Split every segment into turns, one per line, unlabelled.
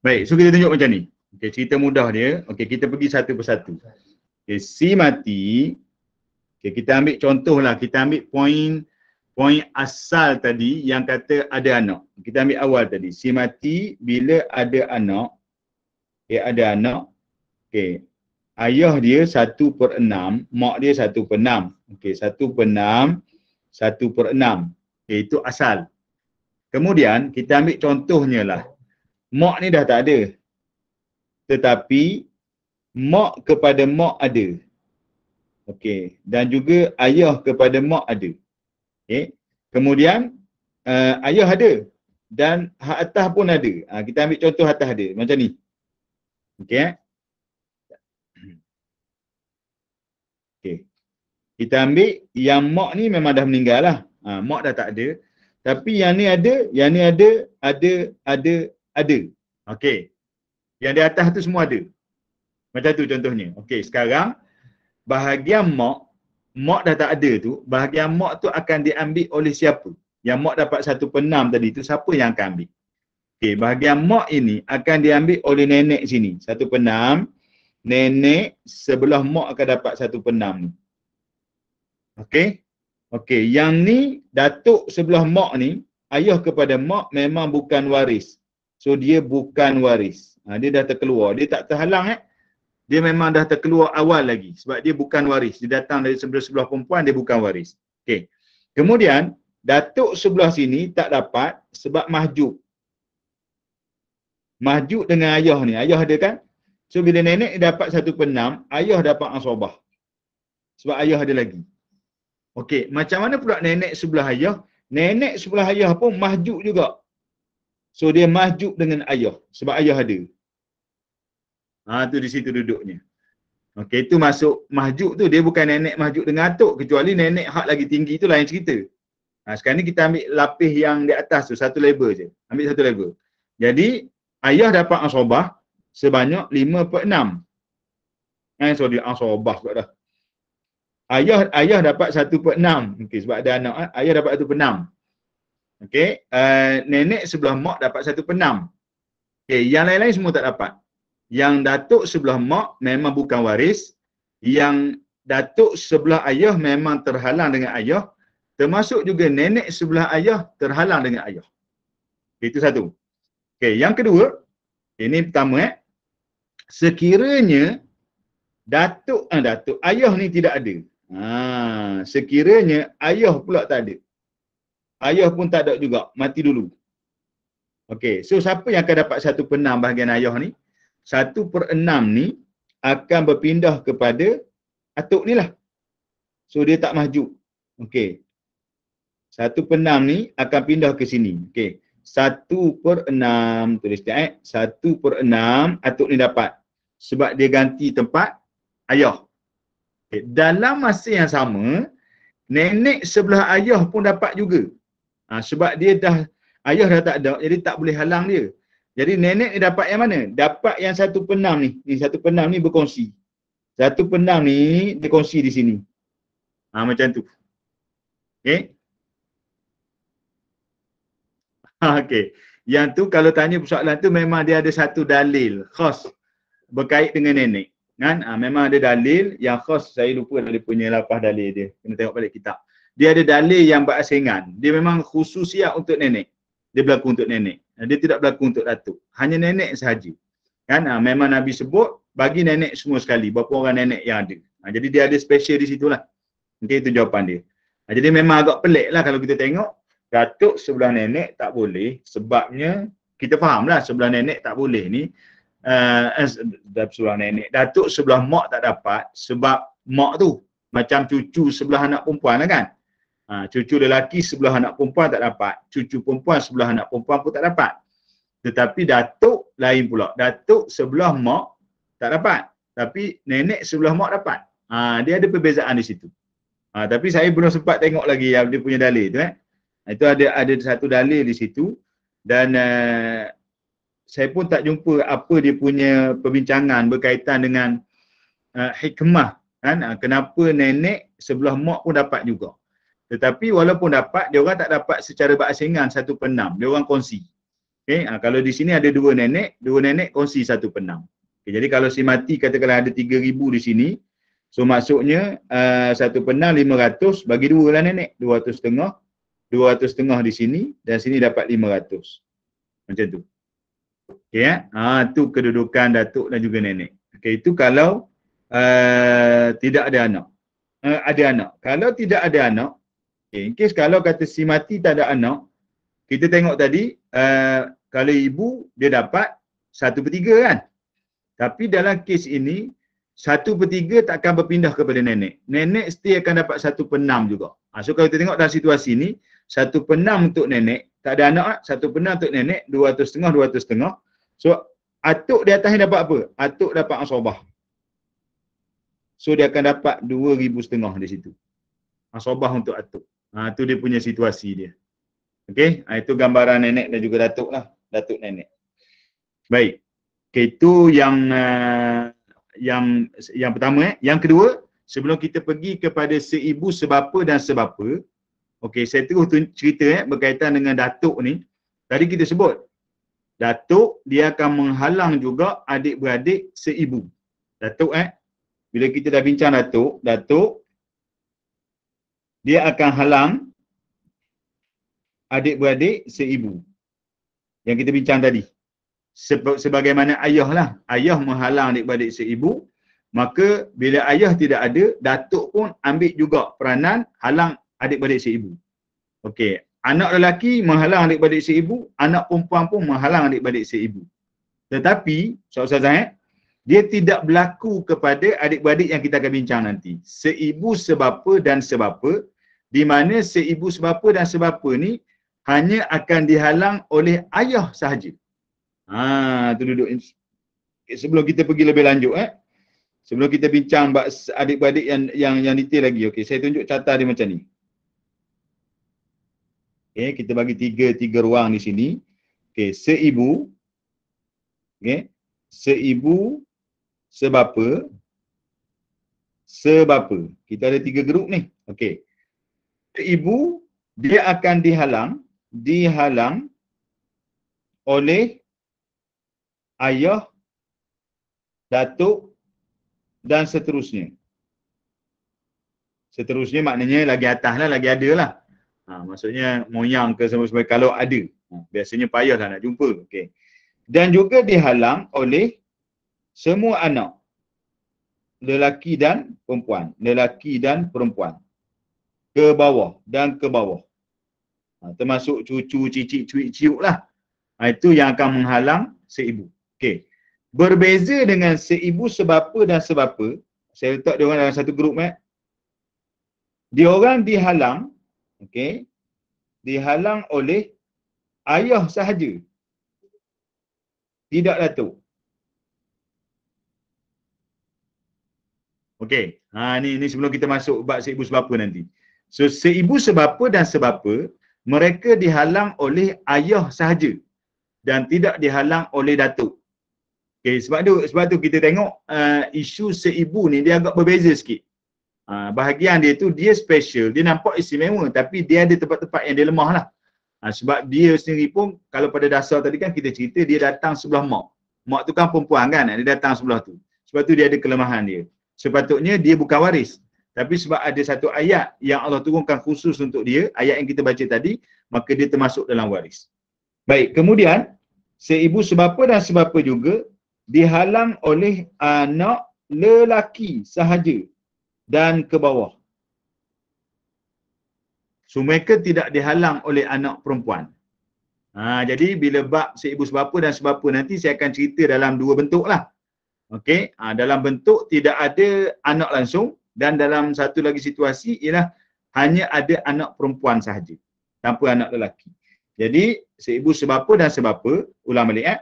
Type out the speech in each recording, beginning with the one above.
Baik, so kita tunjuk macam ni. Okey, cerita mudah dia. Okey, kita pergi satu persatu. Okey, si mati. Okey, kita ambil contohlah, kita ambil poin asal tadi yang kata ada anak. Kita ambil awal tadi. Si mati bila ada anak. Okey, ada anak. Okey. Ayah dia 1/6, mak dia 1/6. Okey, 1/6, 1/6. Okey, itu asal. Kemudian kita ambil contohnya lah. Mak ni dah tak ada. Tetapi mak kepada mak ada. Okey, dan juga ayah kepada mak ada. Okey. Kemudian ayah ada dan hak atas pun ada. Kita ambil contoh atas ada macam ni. Okey. Okey. Kita ambil yang mak ni memang dah meninggal lah. Mak dah tak ada. Tapi yang ni ada, ada. Okey. Yang di atas tu semua ada. Macam tu contohnya. Okey, sekarang bahagian mak dah tak ada tu, bahagian mak tu akan diambil oleh siapa? Yang mak dapat 1/6 tadi tu, siapa yang akan ambil? Okey, bahagian mak ini akan diambil oleh nenek sini. 1/6. Nenek sebelah mak akan dapat 1/6 ni. Okey? Okey, yang ni datuk sebelah mak ni, ayah kepada mak memang bukan waris. So dia bukan waris. Dia dah terkeluar. Dia tak terhalang Dia memang dah terkeluar awal lagi sebab dia bukan waris. Dia datang dari sebelah perempuan, dia bukan waris. Okey. Kemudian datuk sebelah sini tak dapat sebab mahjub. Mahjub dengan ayah ni. Ayah ada kan? So bila nenek dapat 1/6, ayah dapat asabah. Sebab ayah ada lagi. Okey, macam mana pula nenek sebelah ayah? Nenek sebelah ayah pun mahjub juga. So dia mahjub dengan ayah sebab ayah ada. Tu di situ duduknya. Okey, itu masuk mahjub tu, dia bukan nenek mahjub dengan atuk, kecuali nenek hak lagi tinggi tu lain cerita. Sekarang ni kita ambil lapis yang di atas tu, satu level je. Ambil satu level. Jadi ayah dapat asabah sebanyak 5/6. Sorry, asabah pula dah. Ayah dapat 1/6. Okey, sebab ada anak, ayah dapat 1/6. Okey, nenek sebelah mak dapat 1/6. Okey, yang lain-lain semua tak dapat. Yang datuk sebelah mak memang bukan waris. Yang datuk sebelah ayah memang terhalang dengan ayah. Termasuk juga nenek sebelah ayah terhalang dengan ayah. Itu satu. Okey, yang kedua, ini pertama sekiranya datuk ayah ni tidak ada. Sekiranya ayah pula tak ada. Ayah pun tak ada juga, mati dulu. Okey, so siapa yang akan dapat 1/6 bahagian ayah ni? 1/6 ni akan berpindah kepada atuk ni lah. So dia tak mahjub. Okey. 1/6 ni akan pindah ke sini. Okey. 1/6 tulis dia 1/6 atuk ni dapat. Sebab dia ganti tempat ayah. Okay. Dalam masa yang sama, nenek sebelah ayah pun dapat juga. Sebab dia ayah dah tak ada, jadi tak boleh halang dia. Jadi nenek ni dapat yang mana? Dapat yang 1/6 ni. Ni 1/6 ni berkongsi. 1/6 ni dia kongsi di sini. Macam tu. Okey. Okey. Yang tu kalau tanya persoalan tu memang dia ada satu dalil khas berkait dengan nenek. Kan? Memang ada dalil yang khas, saya lupa dia punya lapah dalil dia. Kena tengok balik kitab. Dia ada dalil yang berasingan. Dia memang khususiat untuk nenek. Dia berlaku untuk nenek. Dia tidak berlaku untuk datuk. Hanya nenek sahaja. Kan? Memang Nabi sebut bagi nenek semua sekali. Berapa orang nenek yang ada. Jadi dia ada special di situlah. Okay, itu jawapan dia. Jadi memang agak pelik lah kalau kita tengok. Datuk sebelah nenek tak boleh. Sebabnya kita fahamlah sebelah nenek tak boleh ni. Sebelah nenek. Datuk sebelah mak tak dapat. Sebab mak tu macam cucu sebelah anak perempuan lah kan. Cucu lelaki sebelah anak perempuan tak dapat. Cucu perempuan sebelah anak perempuan pun tak dapat. Tetapi datuk lain pula. Datuk sebelah mak tak dapat. Tapi nenek sebelah mak dapat. Dia ada perbezaan di situ. Tapi saya belum sempat tengok lagi yang dia punya dalil tu. Itu ada satu dalil di situ. Dan saya pun tak jumpa apa dia punya perbincangan berkaitan dengan hikmah. Kan? Kenapa nenek sebelah mak pun dapat juga. Tetapi walaupun dapat, dia orang tak dapat secara berasingan 1/6. Dia orang kongsi. Okay, kalau di sini ada dua nenek kongsi 1/6. Okay, jadi kalau si mati katakanlah ada 3,000 di sini, so maksudnya 1/6 500 bagi 2 lah nenek, 200 setengah di sini dan sini dapat 500. Macam tu. Okay, tu kedudukan datuk dan juga nenek. Okay, itu kalau tidak ada anak. Ada anak. Kalau tidak ada anak, okay, in case kalau kata si mati tak ada anak, kita tengok tadi, kalau ibu dia dapat 1/3 kan. Tapi dalam kes ini, 1/3 tak akan berpindah kepada nenek. Nenek still akan dapat 1/6 juga. So kalau kita tengok dalam situasi ni, 1/6 untuk nenek, tak ada anak, 1/6 untuk nenek, 200 setengah. So, atuk di atas ni dapat apa? Atuk dapat asabah. So, dia akan dapat 2,000 setengah di situ. Asabah untuk atuk. Tu dia punya situasi dia. Okey, itu gambaran nenek dan juga datuk lah. Datuk nenek. Baik. Okay, itu yang pertama. Yang kedua, sebelum kita pergi kepada seibu, sebapa dan sebapa. Okey, saya terus cerita berkaitan dengan datuk ni. Tadi kita sebut, datuk dia akan menghalang juga adik-beradik seibu. Datuk bila kita dah bincang datuk dia akan halang adik-beradik seibu. Yang kita bincang tadi. Sebagaimana ayah lah. Ayah menghalang adik-beradik seibu. Maka bila ayah tidak ada, datuk pun ambil juga peranan halang adik-beradik seibu. Okey. Anak lelaki menghalang adik-beradik seibu. Anak perempuan pun menghalang adik-beradik seibu. Tetapi, Ustazah, dia tidak berlaku kepada adik-beradik yang kita akan bincang nanti. Seibu, sebapa dan sebapa. Di mana seibu, sebapa dan sebapa ni hanya akan dihalang oleh ayah sahaja. Tu duduk. Sebelum kita pergi lebih lanjut, sebelum kita bincang adik-beradik yang detail lagi. Okey, saya tunjuk carta dia macam ni. Okey, kita bagi tiga ruang di sini. Okey, seibu. Okey, seibu, sebapa. Kita ada 3 grup ni. Okey. Seibu dia akan dihalang oleh ayah, datuk dan seterusnya. Seterusnya maknanya lagi atas lah, lagi ada lah. Maksudnya moyang ke semua kalau ada. Biasanya payahlah nak jumpa. Okay. Dan juga dihalang oleh semua anak. Lelaki dan perempuan. Ke bawah dan ke bawah. Termasuk cucu, cicit, ciuk lah. Itu yang akan menghalang seibu. Okey. Berbeza dengan seibu, sebapa dan sebapa. Saya letak dia orang dalam satu grup. Dia orang dihalang. Okey. Dihalang oleh ayah sahaja. Tidak datuk. Okey. Ni sebelum kita masuk bab seibu sebapa nanti. So seibu, sebapa dan sebapa, mereka dihalang oleh ayah sahaja dan tidak dihalang oleh datuk. Okey, sebab tu kita tengok isu seibu ni dia agak berbeza sikit. Bahagian dia tu dia special, dia nampak istimewa tapi dia ada tempat-tempat yang dia lemah lah. Sebab dia sendiri pun kalau pada dasar tadi kan kita cerita dia datang sebelah mak. Mak tu kan perempuan kan, dia datang sebelah tu. Sebab tu dia ada kelemahan dia. Sepatutnya dia bukan waris. Tapi sebab ada satu ayat yang Allah turunkan khusus untuk dia, ayat yang kita baca tadi, maka dia termasuk dalam waris. Baik, kemudian seibu, sebapa dan sebapa juga dihalang oleh anak lelaki sahaja dan ke bawah. So mereka tidak dihalang oleh anak perempuan. Jadi bila bab seibu, sebapa dan sebapa nanti saya akan cerita dalam 2 bentuk lah. Okey, dalam bentuk tidak ada anak langsung. Dan dalam satu lagi situasi ialah hanya ada anak perempuan sahaja tanpa anak lelaki. Jadi seibu, sebapa dan sebapa, ulang balik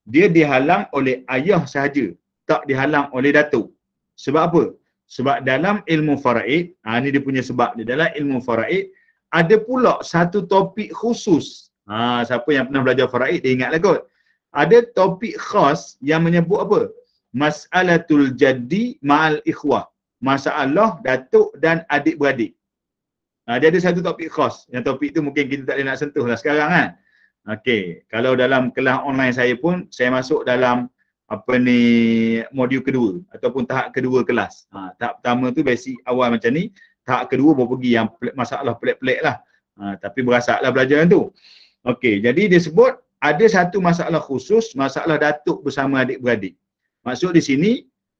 dia dihalang oleh ayah sahaja, tak dihalang oleh datuk. Sebab apa? Sebab dalam ilmu faraid, ni dia punya sebab dia. Dalam ilmu faraid ada pula satu topik khusus. Siapa yang pernah belajar faraid dia ingatlah kot. Ada topik khas yang menyebut apa? Mas'alatul jaddi ma'al ikhwah. Masalah datuk dan adik-beradik. Dia ada satu topik khas. Yang topik tu mungkin kita tak boleh nak sentuh lah sekarang kan. Okey, kalau dalam kelas online saya pun, saya masuk dalam apa ni, modul kedua ataupun tahap kedua kelas. Tahap pertama tu basic awal macam ni, tahap kedua baru pergi yang masalah pelik-pelik lah. Tapi berasak lah belajar tu. Okey, jadi dia sebut ada satu masalah khusus, masalah datuk bersama adik-beradik. Maksud di sini,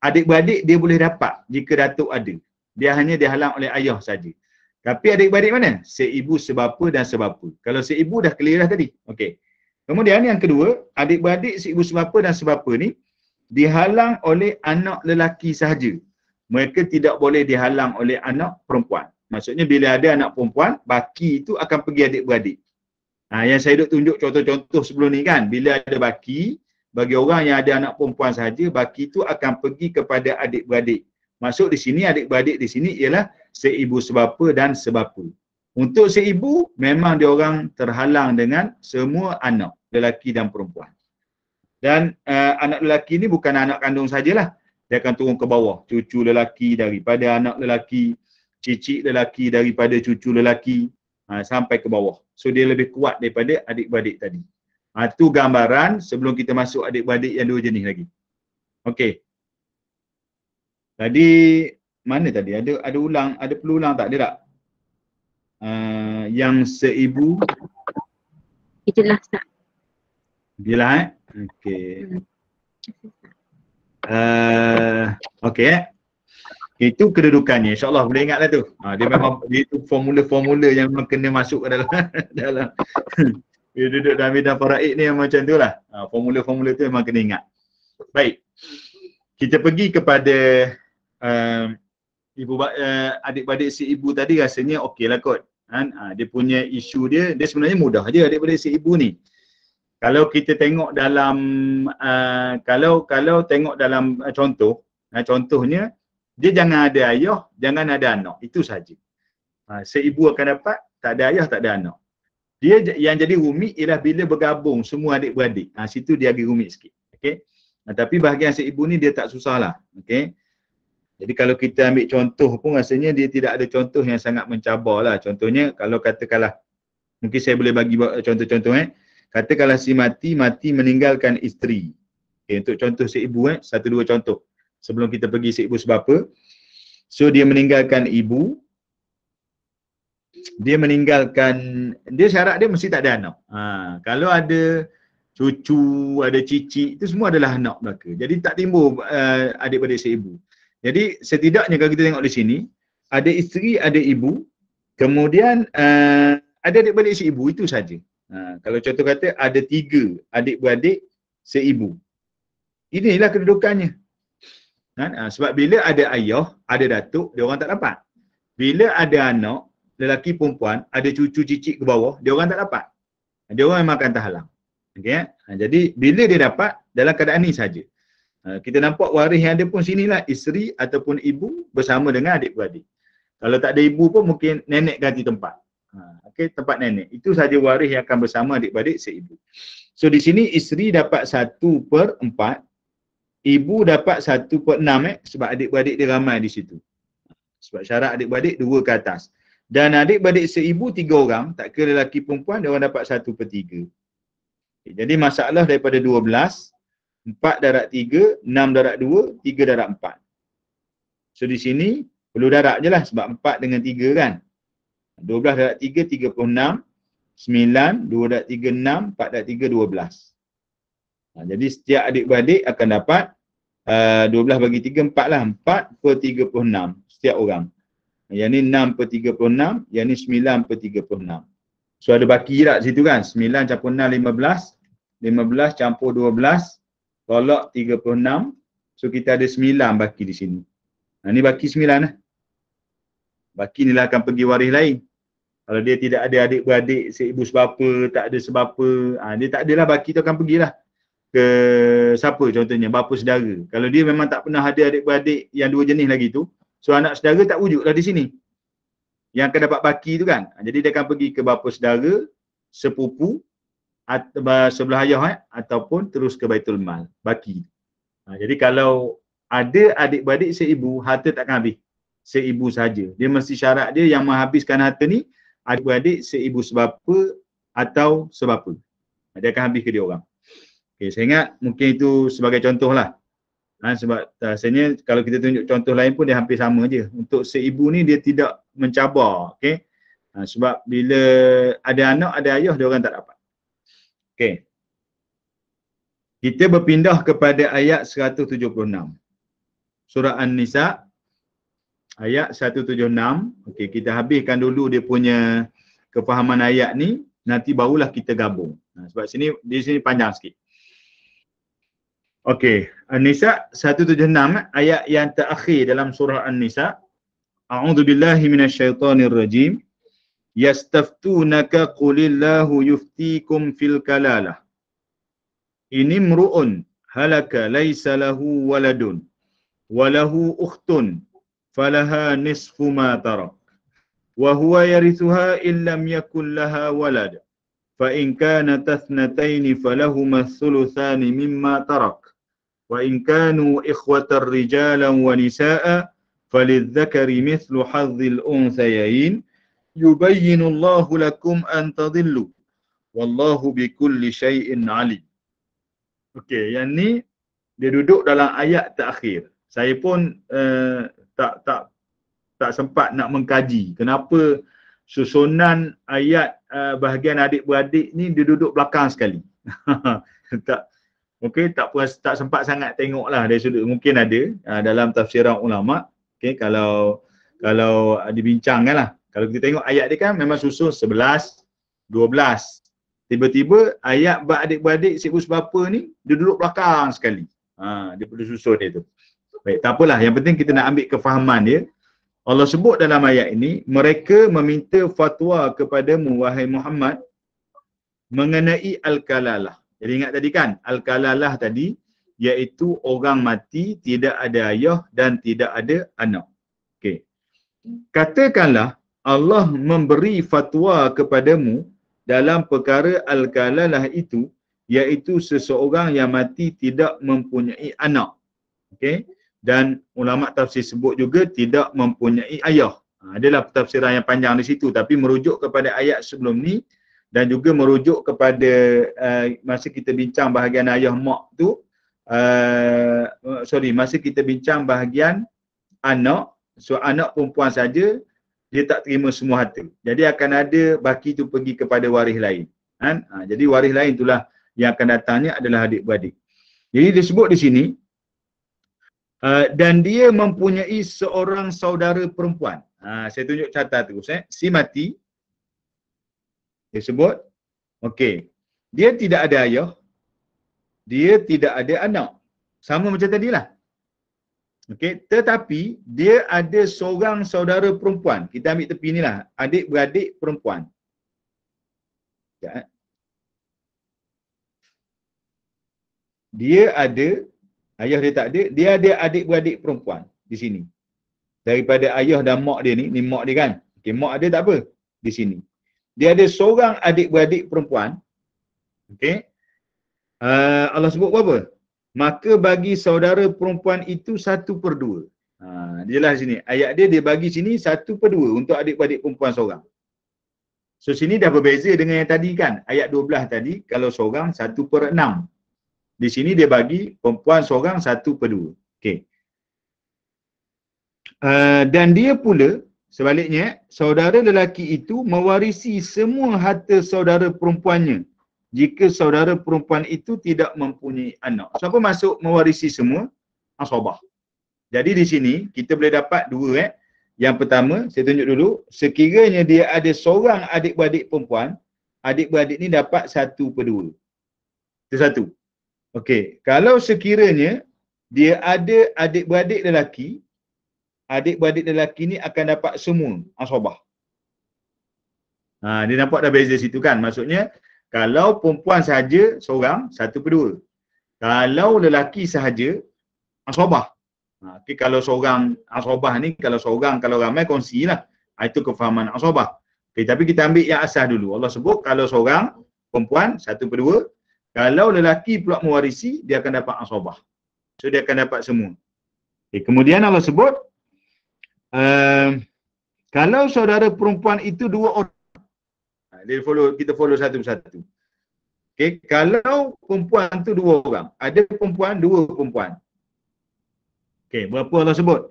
adik-beradik dia boleh dapat jika datuk ada. Dia hanya dihalang oleh ayah saja. Tapi adik-beradik mana? Seibu, sebapa dan sebapa. Kalau seibu dah clear dah tadi. Okey. Kemudian yang kedua, adik-beradik seibu, sebapa dan sebapa ni dihalang oleh anak lelaki sahaja. Mereka tidak boleh dihalang oleh anak perempuan. Maksudnya bila ada anak perempuan, baki itu akan pergi adik-beradik. Yang saya duk tunjuk contoh-contoh sebelum ni kan, bila ada baki, bagi orang yang ada anak perempuan sahaja, baki itu akan pergi kepada adik-beradik. Maksud di sini, adik-beradik di sini ialah seibu, sebapa dan sebapa. Untuk seibu, memang dia orang terhalang dengan semua anak, lelaki dan perempuan. Dan anak lelaki ni bukan anak kandung sajalah. Dia akan turun ke bawah. Cucu lelaki daripada anak lelaki, cicit lelaki daripada cucu lelaki, sampai ke bawah. So dia lebih kuat daripada adik-beradik tadi. Itu gambaran sebelum kita masuk adik-beradik yang dua jenis lagi. Okey. Tadi mana tadi? Ada ulang, ada perlu ulang tak? Ada tak? Yang seibu.
Itulah Ustaz.
Itulah okey. Okey. Itu kedudukannya. InsyaAllah boleh ingatlah tu. Dia memang itu formula-formula yang memang kena masuk ke dalam dalam dia duduk dalam bidang faraid ni yang macam tu lah. Formula-formula tu memang kena ingat. Baik. Kita pergi kepada adik-beradik si ibu tadi rasanya okey lah kot. Dia punya isu dia sebenarnya mudah je adik-beradik si ibu ni. Kalau kita tengok dalam kalau tengok dalam contoh, contohnya dia jangan ada ayah, jangan ada anak. Itu saja. Seibu akan dapat, tak ada ayah, tak ada anak. Dia yang jadi rumit ialah bila bergabung semua adik-beradik. Situ dia agak rumit sikit. Okey. Tapi bahagian seibu ni dia tak susah lah. Okey. Jadi kalau kita ambil contoh pun rasanya dia tidak ada contoh yang sangat mencabar lah. Contohnya kalau katakanlah, mungkin saya boleh bagi contoh-contoh katakanlah si mati meninggalkan isteri. Okay, untuk contoh seibu satu dua contoh. Sebelum kita pergi seibu sebapa. So dia meninggalkan ibu. Dia syarat dia mesti tak ada anak. Kalau ada cucu, ada cicit, itu semua adalah anak mereka. Jadi tak timbul adik-beradik seibu. Jadi setidaknya kalau kita tengok di sini, ada isteri, ada ibu, kemudian ada adik-beradik seibu, itu saja. Kalau contoh kata ada 3 adik-beradik seibu. Inilah kedudukannya. Sebab bila ada ayah, ada datuk, dia orang tak dapat. Bila ada anak, lelaki perempuan, ada cucu cicit ke bawah, dia orang tak dapat. Dia orang memang akan terhalang. Okay, jadi bila dia dapat, dalam keadaan ni saja. Kita nampak waris yang ada pun sinilah, isteri ataupun ibu bersama dengan adik-beradik. Kalau tak ada ibu pun mungkin nenek ganti tempat. Okey, tempat nenek. Itu saja waris yang akan bersama adik-beradik seibu. So di sini isteri dapat 1/4, ibu dapat 1/6 sebab adik-beradik dia ramai di situ. Sebab syarat adik-beradik 2 ke atas. Dan adik-beradik seibu 3 orang, tak kira lelaki perempuan, dia orang dapat 1/3. Okay, jadi masalah daripada 12, 4 darab 3, 6 darab 2, 3 darab 4. So di sini perlu darab je lah sebab 4 dengan 3 kan. 12 darab 3, 36. 9, 2 darab 3, 6, 4 darab 3, 12. Jadi setiap adik-beradik akan dapat 12 bagi 3, 4 lah. 4/36 setiap orang. Yang ni 6/36, yang ni 9/36. So ada baki tak situ kan? 9 campur 6, 15. 15 campur 12. Tolak 36. So kita ada 9 baki di sini. Ni baki 9 lah. Baki ni lah akan pergi waris lain. Kalau dia tidak ada adik-beradik, seibu sebapa, tak ada sebapa, dia tak adalah baki tu akan pergilah ke siapa contohnya, bapa saudara. Kalau dia memang tak pernah ada adik-beradik yang 2 jenis lagi tu, so anak saudara tak wujudlah di sini. Yang akan dapat baki tu kan. Jadi dia akan pergi ke bapa saudara, sepupu, sebelah ayah ataupun terus ke Baitul Mal, baki. Jadi kalau ada adik-beradik seibu, harta takkan habis. Seibu saja. Dia mesti syarat dia yang menghabiskan harta ni adik-beradik seibu sebapa atau sebapa. Dia akan habis ke dia orang. Okay, saya ingat mungkin itu sebagai contoh lah. Sebab rasanya kalau kita tunjuk contoh lain pun dia hampir sama je. Untuk seibu ni dia tidak mencabar. Okay? Sebab bila ada anak, ada ayah, dia orang tak dapat. Okay. Kita berpindah kepada ayat 176. Surah An-Nisa ayat 176. Okey, kita habiskan dulu dia punya kefahaman ayat ni, nanti barulah kita gabung. Sebab di sini panjang sikit. Okey, An-Nisa 176 ayat yang terakhir dalam surah An-Nisa. A'udzubillahi minasyaitonir rajim. Yastaftunaka qulillahu yuftikum fil kalalah. Ini mru'un halaka laisa lahu waladun walahu ukhtun falaha nisfu ma tarak wa huwa yarithuha illam yakul laha walad fa in kanat tathnatayn falahuma thuluthani mimma tarak wa in kanu ikhwatar rijalan wa nisaa falidhakari mithlu hadzil unthayayn yubayyinu Allahu lakum an tadillu wallahu bikulli syai'in alim. Okey, yang ni dia duduk dalam ayat terakhir. Saya pun tak sempat nak mengkaji kenapa susunan ayat bahagian adik-beradik ni dia duduk belakang sekali. tak sempat sangat tengoklah dari sudut, mungkin ada dalam tafsiran ulama. Okey, kalau dibincangkan lah. Kalau kita tengok ayat dia kan memang susun 11, 12. Tiba-tiba ayat adik-beradik si ibu sebapa ni dia duduk belakang sekali. Dia perlu susun dia tu. Baik, tak apalah. Yang penting kita nak ambil kefahaman dia. Allah sebut dalam ayat ini, mereka meminta fatwa kepadamu wahai Muhammad mengenai al-kalalah. Jadi ingat tadi kan, al-kalalah tadi iaitu orang mati, tidak ada ayah dan tidak ada anak. Okey. Katakanlah Allah memberi fatwa kepadamu dalam perkara al-kalalah itu, iaitu seseorang yang mati tidak mempunyai anak. Okey. Dan ulama tafsir sebut juga tidak mempunyai ayah. Adalah tafsiran yang panjang di situ, tapi merujuk kepada ayat sebelum ni dan juga merujuk kepada masa kita bincang bahagian ayah mak tu, masa kita bincang bahagian anak, so anak perempuan saja dia tak terima semua harta. Jadi akan ada baki tu pergi kepada waris lain. Jadi waris lain itulah yang akan datangnya adalah adik-beradik. Jadi disebut di sini, dan dia mempunyai seorang saudara perempuan. Saya tunjuk catat terus. Si mati, dia sebut, okey, dia tidak ada ayah, dia tidak ada anak. Sama macam tadilah. Okey, tetapi dia ada seorang saudara perempuan. Kita ambil tepi ni lah, adik-beradik perempuan. Dia ada, ayah dia tak ada, dia ada adik-beradik perempuan di sini. Daripada ayah dan mak dia ni mak dia kan. Okey, mak dia tak apa di sini. Dia ada seorang adik-beradik perempuan. Okey. Allah sebut berapa? Maka bagi saudara perempuan itu 1/2. Dialah sini. Ayat dia bagi sini 1/2 untuk adik-beradik perempuan seorang. So sini dah berbeza dengan yang tadi kan. Ayat 12 tadi, kalau seorang 1/6. Di sini dia bagi perempuan seorang 1/2. Okey. Dan dia pula, sebaliknya, saudara lelaki itu mewarisi semua harta saudara perempuannya jika saudara perempuan itu tidak mempunyai anak. Siapa masuk mewarisi semua? Asabah. Jadi di sini kita boleh dapat dua. Yang pertama, saya tunjuk dulu, sekiranya dia ada seorang adik-beradik perempuan, adik-beradik ni dapat 1/2. Itu satu. Okey, kalau sekiranya dia ada adik-beradik lelaki, adik-beradik lelaki ni akan dapat semua asabah. Dia nampak dah beza situ kan? Maksudnya kalau perempuan sahaja seorang 1/2. Kalau lelaki sahaja asabah. Okay, kalau seorang asabah ni, kalau seorang, kalau ramai kongsilah. Itu kefahaman asabah. Okay, tapi kita ambil yang asas dulu. Allah sebut kalau seorang perempuan 1/2. Kalau lelaki pula mewarisi, dia akan dapat asabah. So dia akan dapat semua. Okay, kemudian Allah sebut kalau saudara perempuan itu 2 orang. Kita follow satu persatu. Okey, kalau perempuan tu 2 orang, ada perempuan, 2 perempuan. Okey, berapa Allah sebut?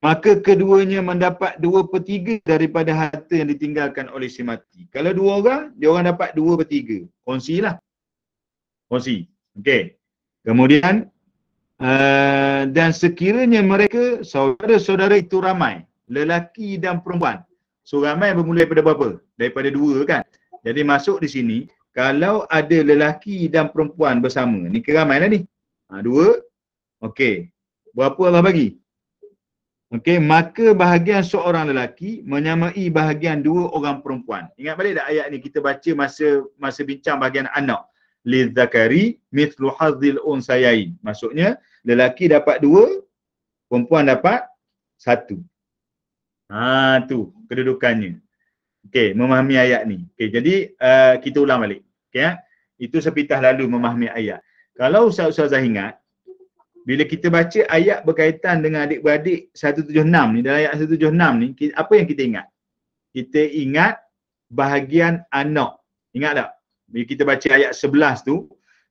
Maka keduanya mendapat 2/3 daripada harta yang ditinggalkan oleh si mati. Kalau 2 orang, dia orang dapat 2/3. Kongsilah. Kongsi. Okey. Kemudian dan sekiranya mereka saudara-saudara itu ramai, lelaki dan perempuan. So ramai bermula daripada berapa? Daripada 2 kan. Jadi masuk di sini, kalau ada lelaki dan perempuan bersama, ni keramailah ni. 2. Okey. Berapa Allah bagi? Okey, maka bahagian seorang lelaki menyamai bahagian 2 orang perempuan. Ingat balik tak ayat ni kita baca masa bincang bahagian anak. Lizzakari mithlu hazzil unsayain. Maksudnya lelaki dapat 2, perempuan dapat 1. Tu kedudukannya. Okey, memahami ayat ni. Okey, jadi kita ulang balik. Okey, itu sepintas lalu memahami ayat. Kalau Ustaz-Ustazah ingat, bila kita baca ayat berkaitan dengan adik-beradik 176 ni, dalam ayat 176 ni, apa yang kita ingat? Kita ingat bahagian anak. Ingat tak? Bila kita baca ayat 11 tu,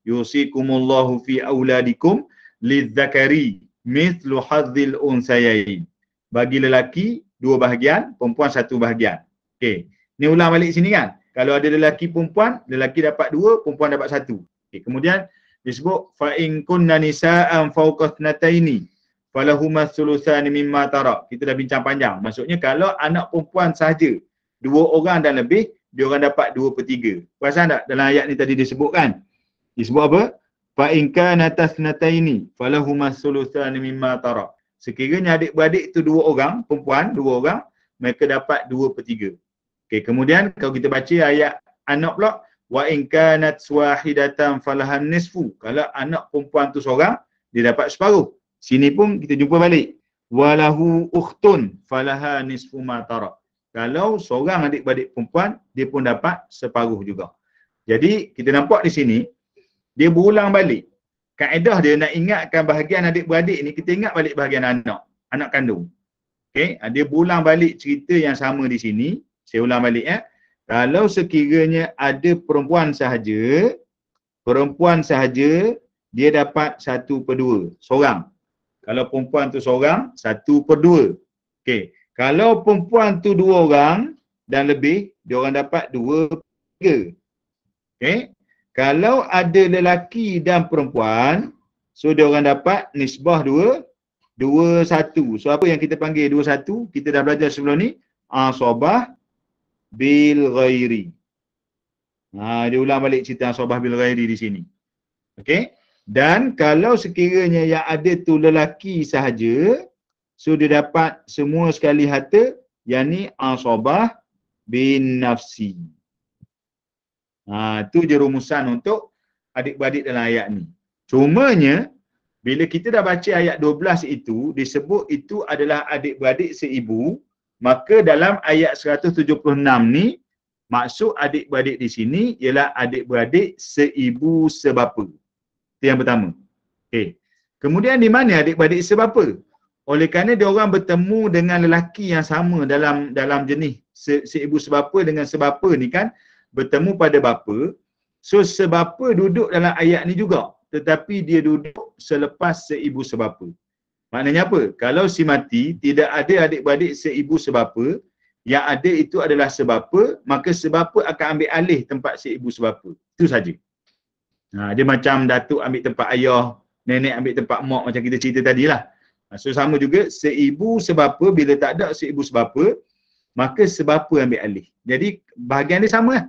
yusikumullahu fi auladikum lizzakari mithlu hazzil unsayain. Bagi lelaki 2 bahagian, perempuan 1 bahagian. Okey. Ni ulang balik sini kan? Kalau ada lelaki perempuan, lelaki dapat 2, perempuan dapat 1. Okey, kemudian disebut fa in kunna nisaan fawqa thnataini falahumas thulutsani mimma tarak. Kita dah bincang panjang. Maksudnya kalau anak perempuan sahaja 2 orang dan lebih, dia orang dapat 2/3. Perasan tak dalam ayat ni tadi disebutkan? Disebut apa? Fa in kana thnataini falahumas thulutsani mimma tarak. Sekiranya adik-beradik tu 2 orang, perempuan 2 orang, mereka dapat 2/3. Okey, kemudian kalau kita baca ayat anak pula, wa in kanat wahidatan falahan nisfu. Kalau anak perempuan tu seorang, dia dapat separuh. Sini pun kita jumpa balik. Walahu ukhtun falaha nisfu ma tarak. Kalau seorang adik-beradik perempuan, dia pun dapat separuh juga. Jadi kita nampak di sini, dia berulang balik. Kaedah dia nak ingatkan bahagian adik-beradik ni, kita ingat balik bahagian anak kandung. Okey, dia berulang balik cerita yang sama di sini. Saya ulang balik ya. Kalau sekiranya ada perempuan sahaja, dia dapat 1/2, seorang. Kalau perempuan tu seorang, 1/2. Okey. Kalau perempuan tu 2 orang dan lebih, dia orang dapat 2/3. Okey. Kalau ada lelaki dan perempuan, so dia orang dapat nisbah 2/1. So apa yang kita panggil 2/1? Kita dah belajar sebelum ni, asabah bil ghairi. Dia ulang balik cerita asabah bil ghairi di sini. Okey? Dan kalau sekiranya yang ada tu lelaki sahaja, so dia dapat semua sekali harta, yakni asabah bin nafsi. Tu je rumusan untuk adik-beradik dalam ayat ni. Cumanya bila kita dah baca ayat 12 itu, disebut itu adalah adik-beradik seibu, maka dalam ayat 176 ni, maksud adik-beradik di sini ialah adik-beradik seibu sebapa. Itu yang pertama. Okay. Kemudian di mana adik-beradik sebapa? Oleh kerana dia orang bertemu dengan lelaki yang sama dalam jenis seibu sebapa dengan sebapa ni kan, bertemu pada bapa. So sebapa duduk dalam ayat ni juga, tetapi dia duduk selepas seibu sebapa. Maknanya apa? Kalau si mati, tidak ada adik-beradik seibu sebapa, yang ada itu adalah sebapa, maka sebapa akan ambil alih tempat seibu sebapa. Itu saja. Dia macam datuk ambil tempat ayah, nenek ambil tempat mak, macam kita cerita tadi lah. So sama juga, seibu sebapa, bila tak ada seibu sebapa, maka sebapa ambil alih. Jadi bahagian dia sama lah.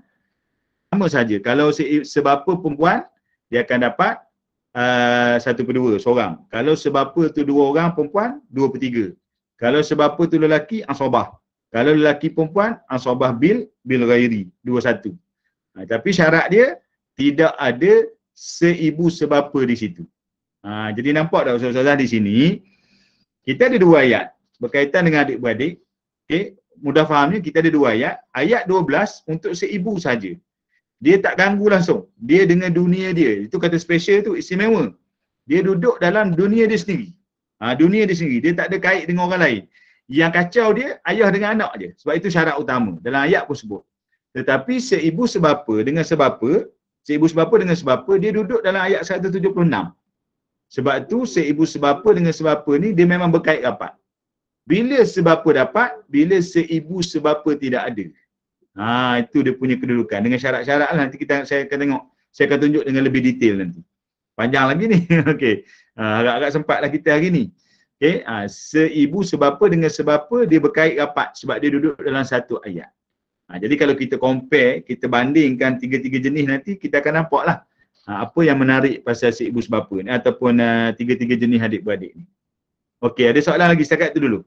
Sama saja. Kalau sebapa perempuan, dia akan dapat 1/2, seorang. Kalau sebapa tu 2 orang perempuan, 2/3. Kalau sebapa tu lelaki, asabah. Kalau lelaki perempuan, asabah bil ghairi, 2/1. Tapi syarat dia, tidak ada seibu sebapa di situ. Jadi nampak tak Ustaz-Ustazah di sini, kita ada 2 ayat berkaitan dengan adik-beradik. Okay? Mudah fahamnya, kita ada 2 ayat. Ayat 12 untuk seibu saja. Dia tak ganggu langsung. Dia dengan dunia dia. Itu kata special tu, istimewa. Dia duduk dalam dunia dia sendiri. Dunia dia sendiri. Dia tak ada kait dengan orang lain. Yang kacau dia, ayah dengan anak je. Sebab itu syarat utama. Dalam ayat pun sebut. Tetapi seibu sebapa dengan sebapa, dia duduk dalam ayat 176. Sebab tu seibu sebapa dengan sebapa ni dia memang berkait rapat. Bila sebapa dapat, bila seibu sebapa tidak ada. Itu dia punya kedudukan. Dengan syarat-syarat lah, nanti saya akan tengok. Saya akan tunjuk dengan lebih detail nanti. Panjang lagi ni. Okey. Agak-agak sempatlah kita hari ni. Okey. Seibu sebapa dengan sebapa dia berkait rapat sebab dia duduk dalam satu ayat. Jadi kalau kita compare, kita bandingkan tiga-tiga jenis nanti, kita akan nampak lah apa yang menarik pasal seibu sebapa ni ataupun tiga-tiga jenis adik-beradik ni. Okey, ada soalan lagi setakat tu dulu?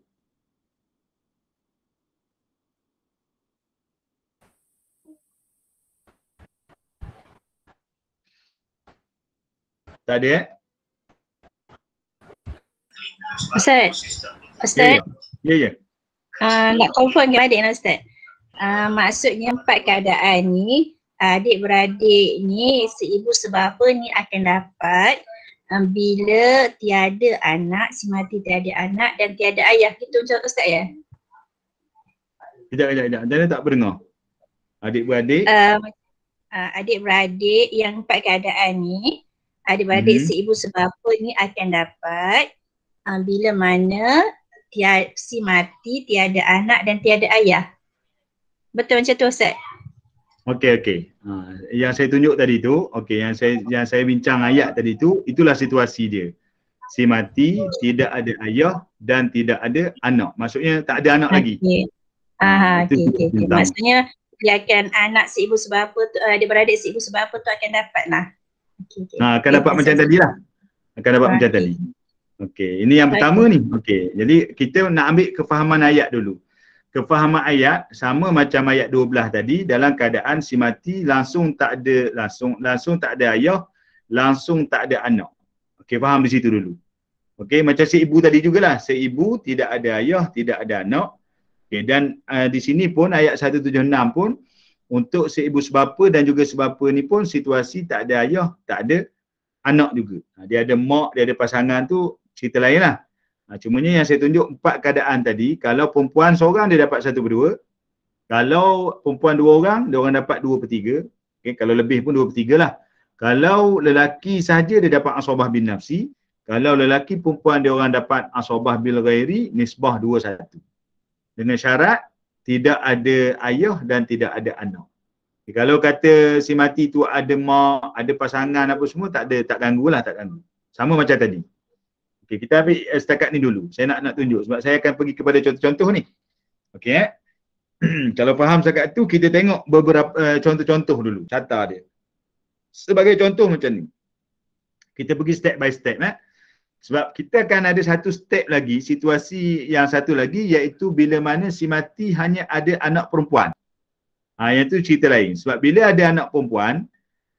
Tak ada
Ustaz.
Ya.
Nak confirm dengan adik nak Ustaz. Maksudnya 4 keadaan ni, adik-beradik ni, seibu sebapa ni akan dapat bila tiada anak, si mati tiada anak dan tiada ayah. Itu macam Ustaz ya?
Sekejap. Saya tak berdengar. Adik-beradik?
Adik-beradik yang 4 keadaan ni, adik-beradik seibu sebapa ni akan dapat bila mana si mati tiada anak dan tiada ayah. Betul macam tu Ustaz?
Okey. Yang saya tunjuk tadi tu, yang saya bincang ayat tadi tu, itulah situasi dia. Si mati tidak ada ayah dan tidak ada anak. Maksudnya tak ada anak lagi.
Okey. Maksudnya dia akan anak seibu sebapa tu, adik-beradik seibu sebapa tu akan dapat lah.
Akan dapat macam tadi lah. Macam tadi. Okey, ini yang pertama ni. Okey, jadi kita nak ambil kefahaman ayat dulu. Kefahaman ayat sama macam ayat 12 tadi, dalam keadaan si mati langsung tak ada ayah, langsung tak ada anak. Okey, faham di situ dulu. Okey, macam seibu tadi jugalah. Seibu tidak ada ayah, tidak ada anak. Okey, dan di sini pun ayat 176 pun untuk seibu sebapa dan juga sebapa ni pun situasi tak ada ayah, tak ada anak juga. Dia ada mak, dia ada pasangan tu cerita lain lah. Cumanya yang saya tunjuk 4 keadaan tadi, kalau perempuan seorang dia dapat 1/2, kalau perempuan 2 orang, dia orang dapat 2/3, okay, kalau lebih pun 2/3 lah. Kalau lelaki sahaja dia dapat asabah bin nafsi, kalau lelaki perempuan dia orang dapat asabah bil ghairi, nisbah 2/1. Dengan syarat tidak ada ayah dan tidak ada anak. Okay, kalau kata si mati tu ada mak, ada pasangan apa semua, tak ganggu. Sama macam tadi. Okey, kita ambil setakat ni dulu. Saya nak tunjuk sebab saya akan pergi kepada contoh-contoh ni. Okey. Kalau faham setakat tu, kita tengok beberapa contoh-contoh dulu, catat dia. Sebagai contoh macam ni. Kita pergi step by step Sebab kita akan ada satu step lagi, situasi yang satu lagi iaitu bila mana si mati hanya ada anak perempuan. Yang tu cerita lain. Sebab bila ada anak perempuan,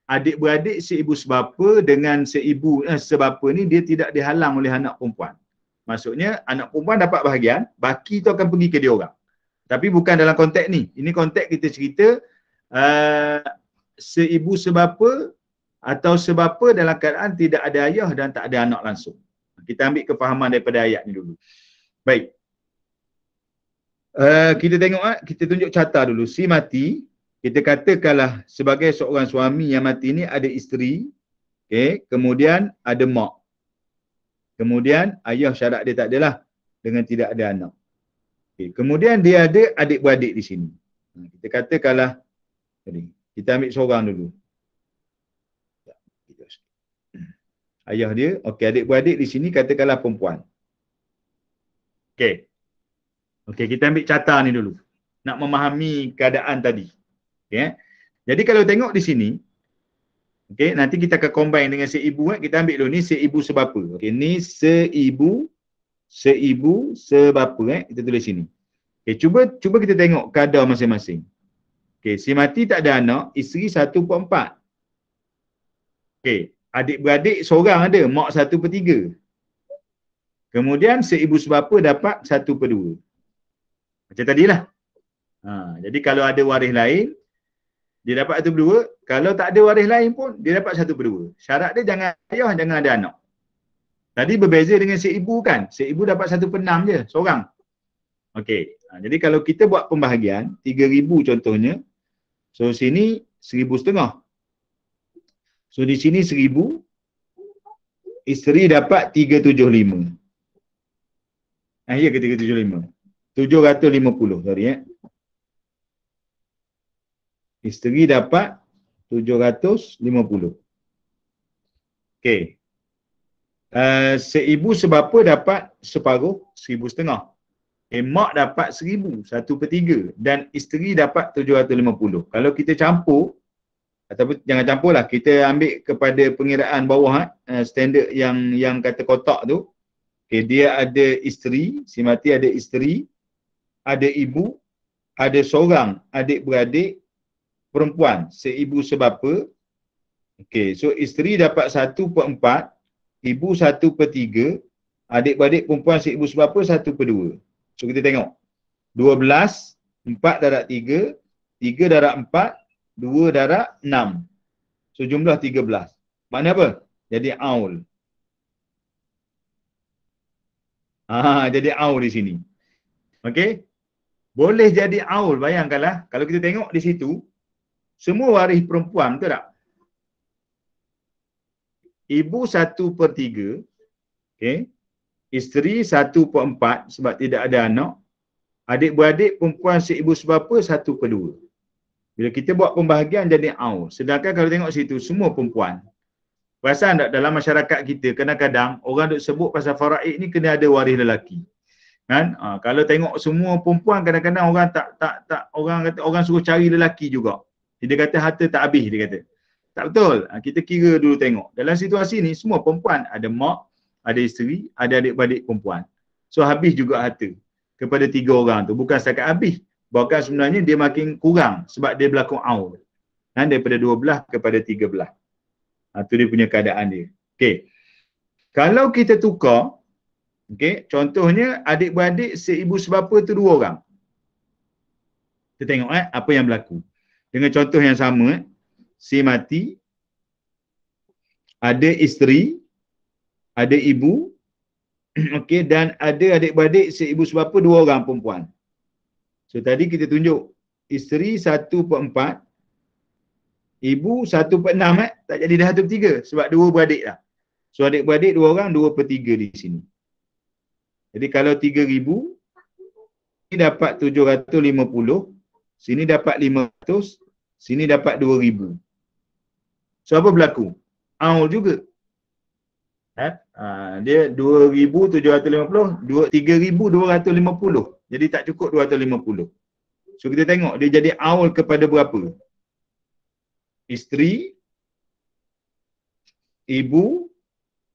adik-beradik seibu sebapa dengan seibu sebapa ni dia tidak dihalang oleh anak perempuan. Maksudnya anak perempuan dapat bahagian, baki tu akan pergi ke dia orang. Tapi bukan dalam konteks ni. Ini konteks kita cerita seibu sebapa atau sebapa dalam keadaan tidak ada ayah dan tak ada anak langsung. Kita ambil kefahaman daripada ayat ni dulu. Baik. Kita tengok, kita tunjuk carta dulu. Si mati, kita katakanlah sebagai seorang suami yang mati ni ada isteri, kemudian ada mak. Kemudian ayah syarat dia tak adalah dengan tidak ada anak. Kemudian dia ada adik-beradik di sini. Kita katakanlah, kita ambil seorang dulu. Ayah dia, adik-beradik di sini katakanlah perempuan. Okey, kita ambil carta ni dulu. Nak memahami keadaan tadi. Jadi kalau tengok di sini, nanti kita akan combine dengan seibu. Kita ambil dulu ni seibu sebapa. Ni seibu sebapa. Kita tulis sini. Cuba kita tengok kadar masing-masing. Si mati tak ada anak, isteri 1/4. Adik-beradik seorang ada, mak 1/3. Kemudian seibu sebapa dapat 1/2. Macam tadilah. Jadi kalau ada waris lain, dia dapat 1/2. Kalau tak ada waris lain pun, dia dapat 1/2. Syarat dia jangan ayah, jangan ada anak. Tadi berbeza dengan seibu kan? Seibu dapat 1/6 je, seorang. Jadi kalau kita buat pembahagian, 3,000 contohnya, So sini 1,500. So di sini 1,000, isteri dapat 375. Ya ke 375? 750, sorry . Isteri dapat 750. Okey. Seibu sebapa dapat separuh, 1,500. Mak dapat 1,000, 1/3. Dan isteri dapat 750. Kalau kita campur, ataupun jangan campurlah, kita ambil kepada pengiraan bawah, standard yang kata kotak tu. Okay, dia ada isteri, si mati ada isteri, ada ibu, ada seorang adik-beradik perempuan, seibu sebapa. Okey, so isteri dapat 1/4, ibu 1/3, adik-beradik perempuan seibu sebapa 1/2. So kita tengok. 12, 4 darab 3, 3 darab 4, 2 darab 6. So jumlah 13. Makna apa? Jadi aul. Jadi aul di sini. Okey? Boleh jadi aul, bayangkanlah kalau kita tengok di situ semua waris perempuan, betul tak? Ibu 1/3, okey. Isteri 1/4 sebab tidak ada anak. Adik-beradik perempuan seibu sebapa 1/2. Bila kita buat pembahagian jadi aul. Sedangkan kalau tengok situ semua perempuan. Perasan tak dalam masyarakat kita kadang-kadang orang duk sebut pasal faraid ni kena ada waris lelaki. Kan? Kalau tengok semua perempuan kadang-kadang orang tak orang kata orang suruh cari lelaki juga. Dia kata harta tak habis, dia kata. Tak betul. Kita kira dulu tengok. Dalam situasi ni semua perempuan, ada mak, ada isteri, ada adik-beradik perempuan. So habis juga harta kepada 3 orang tu. Bukan setakat habis. Bahkan sebenarnya dia makin kurang sebab dia berlaku aul. Daripada 12 kepada 13. Itu dia punya keadaan dia. Okey. Kalau kita tukar, okey, contohnya adik-beradik seibu sebapa tu 2 orang. Kita tengok apa yang berlaku. Dengan contoh yang sama, si mati, ada isteri, ada ibu, okey, dan ada adik-beradik seibu sebapa 2 orang perempuan. So tadi kita tunjuk isteri 1/4, ibu 1/6, tak jadi dah 1/3 sebab 2 beradik lah. So adik-beradik 2 orang, 2/3 di sini. Jadi kalau 3,000, ini dapat 750, sini dapat 500, sini dapat 2,000. So apa berlaku? Aul juga. Dia 2,750, 3,250. Jadi tak cukup 250. So kita tengok dia jadi aul kepada berapa? Isteri, ibu,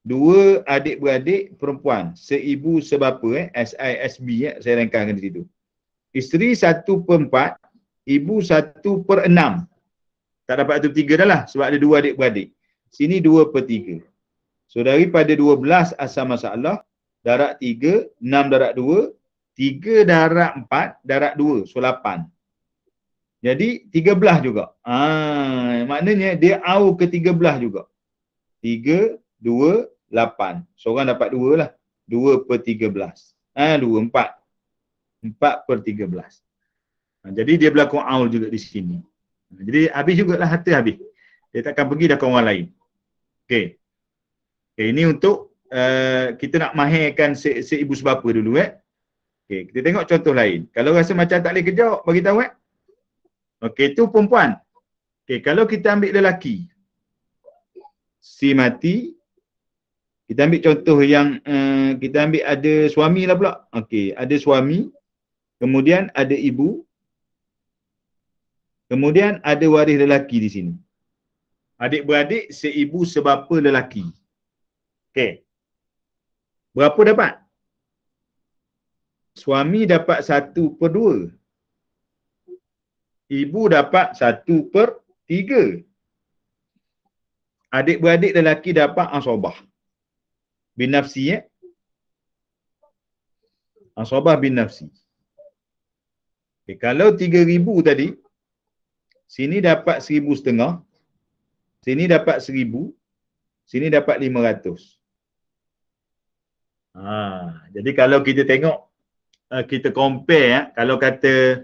2 adik-beradik perempuan, seibu sebapa, SISB, saya rangkakan di situ. Isteri 1/4, ibu 1/6. Tak dapat 1/3 dah lah sebab ada 2 adik-beradik. Sini 2/3. So daripada 12 asal masalah, darab 3, 6 darab 2, 3 darab 4 darab 2, so 8. Jadi 13 juga. Maknanya dia aul ke 13 juga. 3, 2, 8. Seorang dapat 2 lah. 2/13. 2, 4. 4/13. Jadi dia berlaku aul juga di sini. Jadi habis jugalah harta habis. Dia takkan pergi dah ke orang lain. Okey. Ini untuk kita nak mahirkan seibu sebapa dulu. Okey, kita tengok contoh lain. Kalau rasa macam tak boleh kejawab, bagi tahu. Okey, tu perempuan. Okey, kalau kita ambil lelaki, si mati, kita ambil contoh yang kita ambil ada suami lah pula. Okey, ada suami, kemudian ada ibu, kemudian ada waris lelaki di sini. Adik-beradik seibu sebapa lelaki. Okey. Berapa dapat? Suami dapat 1/2. Ibu dapat 1/3. Adik-beradik lelaki dapat asabah bin nafsi. Asabah bin nafsi. Okay, kalau 3,000 tadi, sini dapat 1,500, sini dapat 1,000, sini dapat 500. Jadi kalau kita tengok, kita compare, kalau kata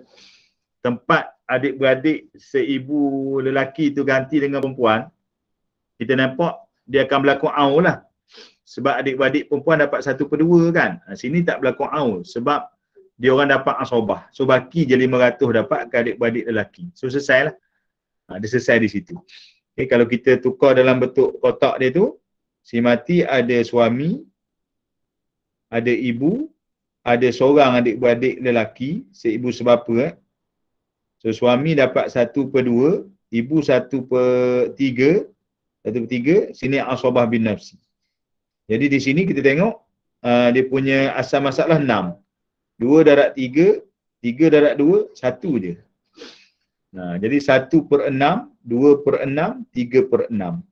tempat adik-beradik seibu lelaki tu ganti dengan perempuan, kita nampak dia akan berlaku aul lah. Sebab adik-beradik perempuan dapat 1/2 kan. Sini tak berlaku aul sebab dia orang dapat asobah. So baki je 500 dapat ke adik-beradik lelaki. So selesai lah. Dia selesai di situ. Okay, kalau kita tukar dalam bentuk kotak dia tu, si mati ada suami, ada ibu, ada seorang adik-beradik lelaki, seibu sebapa. So suami dapat 1/2, ibu 1/3, 1/3, sini asobah bin nafsi. Jadi di sini kita tengok dia punya asal masalah 6. 2 darab 3, 3 darab 2, 1 je. Jadi 1/6, 2/6, 3/6.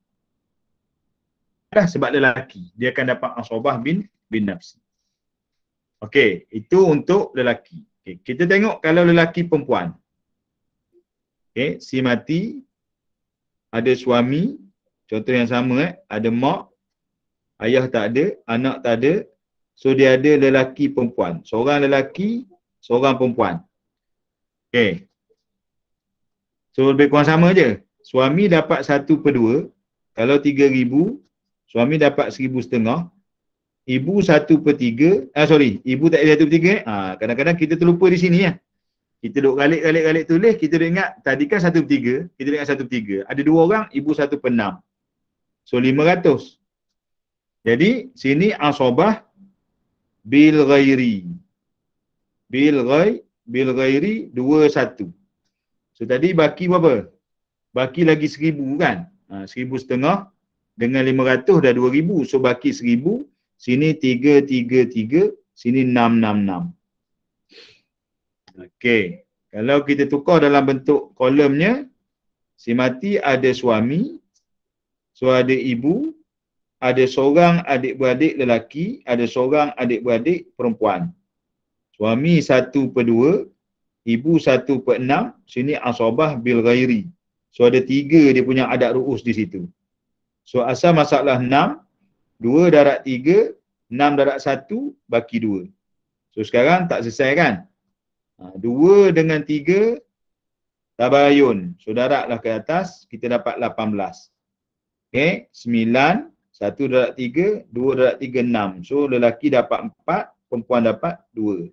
Sebab lelaki, dia akan dapat asobah bin nafsi. Okey, itu untuk lelaki. Okay, kita tengok kalau lelaki perempuan. Okey, si mati, ada suami, contoh yang sama ada mak, ayah tak ada, anak tak ada. So dia ada lelaki perempuan. Seorang lelaki, seorang perempuan. Okey. So lebih kurang sama je. Suami dapat 1/2. Kalau 3,000, suami dapat 1,500. Ibu 1/3. Ibu tak ada 1/3. Kadang-kadang kita terlupa di sini ya. Kita duk galik tulis, kita duk ingat tadi kan 1/3, kita duk ingat 1/3. Ada 2 orang, ibu 1/6. So 500. Jadi sini asobah bil ghairi. Bil ghairi 21. So tadi baki berapa? Baki lagi 1,000 kan? 1,500 dengan 500 dah 2,000. So baki 1,000. Sini 333, sini 666. Okey. Kalau kita tukar dalam bentuk kolomnya, si mati ada suami, so ada ibu, ada seorang adik-beradik lelaki, ada seorang adik-beradik perempuan. Suami 1/2, ibu 1/6, sini asobah bil ghairi. So ada 3 dia punya adat ru'us di situ. So asal masalah 6, 2 darab 3, 6 darab 1, baki 2. So sekarang tak selesai kan? 2 dengan 3, tabayun. So darablah ke atas, kita dapat 18. Okay, 9, 1 darab 3, 2 darab 3, 6. So lelaki dapat 4, perempuan dapat 2.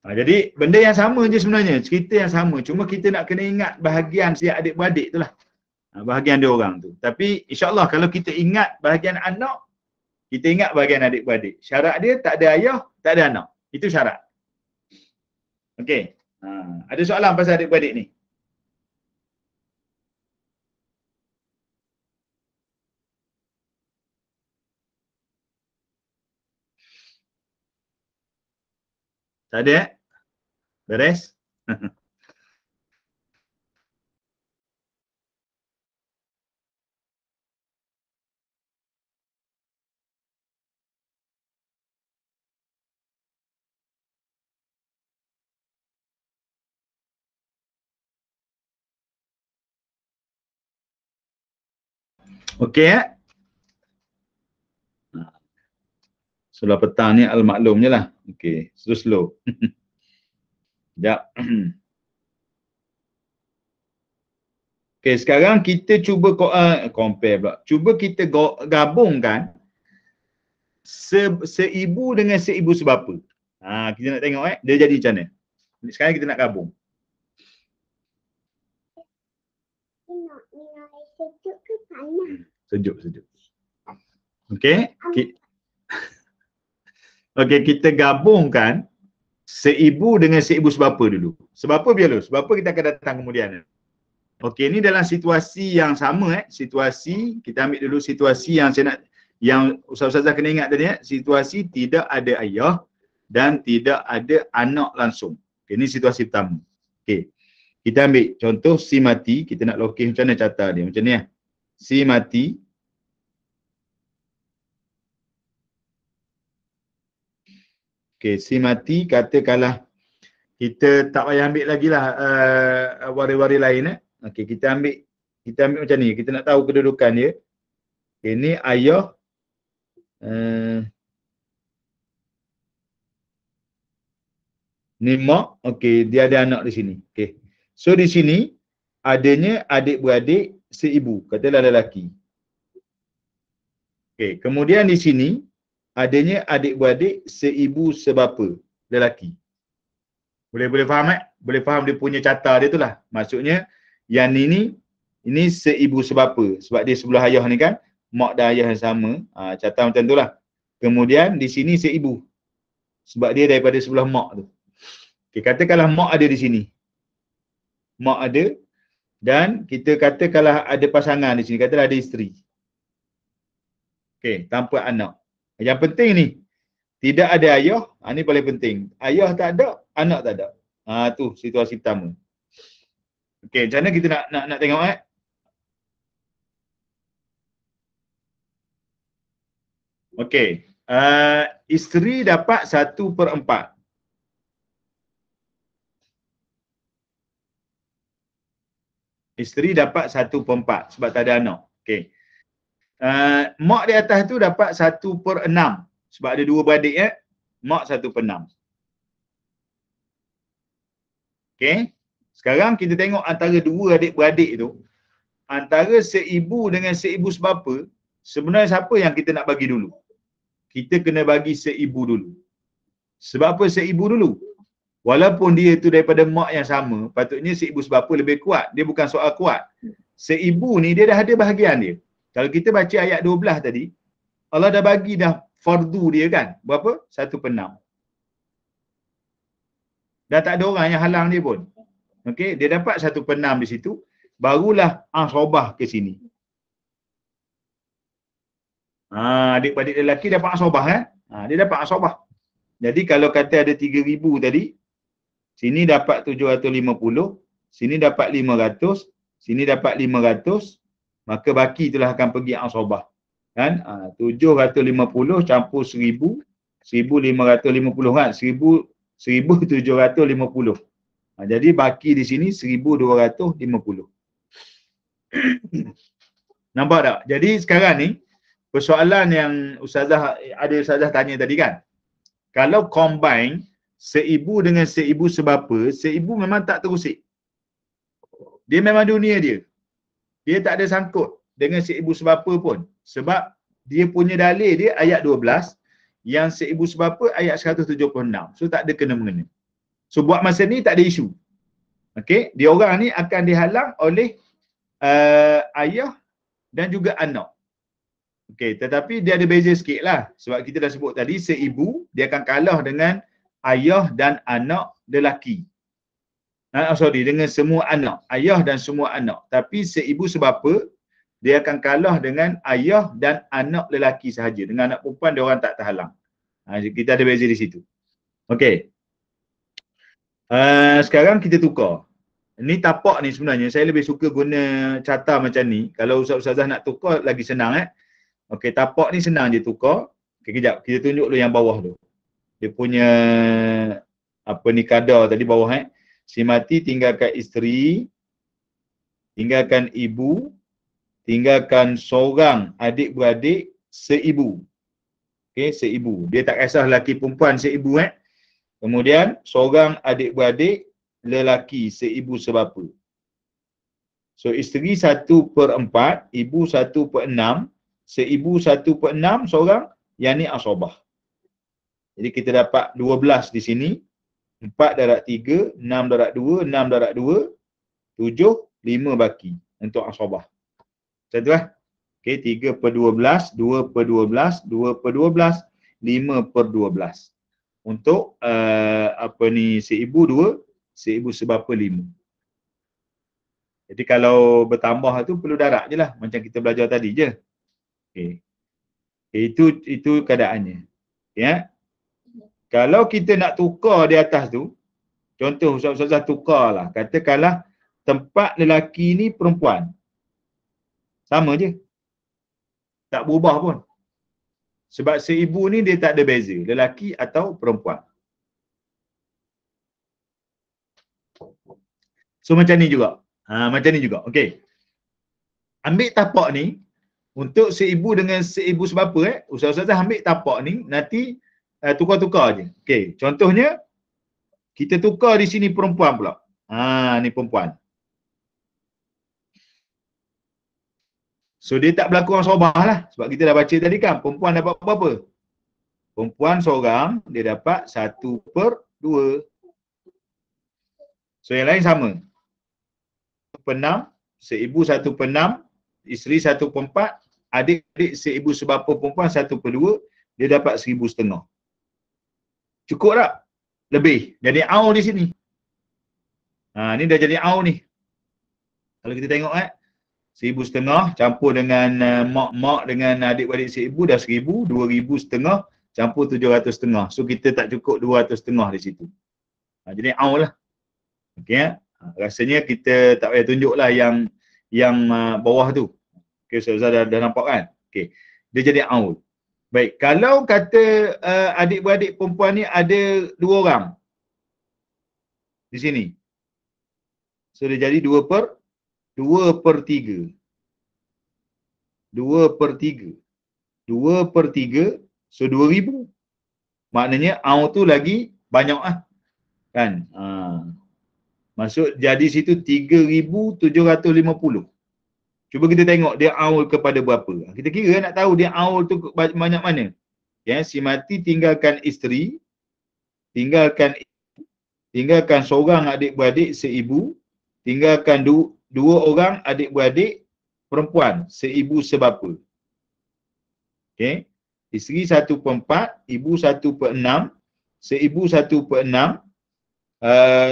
Jadi benda yang sama je sebenarnya, cerita yang sama. Cuma kita nak kena ingat bahagian si adik-beradik tu lah. Bahagian dia orang tu. Tapi insyaAllah kalau kita ingat bahagian anak, kita ingat bahagian adik-beradik. Syarat dia tak ada ayah, tak ada anak. Itu syarat. Okey. Ada soalan pasal adik-beradik ni? Tak ada? Beres? Okey ya? Sebelah petang ni al-maklum je lah. Okey, slow. Sekejap. Okey, sekarang kita cuba compare pula. Cuba kita gabungkan seibu dengan seibu sebapa. Kita nak tengok dia jadi macam mana. Sekarang kita nak gabung.
Sejuk ke panas?
Sejuk. Okey. Okey, kita gabungkan seibu dengan seibu sebapa dulu. Sebapa biar dulu. Sebapa kita akan datang kemudian. Okey, ni dalam situasi yang sama situasi, kita ambil dulu situasi yang saya nak, yang Ustaz-Ustazah kena ingat tadi situasi tidak ada ayah dan tidak ada anak langsung. Okey, ni situasi pertama. Okey. Kita ambil contoh si mati, kita nak lokis macam mana carta dia. Macam ni Si mati. Okey, si mati katakanlah kita tak payah ambil lagi lah waris-waris lain Okey, kita ambil macam ni. Kita nak tahu kedudukan dia. Okay, ni ayah Ni mak, okey, dia ada anak di sini. Okey. So di sini adanya adik-beradik seibu, katalah lelaki. Okey, kemudian di sini adanya adik-beradik seibu sebapa, lelaki. Boleh faham Boleh faham dia punya carta dia tu lah. Maksudnya yang ini seibu sebapa sebab dia sebelah ayah ni kan, mak dan ayah yang sama. Carta macam tu lah. Kemudian di sini seibu sebab dia daripada sebelah mak tu. Okay, katakanlah mak ada di sini. Mak ada dan kita katakanlah ada pasangan di sini, katalah ada isteri. Okey, tanpa anak. Yang penting ni tidak ada ayah, ni paling penting. Ayah tak ada, anak tak ada. Tu situasi pertama. Okey, macam mana kita nak tengok Okey, isteri dapat 1/4. Isteri dapat 1/4 sebab tak ada anak. Okey. Mak di atas tu dapat 1/6 sebab ada dua beradik Mak 1/6. Okey. Sekarang kita tengok antara dua adik-beradik tu, antara seibu dengan seibu sebapa, sebenarnya siapa yang kita nak bagi dulu? Kita kena bagi seibu dulu. Sebab apa seibu dulu? Walaupun dia tu daripada mak yang sama, patutnya seibu sebapa lebih kuat. Dia bukan soal kuat. Seibu ni dia dah ada bahagian dia. Kalau kita baca ayat 12 tadi, Allah dah bagi dah fardu dia kan. Berapa? 1/6. Dah tak ada orang yang halang dia pun. Okey, dia dapat 1/6 di situ, barulah asabah ke sini. Adik-adik lelaki dapat asabah dia dapat asabah. Jadi kalau kata ada 3,000 tadi, sini dapat 750, sini dapat 500, sini dapat 500, maka baki itulah akan pergi asabah. Kan? 750 campur 1,000, 1,550 kan? 1,750. Jadi baki di sini 1,250. Nampak tak? Jadi sekarang ni, persoalan yang Ustazah tanya tadi kan? Kalau combine seibu dengan seibu sebapa, seibu memang tak terusik. Dia memang dunia dia. Dia tak ada sangkut dengan seibu sebapa pun. Sebab dia punya dalil dia ayat 12, yang seibu sebapa ayat 176. So tak ada kena-mengena. So buat masa ni tak ada isu. Okey, dia orang ni akan dihalang oleh ayah dan juga anak. Okey, tetapi dia ada beza sikit lah. Sebab kita dah sebut tadi, seibu dia akan kalah dengan ayah dan anak lelaki. Dengan semua anak. Ayah dan semua anak. Tapi seibu sebapa, dia akan kalah dengan ayah dan anak lelaki sahaja. Dengan anak perempuan, dia orang tak terhalang. Kita ada beza di situ. Okey. Sekarang kita tukar. Ni tapak ni sebenarnya, saya lebih suka guna carta macam ni. Kalau Ustazah nak tukar, lagi senang Okey, tapak ni senang je tukar. Okey, kejap. Kita tunjuk dulu yang bawah tu. Dia punya kadar tadi bawah Si mati tinggalkan isteri, tinggalkan ibu, tinggalkan seorang adik-beradik seibu. Okey, seibu. Dia tak kisah lelaki perempuan seibu Kemudian seorang adik-beradik lelaki seibu sebapa. So isteri 1/4, ibu 1/6, seibu 1/6 seorang, yang ni asabah. Jadi kita dapat 12 di sini, 4/3, 6/2, 6/2, 7, 5 baki untuk asabah. Macam tu Okey, 3/12, 2/12, 2/12, 5/12. Untuk seibu 2, seibu sebapa 5. Jadi kalau bertambah tu perlu darab je lah, macam kita belajar tadi je. Okey. Itu keadaannya. Ya. Kalau kita nak tukar di atas tu, contoh Ustazah tukarlah. Katakanlah tempat lelaki ni perempuan. Sama je. Tak berubah pun. Sebab seibu ni dia tak ada beza, lelaki atau perempuan. So macam ni juga. Macam ni juga. Okey. Ambil tapak ni untuk seibu dengan seibu sebapa Ustazah ambil tapak ni, nanti tukar-tukar je. Okey, contohnya Kita tukar di sini perempuan pula. Ni perempuan. So dia tak berlaku orang sobah lah. Sebab kita dah baca tadi kan, perempuan dapat berapa? Perempuan seorang, dia dapat 1/2. So yang lain sama. 1/6, seibu 1/6, isteri 1/4, adik-adik seibu sebapa perempuan 1/2, dia dapat 1,500. Cukup tak? Lebih. Jadi au di sini. Ni dah jadi au ni. Kalau kita tengok 1,500 campur dengan mak dengan adik-adik seibu dah 1,000, 2,500 campur 700 setengah. So kita tak cukup 200 setengah di situ. Jadi au lah. Okey. Rasanya kita tak payah tunjuk lah yang bawah tu. Okey, Ustaz dah nampak kan? Okey. Dia jadi au. Baik, kalau kata adik-beradik perempuan ni ada 2 orang di sini. So dia jadi 2/3. 2/3. 2/3. So 2,000. Maknanya au tu lagi banyak lah. Kan? Maksud jadi situ 3,750. Cuba kita tengok dia aul kepada berapa. Kita kira nak tahu dia aul tu banyak mana. Ya, si mati tinggalkan isteri, tinggalkan seorang adik-beradik seibu, tinggalkan 2 orang adik-beradik perempuan seibu sebapa. Okey. Isteri 1/4, ibu 1/6, seibu 1/6,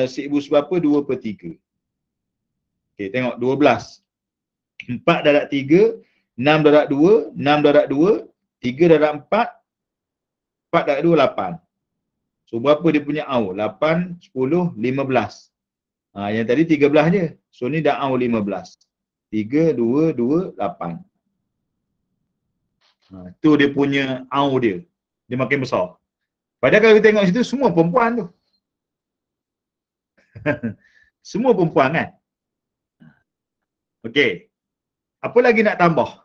seibu sebapa 2/3. Okey, tengok 12. 4 darab 3, 6 darab 2, 6 darab 2, 3 darab 4, 4 darab 2, 8. So berapa dia punya au? 8, 10, 15. Yang tadi 13 je. So ni dah au 15. 3, 2, 2, 8. Tu dia punya au dia. Dia makin besar. Padahal kalau kita tengok situ semua perempuan tu. Semua perempuan kan? Okey. Apa lagi nak tambah?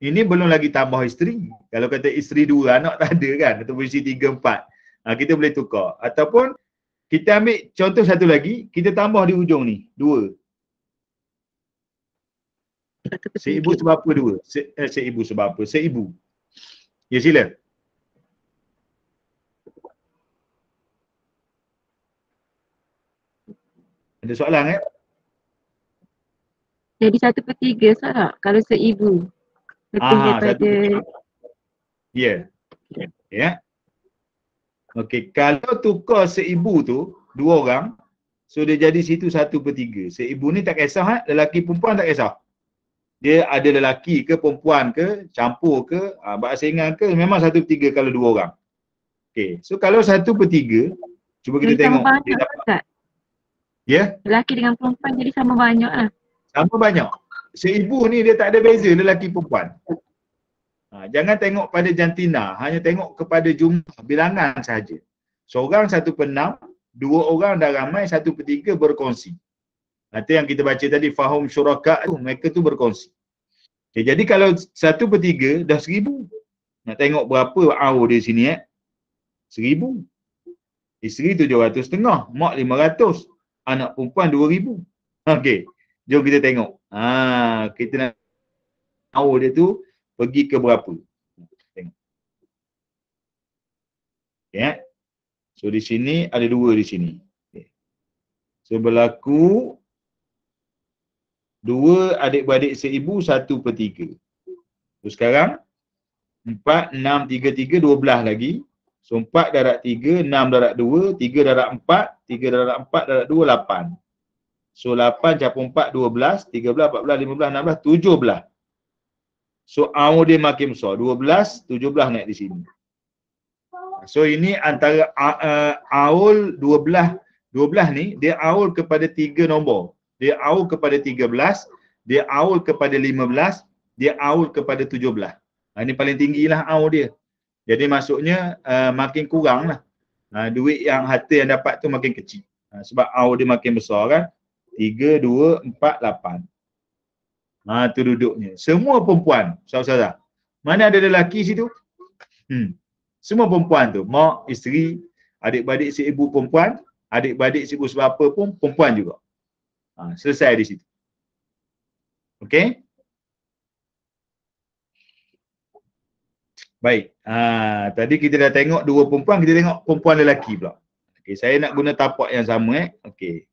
Ini belum lagi tambah isteri. Kalau kata isteri 2, anak tak ada kan? Atau isteri 3, 4. Kita boleh tukar. Ataupun kita ambil contoh satu lagi, kita tambah di hujung ni, 2. Seibu sebapa 2. Seibu sebapa. Seibu. Ya, sila. Ada soalan
Jadi 1/3 salah kalau seibu. Lebih daripada.
Ya. Ya. Okey, kalau tukar seibu tu 2 orang, so dia jadi situ 1/3. Seibu ni tak kisah lelaki perempuan tak kisah. Dia ada lelaki ke perempuan ke, campur ke, berasingkan ke, memang 1/3 kalau 2 orang. Okey, so kalau 1/3, cuba kita tengok dia dapat. Ya?
Lelaki dengan perempuan jadi sama banyak lah.
Sama banyak. Seibu ni dia tak ada beza lelaki perempuan. Jangan tengok pada jantina, hanya tengok kepada jumlah bilangan sahaja. Seorang 1/6, 2 orang dah ramai, 1/3 berkongsi. Itu yang kita baca tadi, fahum syuraka tu, mereka tu berkongsi. Okay, jadi kalau 1/3 dah 1,000. Nak tengok berapa au di sini 1,000. Isteri 700 setengah, mak 500, anak perempuan 2,000. Okey, jom kita tengok. Kita nak au dia tu pergi ke berapa. Tengok. Okay. So di sini ada 2 di sini. Okay. So berlaku 2 adik-beradik seibu 1/3. So sekarang 4, 6, 3, 3, 12 lagi. So 4 darab 3, 6 darab 2, 3 darab 4, 3 darab 4 darab 2, 8. So 8 campur 4, 12, 13, 14, 15, 16, 17. So au dia makin besar. 12, 17 naik di sini. So ini antara aul 12 ni, dia aul kepada 3 nombor. Dia aul kepada 13, dia aul kepada 15, dia aul kepada 17. Ini paling tinggilah aul dia. Jadi maksudnya makin kurang lah. Duit yang harta yang dapat tu makin kecil. Sebab aul dia makin besar kan. 3, 2, 4, 8. Tu duduknya. Semua perempuan, saudara-saudara. Mana ada lelaki situ? Semua perempuan tu. Mak, isteri, adik-beradik seibu perempuan, adik-beradik si ibu sebapa pun perempuan juga. Selesai di situ. Okey? Baik. Tadi kita dah tengok dua perempuan, kita tengok perempuan lelaki pula. Okey, saya nak guna tapak yang sama Okey.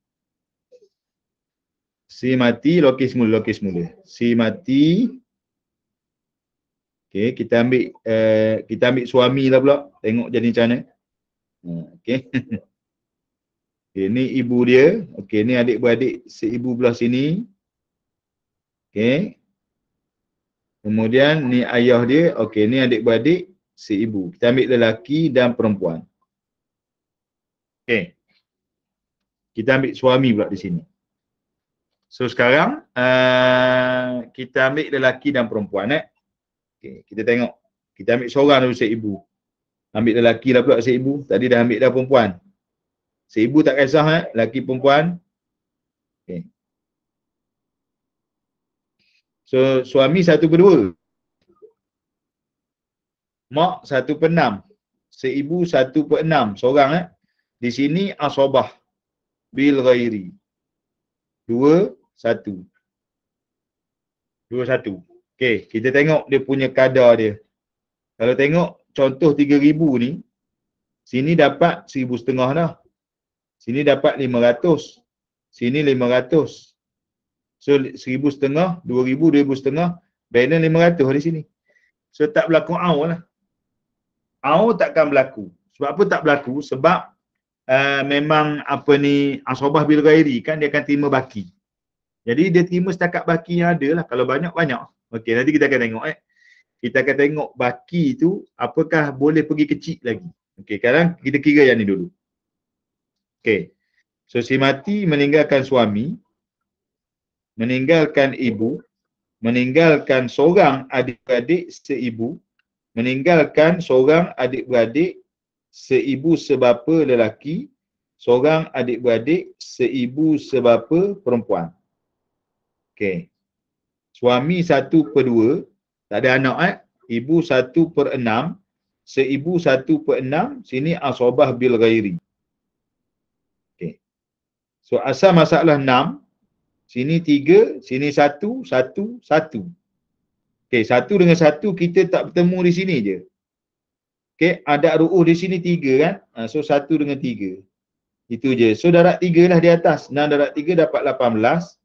Si mati, lokis mula. Si mati. Okey, kita ambil suami lah pula. Tengok jadi macam mana. Okey. Okay, ni ibu dia. Okey, ni adik-beradik seibu belah sini. Okey. Kemudian ni ayah dia. Okey, ni adik-beradik seibu. Kita ambil lelaki dan perempuan. Okey. Kita ambil suami pula di sini. So sekarang kita ambil lelaki dan perempuan Okey, kita tengok. Kita ambil seorang dulu seibu. Ambil lelaki lah pula seibu. Tadi dah ambil dah perempuan. Seibu tak kisah lelaki perempuan. Okey. So suami 1/2. Mak 1/6. Seibu 1/6. Seorang Di sini asabah bil ghairi. 2-1. Okey, kita tengok dia punya kadar dia. Kalau tengok contoh 3,000 ni, sini dapat 1,500 dah. Sini dapat 500. Sini 500. So 1,500, 2,000, 2,500, balance 500 di sini. So tak berlaku au lah. Au takkan berlaku. Sebab apa tak berlaku? Sebab memang apa ni asabah bil ghairi kan dia akan terima baki. Jadi dia terima setakat baki yang ada lah. Kalau banyak-banyak. Okey, nanti kita akan tengok Kita akan tengok baki tu apakah boleh pergi kecil lagi. Okey, sekarang kita kira yang ni dulu. Okey. So si mati meninggalkan suami, meninggalkan ibu, meninggalkan seorang adik-beradik seibu, meninggalkan seorang adik-beradik seibu sebapa lelaki, seorang adik-beradik seibu sebapa perempuan. Okey. Suami 1/2, tak ada anak Ibu 1/6, seibu 1/6, sini asabah bil ghairi. Okey. So asal masalah 6, sini 3, sini 1, 1, 1. Okey, 1 dengan 1 kita tak bertemu di sini je. Okey, ada ru'uh di sini 3 kan? So 1 dengan 3. Itu je. So darat 3 lah di atas. 6 darat 3 dapat 18.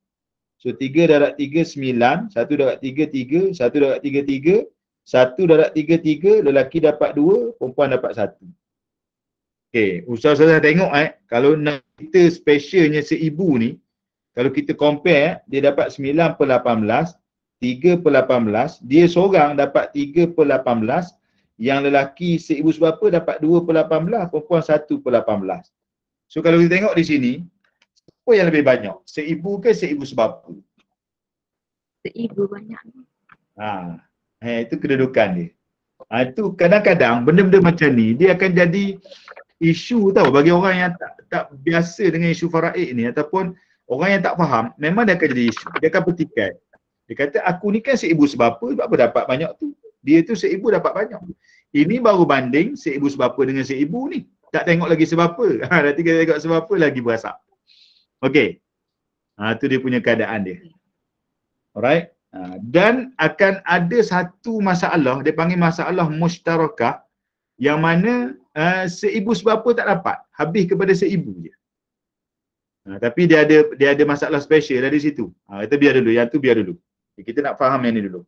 So 3 darat 3 9, 1 darat 3 3, 1 darat 3 3, 1 darat 3 3, lelaki dapat 2, perempuan dapat 1. Okey, ustaz-ustaz tengok kalau kita specialnya seibu ni, kalau kita compare dia dapat 9/18, 3/18, dia seorang dapat 3/18, yang lelaki seibu sebapa dapat 2/18, perempuan 1/18. So kalau kita tengok di sini, apa yang lebih banyak? Seibu ke seibu sebapa?
Seibu banyak.
Itu kedudukan dia. Itu kadang-kadang benda-benda macam ni dia akan jadi isu tau bagi orang yang tak biasa dengan isu faraid ni, ataupun orang yang tak faham, memang dia akan jadi isu. Dia akan petikai. Dia kata aku ni kan seibu sebapa, sebab apa dapat banyak tu? Dia tu seibu dapat banyak. Ini baru banding seibu sebapa dengan seibu ni. Tak tengok lagi sebapa. Nanti kita tengok sebapa lagi berasap. Okey. Tu dia punya keadaan dia. Alright. Dan akan ada satu masalah, dia panggil masalah mushtarakah, yang mana seibu sebapa tak dapat, habis kepada seibu je. Tapi dia ada masalah special dari situ. Kita biar dulu, yang tu biar dulu. Kita nak faham yang ni dulu.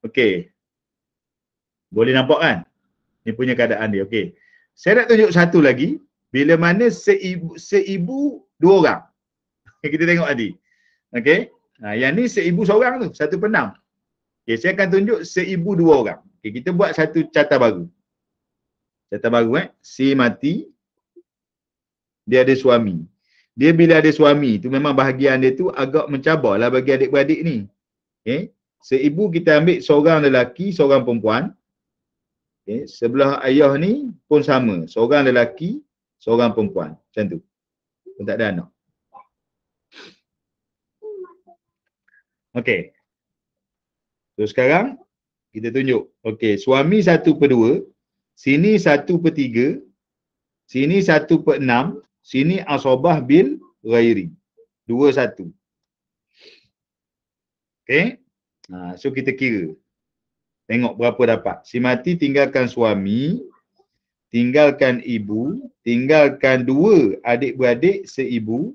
Okey. Boleh nampak kan? Ni punya keadaan dia. Okey. Saya nak tunjuk satu lagi. Bila mana seibu 2 orang. Kita tengok tadi. Okey. Yang ni seibu seorang tu, 1/6. Okey, saya akan tunjuk seibu 2 orang. Okey, kita buat satu carta baru. Carta baru si mati, dia ada suami. Dia bila ada suami tu memang bahagian dia tu agak mencabarlah bagi adik-beradik ni. Okey. Seibu kita ambil seorang lelaki, seorang perempuan. Okey, sebelah ayah ni pun sama, seorang lelaki, seorang perempuan. Macam tu. Pun tak ada anak. Okey. So sekarang kita tunjuk. Okey, suami 1/2, sini 1/3, sini 1/6, Sini asobah bil ghairi. 2-1. Okay. So kita kira. Tengok berapa dapat. Si mati tinggalkan suami, tinggalkan ibu, tinggalkan 2 adik-beradik seibu,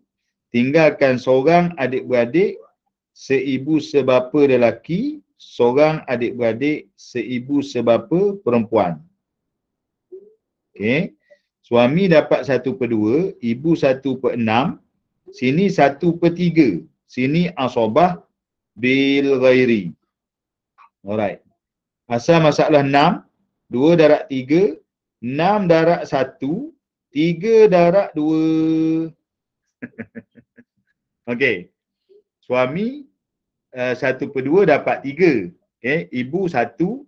tinggalkan seorang adik-beradik seibu sebapa lelaki, seorang adik-beradik seibu sebapa perempuan. Okey. Suami dapat 1/2, ibu 1/6, sini 1/3. Sini asobah bil ghairi. Alright. Asal masalah 6, 2 darab 3, 6 darab 1, 3 darab 2. Okey. Suami 1/2 dapat 3. Okay. Ibu 1.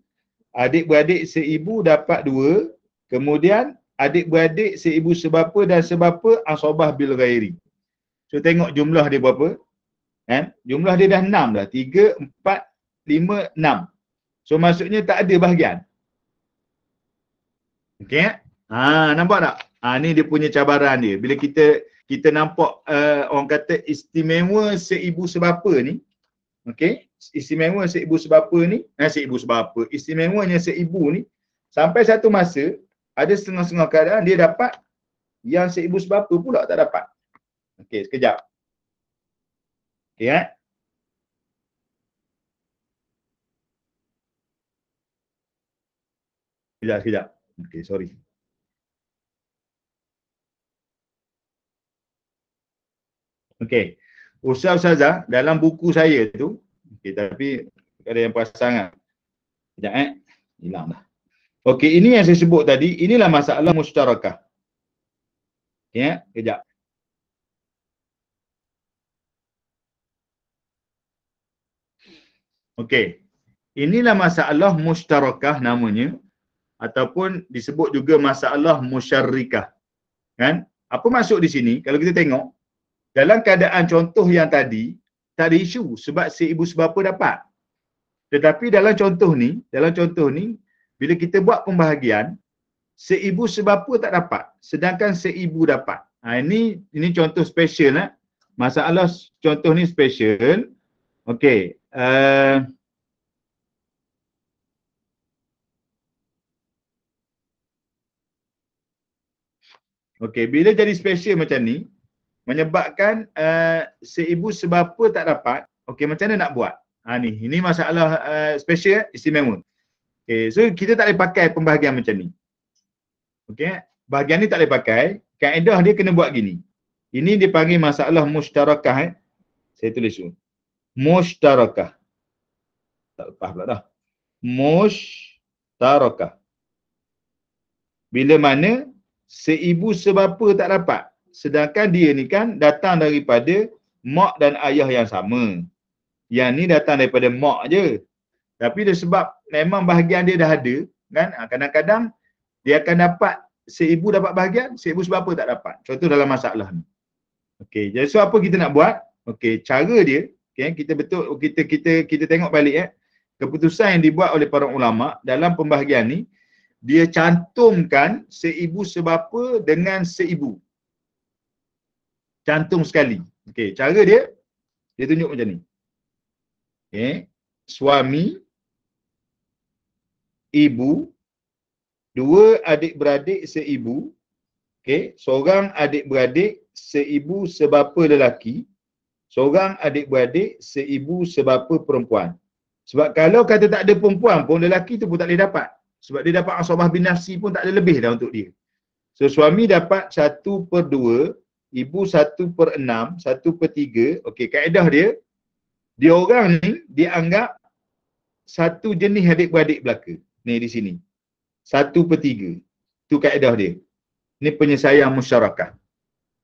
Adik-beradik seibu dapat 2. Kemudian adik-beradik seibu sebapa dan sebapa asobah bil ghairi. So tengok jumlah dia berapa. Jumlah dia dah 6 dah. 3, 4, 5, 6. So maksudnya tak ada bahagian. Okey. Nampak tak? Ni dia punya cabaran dia. Bila kita nampak orang kata istimewa seibu sebapa ni. Okey. Istimewa seibu sebapa ni, istimewanya seibu ni, sampai satu masa ada setengah-setengah keadaan dia dapat yang seibu sebapa pula tak dapat. Okey, sekejap. Okey, Sekejap. Okey, sorry. Okey. Ustazah dalam buku saya tu, okey, tapi ada yang perasan kan? Sekejap hilang dah. Okey, ini yang saya sebut tadi, inilah masalah mustarakah. Okey, sekejap. Okey. Inilah masalah mustarakah namanya, ataupun disebut juga masalah musyarrikah. Kan? Apa maksud di sini? Kalau kita tengok dalam keadaan contoh yang tadi tak ada isu sebab seibu sebapa dapat. Tetapi dalam contoh ni bila kita buat pembahagian seibu sebapa tak dapat sedangkan seibu dapat. Ini contoh special Masalah contoh ni special. Okey. Okey, bila jadi special macam ni, menyebabkan seibu sebapa tak dapat, okey, macam mana nak buat? Ini masalah special, istimewa. Okey, so kita tak boleh pakai pembahagian macam ni. Okey, bahagian ni tak boleh pakai. Kaedah dia kena buat gini. Ini dipanggil masalah mustarakah. Saya tulis dulu. Mustarakah. Tak lepas pula dah. Mustarakah. Bila mana seibu sebapa tak dapat. Sedangkan dia ni kan datang daripada mak dan ayah yang sama. Yang ni datang daripada mak je. Tapi dia sebab memang bahagian dia dah ada, kan? Kadang-kadang dia akan dapat seibu dapat bahagian, seibu sebapa tak dapat. Contoh dalam masalah ni. Okey, jadi so apa kita nak buat? Okey, cara dia, okey, kita tengok balik keputusan yang dibuat oleh para ulama dalam pembahagian ni, dia cantumkan seibu sebapa dengan seibu. Cantum sekali. Okey, cara dia tunjuk macam ni. Okey, suami, ibu, 2 adik-beradik seibu. Okey, seorang adik-beradik seibu sebapa lelaki, seorang adik-beradik seibu sebapa perempuan. Sebab kalau kata tak ada perempuan pun, lelaki tu pun tak boleh dapat. Sebab dia dapat asabah bin nafsi pun tak ada lebih dah untuk dia. So suami dapat 1/2, ibu 1/6, 1/3. Okey, kaedah dia orang ni dianggap satu jenis adik-beradik belaka. Ni di sini. 1/3. Tu kaedah dia. Ni penyelesaian musyarakah.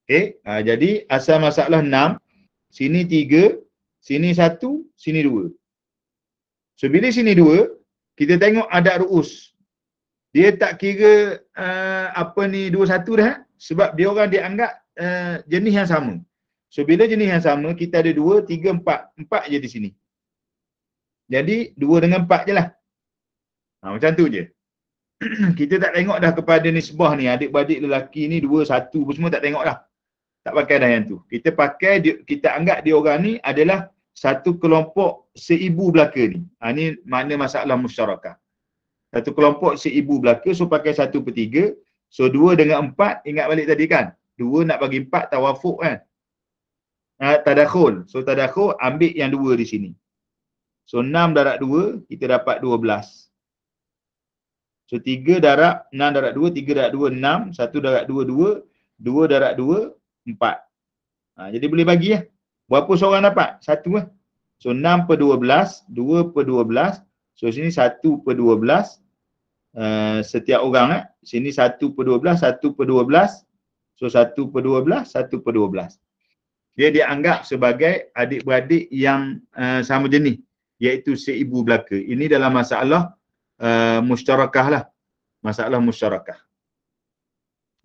Okey, jadi asal masalah 6, sini 3, sini 1, sini 2. So bila sini 2, kita tengok adat ru'us. Dia tak kira 2-1 dah, sebab dia orang dianggap jenis yang sama. So bila jenis yang sama, kita ada 2, 3, 4. 4 je di sini. Jadi 2 dengan 4 je lah. Macam tu je. Kita tak tengok dah kepada nisbah ni, adik-beradik lelaki ni 2, 1 semua tak tengok dah. Tak pakai dah yang tu. Kita pakai, kita anggap dia orang ni adalah satu kelompok seibu belaka ni. Ni makna masalah musyarakah. Satu kelompok seibu belaka, so pakai 1/3. So 2 dengan 4, ingat balik tadi kan? 2 nak bagi 4 tawafuk kan? Tadakhul. So tadakhul ambil yang 2 di sini. So 6 darab 2, kita dapat 12. So 3 darab 6 darab 2, 3 darab 2, 6. 1 darab 2, 2. 2 darab 2, 4. Jadi boleh bagi lah. Berapa seorang dapat? 1 lah. So 6/12, 2/12. So sini 1/12. Setiap orang sini 1/12, 1/12. So 1/12, 1/12. Dia dianggap sebagai adik-beradik yang sama jenis, iaitu seibu belaka. Ini dalam masalah musyarakah lah. Masalah musyarakah.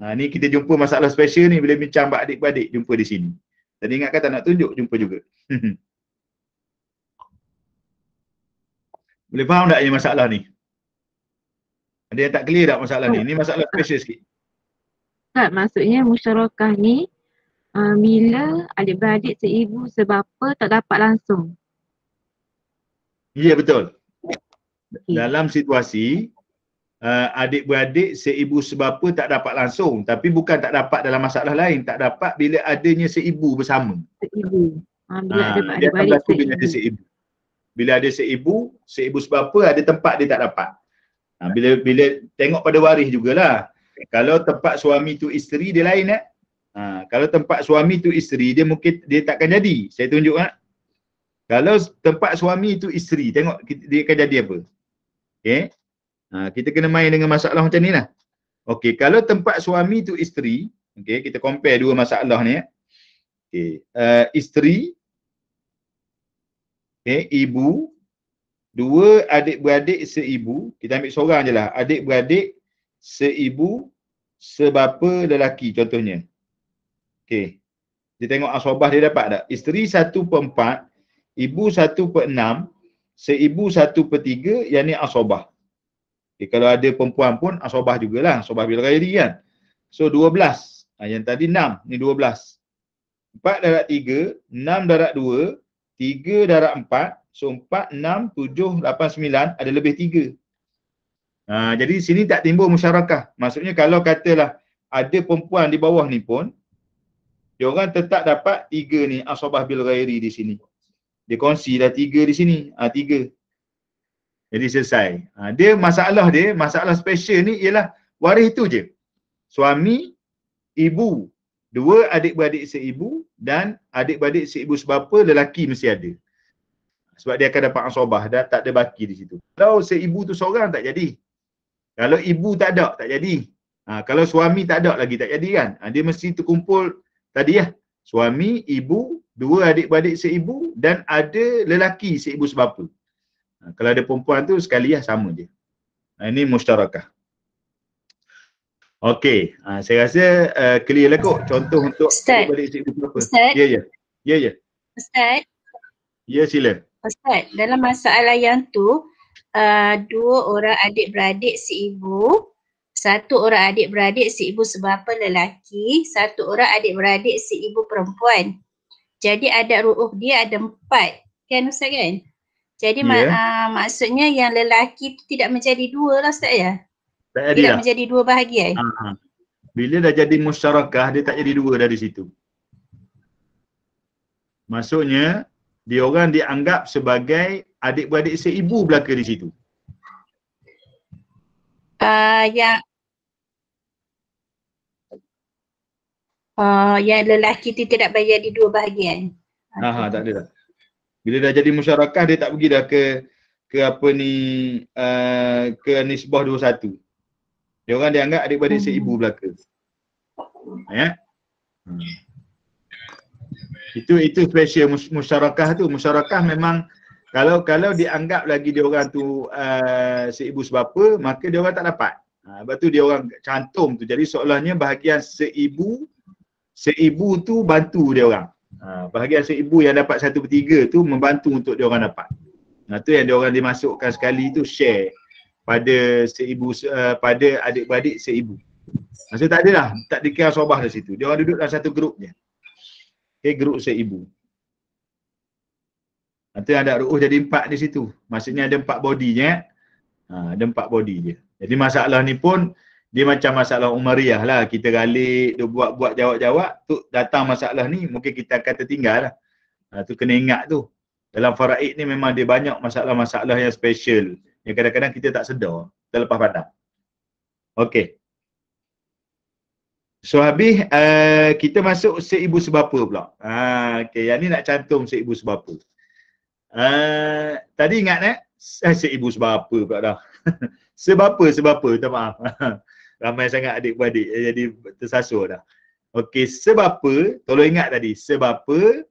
Ni kita jumpa masalah special ni bila bincang adik-beradik, jumpa di sini. Tadi ingat kata nak tunjuk, jumpa juga. Boleh faham tak ini masalah ni? Ada yang tak clear tak masalah ni? Ni masalah special sikit.
Tak, maksudnya musyarakah ni bila adik-beradik seibu sebapa tak dapat langsung.
Ya, betul.
Okay.
Dalam situasi adik-beradik seibu sebapa tak dapat langsung, tapi bukan tak dapat dalam masalah lain, tak dapat bila adanya seibu bersama.
Seibu. Bila ada
dia akan
adik-beradik
berlaku bila ada seibu. Bila ada seibu sebapa ada tempat dia tak dapat. Bila tengok pada waris jugalah. Kalau tempat suami tu isteri dia lain kalau tempat suami tu isteri dia mungkin dia takkan jadi. Saya tunjuk Kalau tempat suami tu isteri, tengok dia akan jadi apa. Okey. Kita kena main dengan masalah macam ni lah. Okey, kalau tempat suami tu isteri, okey, kita compare dua masalah ni. Okey, isteri, okey, ibu, dua adik-beradik seibu, kita ambil seorang je lah, adik-beradik seibu sebapa lelaki contohnya. Okey. Kita tengok asabah dia dapat tak? Isteri 1/4, ibu 1/6, seibu 1/3, yang ni asabah. Okay, kalau ada perempuan pun asabah jugalah, asabah bil ghairi kan. So 12. Yang tadi 6, ni 12. 4 darab 3, 6 darab 2, 3 darab 4. So 4, 6, 7, 8, 9, ada lebih 3. Jadi sini tak timbul musyarakah. Maksudnya kalau katalah ada perempuan di bawah ni pun, dia orang tetap dapat 3 ni asabah bil ghairi di sini. Dia kongsi dah 3 di sini. 3. Jadi selesai. Masalah special ni ialah waris tu je. Suami, ibu, dua adik-beradik seibu dan adik-beradik seibu sebapa lelaki mesti ada. Sebab dia akan dapat asabah, dah tak ada baki di situ. Kalau seibu tu seorang tak jadi. Kalau ibu tak ada, tak jadi. Kalau suami tak ada lagi, tak jadi kan. Dia mesti terkumpul tadi lah. Suami, ibu, dua adik-beradik seibu dan ada lelaki seibu sebapa. Kalau ada perempuan tu sekali lah sama je. Ini musyarakah. Okey, saya rasa clear lah kot contoh untuk adik-beradik seibu sebapa. Ya.
Ustaz.
Ya, sila.
Ustaz, dalam masalah yang tu, dua orang adik-beradik seibu, satu orang adik-beradik seibu sebapa lelaki, satu orang adik-beradik seibu perempuan. Jadi adat ru'uf dia ada 4. Kan Ustaz kan? Jadi maksudnya yang lelaki tu tidak menjadi 2 lah Ustaz ya? Tidak menjadi 2 bahagian.
Bila dah jadi musyarakah, dia tak jadi 2 dari situ. Maksudnya, dia orang dianggap sebagai adik-beradik seibu belaka di situ.
Yang lelaki tu tidak menjadi 2 bahagian.
Tak ada dah. Bila dah jadi musyarakah, dia tak pergi dah ke apa ni, ke nisbah 21. Dia orang dianggap adik-beradik seibu belaka. Ya. Itu special musyarakah tu. Musyarakah memang kalau dianggap lagi dia orang tu seibu sebapa, maka dia orang tak dapat. Sebab tu dia orang cantum tu. Jadi seolahnya bahagian seibu tu bantu dia orang. Bahagian seibu yang dapat 1/3 tu membantu untuk dia orang dapat. Tu yang dia orang dimasukkan sekali tu share pada seibu, pada adik-beradik seibu. Maksudnya tak ada lah, tak dikira asabah dari situ. Dia orang duduk dalam satu grup je. Okay, grup seibu. Nanti ada ru'uh jadi 4 di situ. Maksudnya ada 4 bodinya. Ada 4 body je. Jadi masalah ni pun dia macam masalah Umariyah lah. Kita galik, dia buat jawab-jawab, tu datang masalah ni mungkin kita akan tertinggal lah. Tu kena ingat tu. Dalam faraid ni memang dia banyak masalah-masalah yang special. Yang kadang-kadang kita tak sedar. Kita lepas pandang. Okey. So habis kita masuk seibu sebapa pula. Okey, yang ni nak cantum seibu sebapa. Tadi ingat seibu sebapa pula dah. Sebapa, minta maaf. Ramai sangat adik-beradik jadi tersasar dah. Okey, sebapa, tolong ingat tadi, sebapa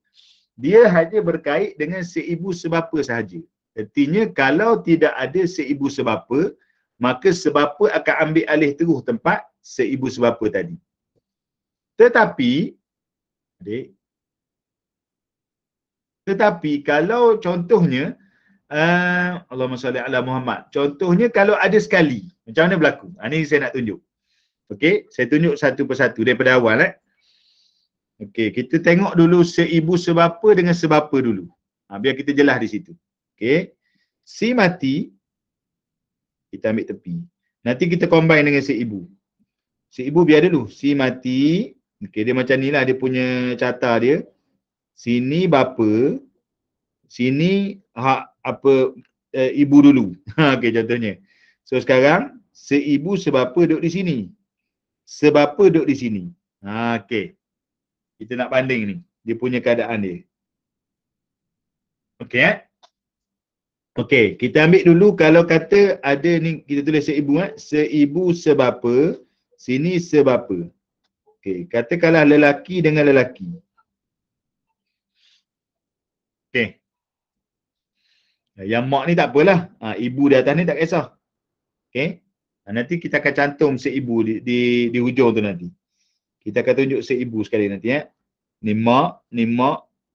dia hanya berkait dengan seibu sebapa sahaja. Artinya kalau tidak ada seibu sebapa, maka sebapa akan ambil alih terus tempat seibu sebapa tadi. Tetapi kalau contohnya Allahumma salli ala Muhammad. Contohnya kalau ada sekali, macam mana berlaku? Ini saya nak tunjuk. Okey, saya tunjuk satu persatu daripada awal. Okey, kita tengok dulu seibu sebapa dengan sebapa dulu. Biar kita jelas di situ. Okey. Si mati, kita ambil tepi. Nanti kita combine dengan seibu. Seibu biar dulu. Si mati, okey, dia macam ni lah dia punya carta dia. Sini bapa, sini ibu dulu. Okey, contohnya. So sekarang seibu sebapa duduk di sini. Sebapa duduk di sini. Okey. Kita nak banding ni. Dia punya keadaan dia. Okey Okey, kita ambil dulu kalau kata ada ni kita tulis seibu seibu sebapa, sini sebapa. Okey, katakanlah lelaki dengan lelaki. Okey. Yang mak ni tak apalah. Ibu di atas ni tak kisah. Okey. Nanti kita akan cantum seibu di hujung tu nanti. Kita akan tunjuk seibu sekali nanti Ni mak,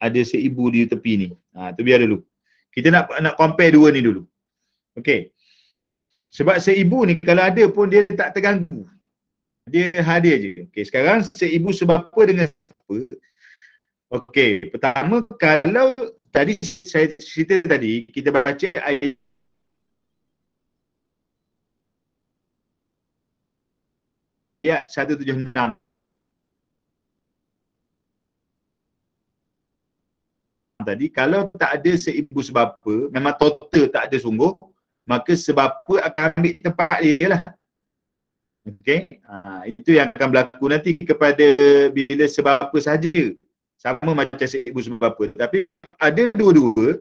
ada seibu di tepi ni. Tu biar dulu. Kita nak compare dua ni dulu. Okey. Sebab seibu ni kalau ada pun dia tak terganggu. Dia hadir je. Okey, sekarang seibu sebapa dengan sebapa. Okey, pertama kalau tadi saya cerita tadi kita baca ayat ayat 176 tadi, kalau tak ada seibu sebapa, memang total tak ada sungguh, maka sebapa akan ambil tempat dia lah. Okey, itu yang akan berlaku nanti kepada bila sebapa saja. Sama macam seibu sebapa. Tapi ada dua-dua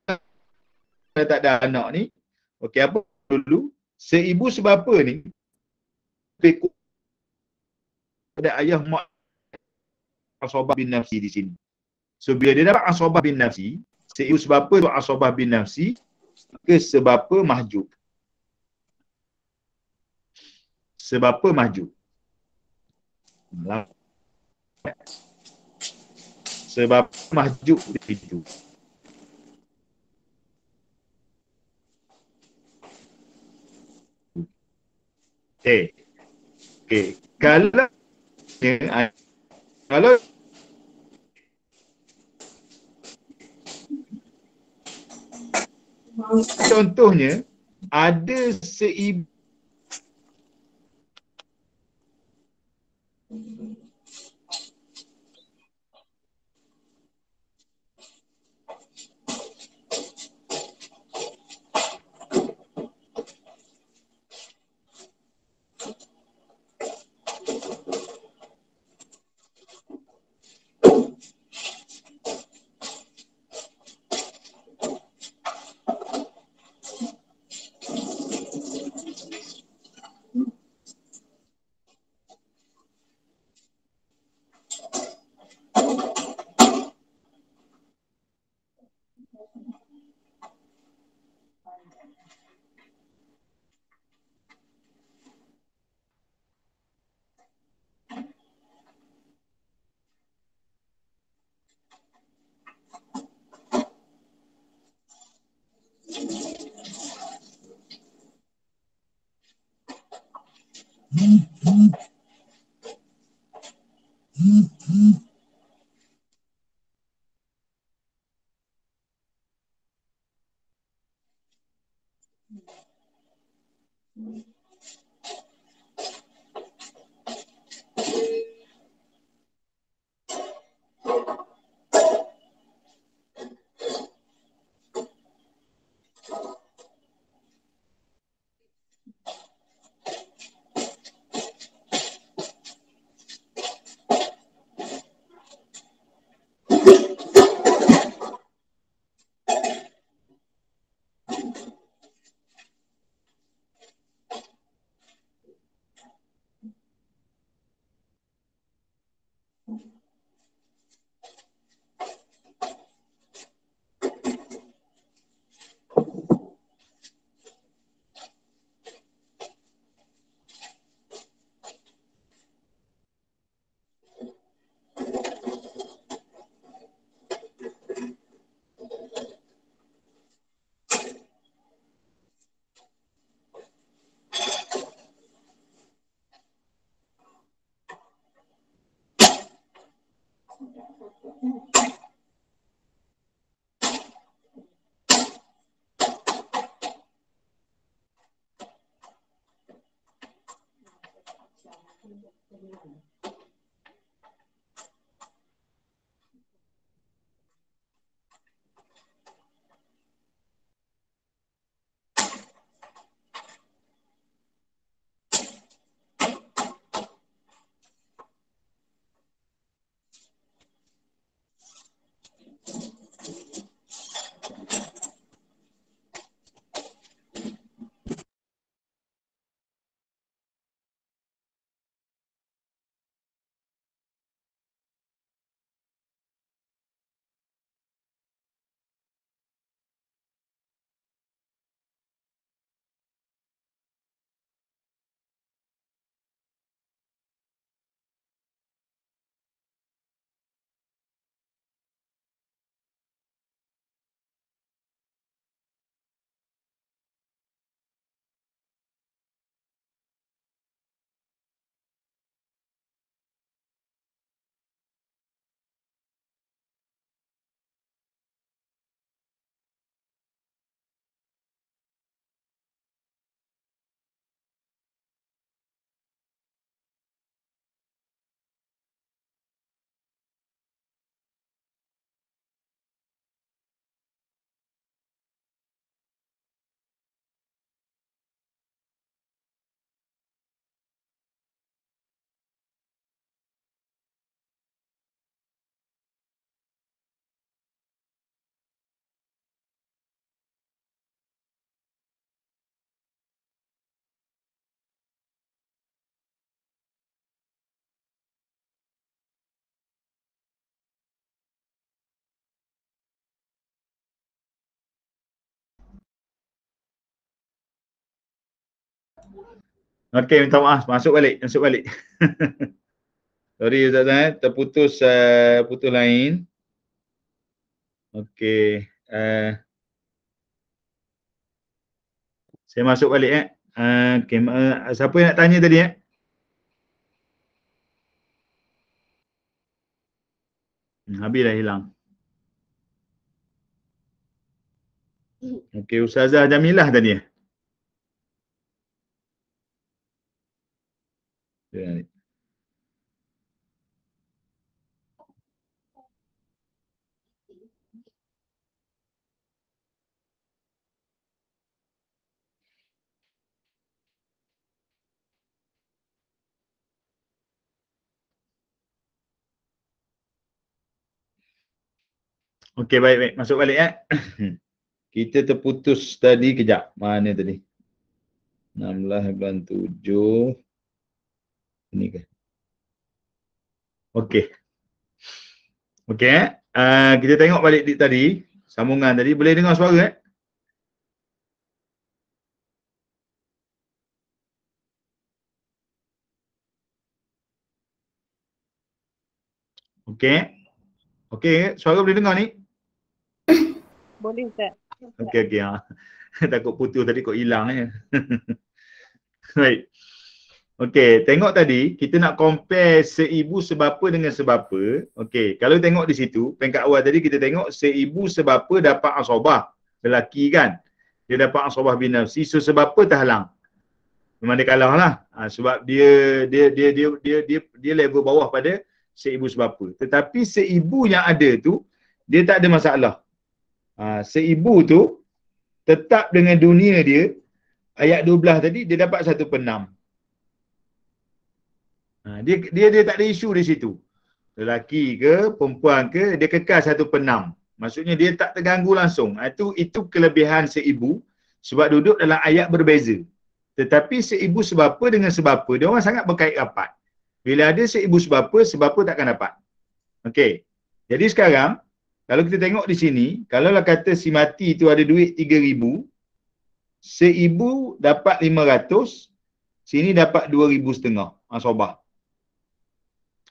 kalau tak ada anak ni. Okey, apa dulu? Seibu sebapa ni ada ayah mak Asabah bin Nafsi di sini. So bila dia dapat Asabah bin Nafsi, seibu sebapa tu Asabah bin Nafsi, ke sebapa mahjub. Sebapa mahjub. Sebab mahjub di situ. Okey. Kalau contohnya ada seibu Okey, minta maaf. Masuk balik. Sorry Ustaz, terputus putus lain. Okey. Saya masuk balik okey, siapa yang nak tanya tadi habis dah hilang. Okey, Ustazah Jamilah tadi Ya. Okey, baik. Masuk balik Kita terputus tadi kejap. Mana tadi? 16/7. Ini ke? Okey. Okey kita tengok balik tadi. Sambungan tadi. Boleh dengar suara Okey. Okey, suara boleh dengar ni?
Boleh Ustaz.
Okey. Takut putus tadi kok hilang Baik. Okey, tengok tadi kita nak compare seibu sebapa dengan sebapa. Okey, kalau tengok di situ, peringkat awal tadi kita tengok seibu sebapa dapat asabah. Lelaki kan? Dia dapat asabah bin nafsi, so sebapa terhalang. Memang dia kalah lah. Sebab dia level bawah pada seibu sebapa. Tetapi seibu yang ada tu, dia tak ada masalah. Seibu tu tetap dengan dunia dia, ayat 12 tadi dia dapat 1/6. Dia tak ada isu di situ. Lelaki ke, perempuan ke, dia kekal 1/6. Maksudnya dia tak terganggu langsung. Itu kelebihan seibu sebab duduk dalam ayat berbeza. Tetapi seibu sebapa dengan sebapa, dia orang sangat berkait rapat. Bila ada seibu sebapa takkan dapat. Okey. Jadi sekarang, kalau kita tengok di sini, kalaulah kata si mati tu ada duit 3,000, seibu dapat 500, sini dapat 2,500 asabah.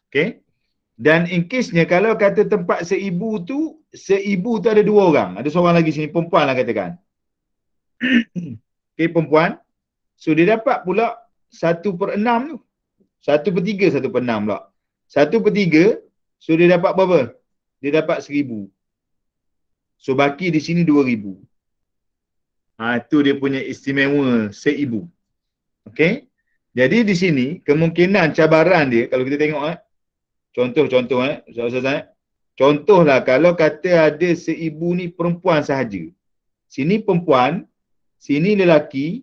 Okey. Dan in case-nya kalau kata tempat seibu tu ada 2 orang. Ada seorang lagi sini, perempuan lah katakan. Okey, perempuan. So dia dapat pula 1/6 tu. 1/3 1/6 pula. 1/3, so dia dapat berapa? dia dapat 1000. So baki di sini 2000. Itu dia punya istimewa seibu. Okey. Jadi di sini kemungkinan cabaran dia kalau kita tengok contoh Ustaz. Contohlah kalau kata ada seibu ni perempuan sahaja. Sini perempuan, sini lelaki,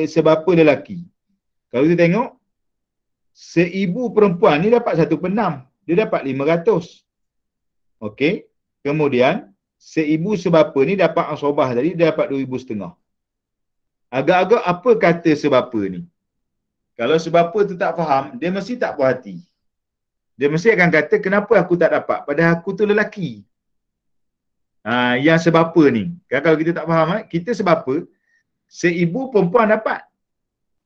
sebapa lelaki. Kalau kita tengok seibu perempuan ni dapat 1/6. Dia dapat 500. Okey. Kemudian seibu sebapa ni dapat asobah tadi, dia dapat 2,500. Agak-agak apa kata sebapa ni? Kalau sebapa tu tak faham, dia mesti tak puas hati. Dia mesti akan kata, kenapa aku tak dapat? Padahal aku tu lelaki. Yang sebapa ni. Kalau kita tak faham, kita sebapa, seibu perempuan dapat.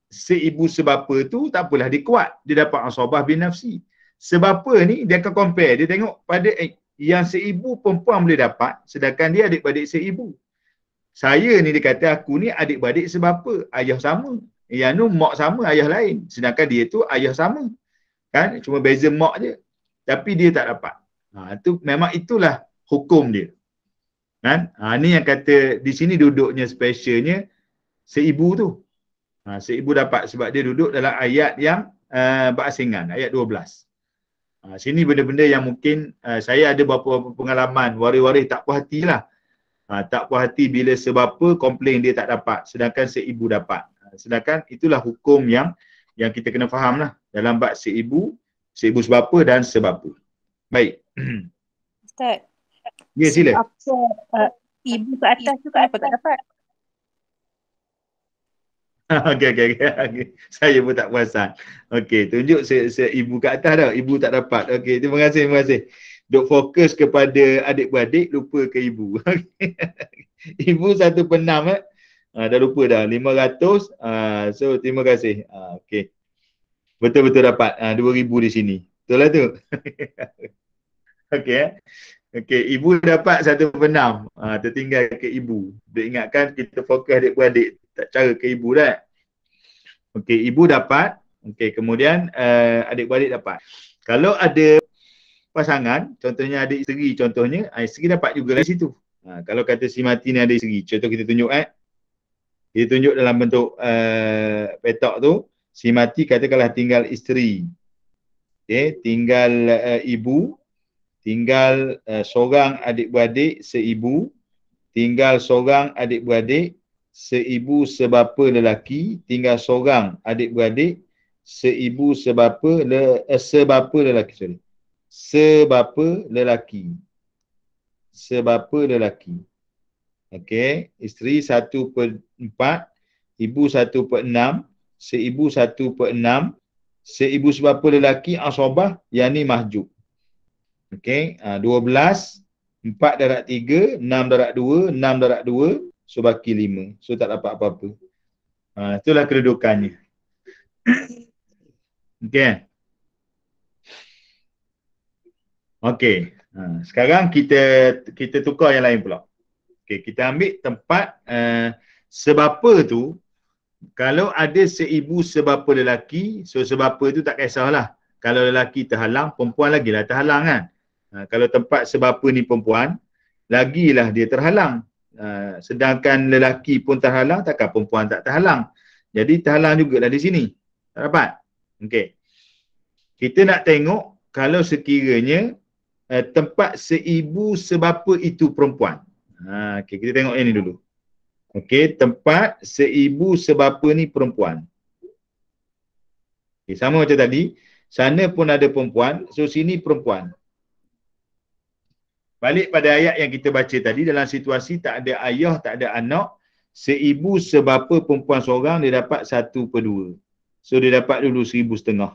Seibu sebapa tu tak apalah, dia kuat. Dia dapat asobah bin nafsi. Sebapa ni, dia akan compare. Dia tengok pada yang seibu perempuan boleh dapat, sedangkan dia adik-beradik seibu. Saya ni dia kata aku ni adik-beradik sebapa, ayah sama. Yang tu mak sama, ayah lain. Sedangkan dia tu ayah sama. Kan? Cuma beza mak je. Tapi dia tak dapat. Tu memang itulah hukum dia. Kan? Ni yang kata di sini duduknya specialnya seibu tu. Seibu dapat sebab dia duduk dalam ayat yang berasingan, ayat 12. Sini benda-benda yang mungkin saya ada beberapa pengalaman, waris-waris tak puas hati lah. Tak puas hati bila sebapa komplain dia tak dapat, sedangkan seibu dapat. Sedangkan itulah hukum yang kita kena faham lah dalam bab seibu sebapa dan sebapa. Baik.
Ustaz.
Ya, sila.
Ibu ke atas tu kenapa tak dapat?
Okey. Saya pun tak perasan. Okey, tunjuk ibu kat atas dah. Ibu tak dapat. Okey, terima kasih. Duk fokus kepada adik-beradik, lupa ke ibu. Ibu 1/6 dah lupa dah. 500. So terima kasih. Okey. Betul-betul dapat 2,000 di sini. Betul lah tu. Okey. Okey, ibu dapat 1/6. Tertinggal ke ibu. Dia ingatkan kita fokus adik-beradik. Tak cara ke ibu dah. Okey, ibu dapat. Okey, kemudian adik-beradik dapat. Kalau ada pasangan, contohnya adik isteri contohnya, isteri dapat juga dari situ. Kalau kata si mati ni ada isteri, contoh kita tunjuk kita tunjuk dalam bentuk petak tu, si mati katakanlah tinggal isteri. Okey, tinggal ibu, tinggal seorang adik-beradik seibu, tinggal seorang adik-beradik seibu sebapa lelaki, tinggal seorang adik-beradik seibu sebapa lelaki. Sebapa lelaki. Okey, isteri 1/4, ibu 1/6, seibu 1/6, seibu sebapa lelaki asobah, yang ni mahjub. Okey, 12, 4 darab 3, 6 darab 2, 6 darab 2, so baki 5. So tak dapat apa-apa. Itulah kedudukannya. Okey. Okey. Sekarang kita tukar yang lain pula. Okey, kita ambil tempat sebapa tu. Kalau ada seibu sebapa lelaki, so sebapa tu tak kisahlah. Kalau lelaki terhalang, perempuan lagilah terhalang kan. Kalau tempat sebapa ni perempuan, lagilah dia terhalang. Sedangkan lelaki pun terhalang, takkan perempuan tak terhalang. Jadi terhalang jugalah di sini. Tak dapat? Okey. Kita nak tengok kalau sekiranya tempat seibu sebapa itu perempuan. Okey, kita tengok yang ni dulu. Okey, tempat seibu sebapa ni perempuan. Okey, sama macam tadi. Sana pun ada perempuan, so sini perempuan. Balik pada ayat yang kita baca tadi, dalam situasi tak ada ayah, tak ada anak, seibu sebapa perempuan seorang, dia dapat 1/2. So dia dapat dulu 1,500.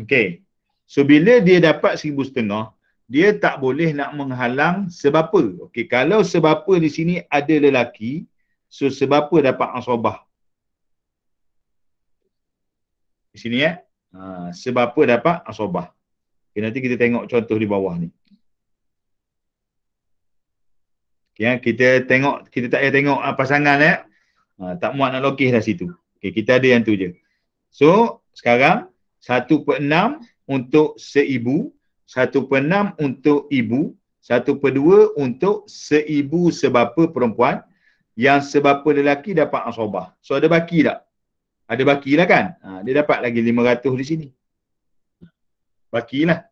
Okey. So bila dia dapat 1,500, dia tak boleh nak menghalang sebapa. Okey, kalau sebapa di sini ada lelaki, so sebapa dapat asobah. Di sini sebapa dapat asobah. Okay, nanti kita tengok contoh di bawah ni. Okay, kita tak payah tengok pasangan tak muat nak lukis dah situ. Okay, kita ada yang tu je. So, sekarang 1/6 untuk seibu, 1/6 untuk ibu, 1/2 untuk seibu sebapa perempuan, yang sebapa lelaki dapat asobah. So ada baki tak? Ada baki lah kan? Dia dapat lagi 500 di sini. Baki lah.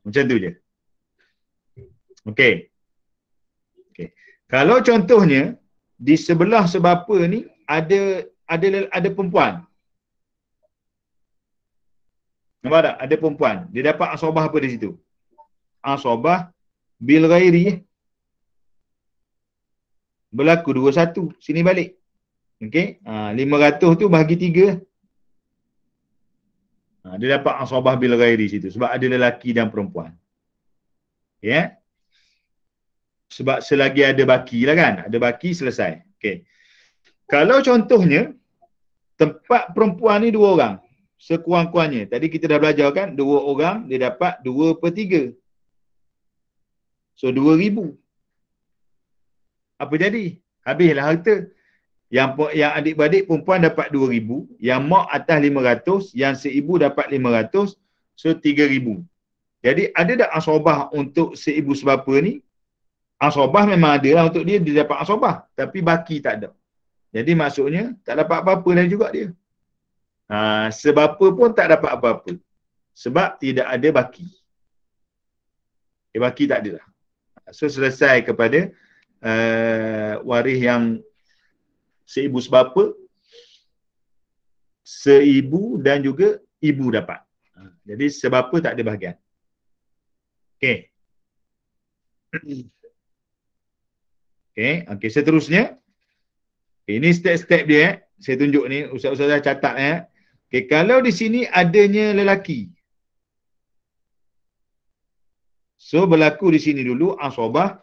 Macam tu je. Okey. Okey. Kalau contohnya di sebelah sebapa ni ada perempuan. Nampak tak? Ada perempuan. Dia dapat asobah apa di situ? Asobah bil ghairi. Berlaku 2-1. Sini balik. Okey. 500 tu bahagi 3. Dia dapat asobah bil ghairi situ. Sebab ada lelaki dan perempuan. Ya. Yeah? Sebab selagi ada baki lah kan. Ada baki selesai. Okey. Kalau contohnya tempat perempuan ni 2 orang. Sekurang-kurangnya. Tadi kita dah belajar kan. 2 orang dia dapat 2/3. So 2,000. Apa jadi? Habislah harta. Yang adik-beradik perempuan dapat 2,000. Yang mak atas 500. Yang seibu dapat 500. So 3,000. Jadi ada tak asobah untuk seibu sebapa ni? Asobah memang ada lah untuk dia. Dia dapat asobah. Tapi baki tak ada. Jadi maksudnya tak dapat apa-apa lah juga dia. Sebapa pun tak dapat apa-apa. Sebab tidak ada baki. Baki tak ada lah. So selesai kepada waris yang seibu sebapa, seibu dan juga ibu dapat. Jadi sebapa tak ada bahagian. Okey. Okey, seterusnya. Ini step-step dia. Saya tunjuk ni, ustaz-ustaz catat . Okey, kalau di sini adanya lelaki. So berlaku di sini dulu asobah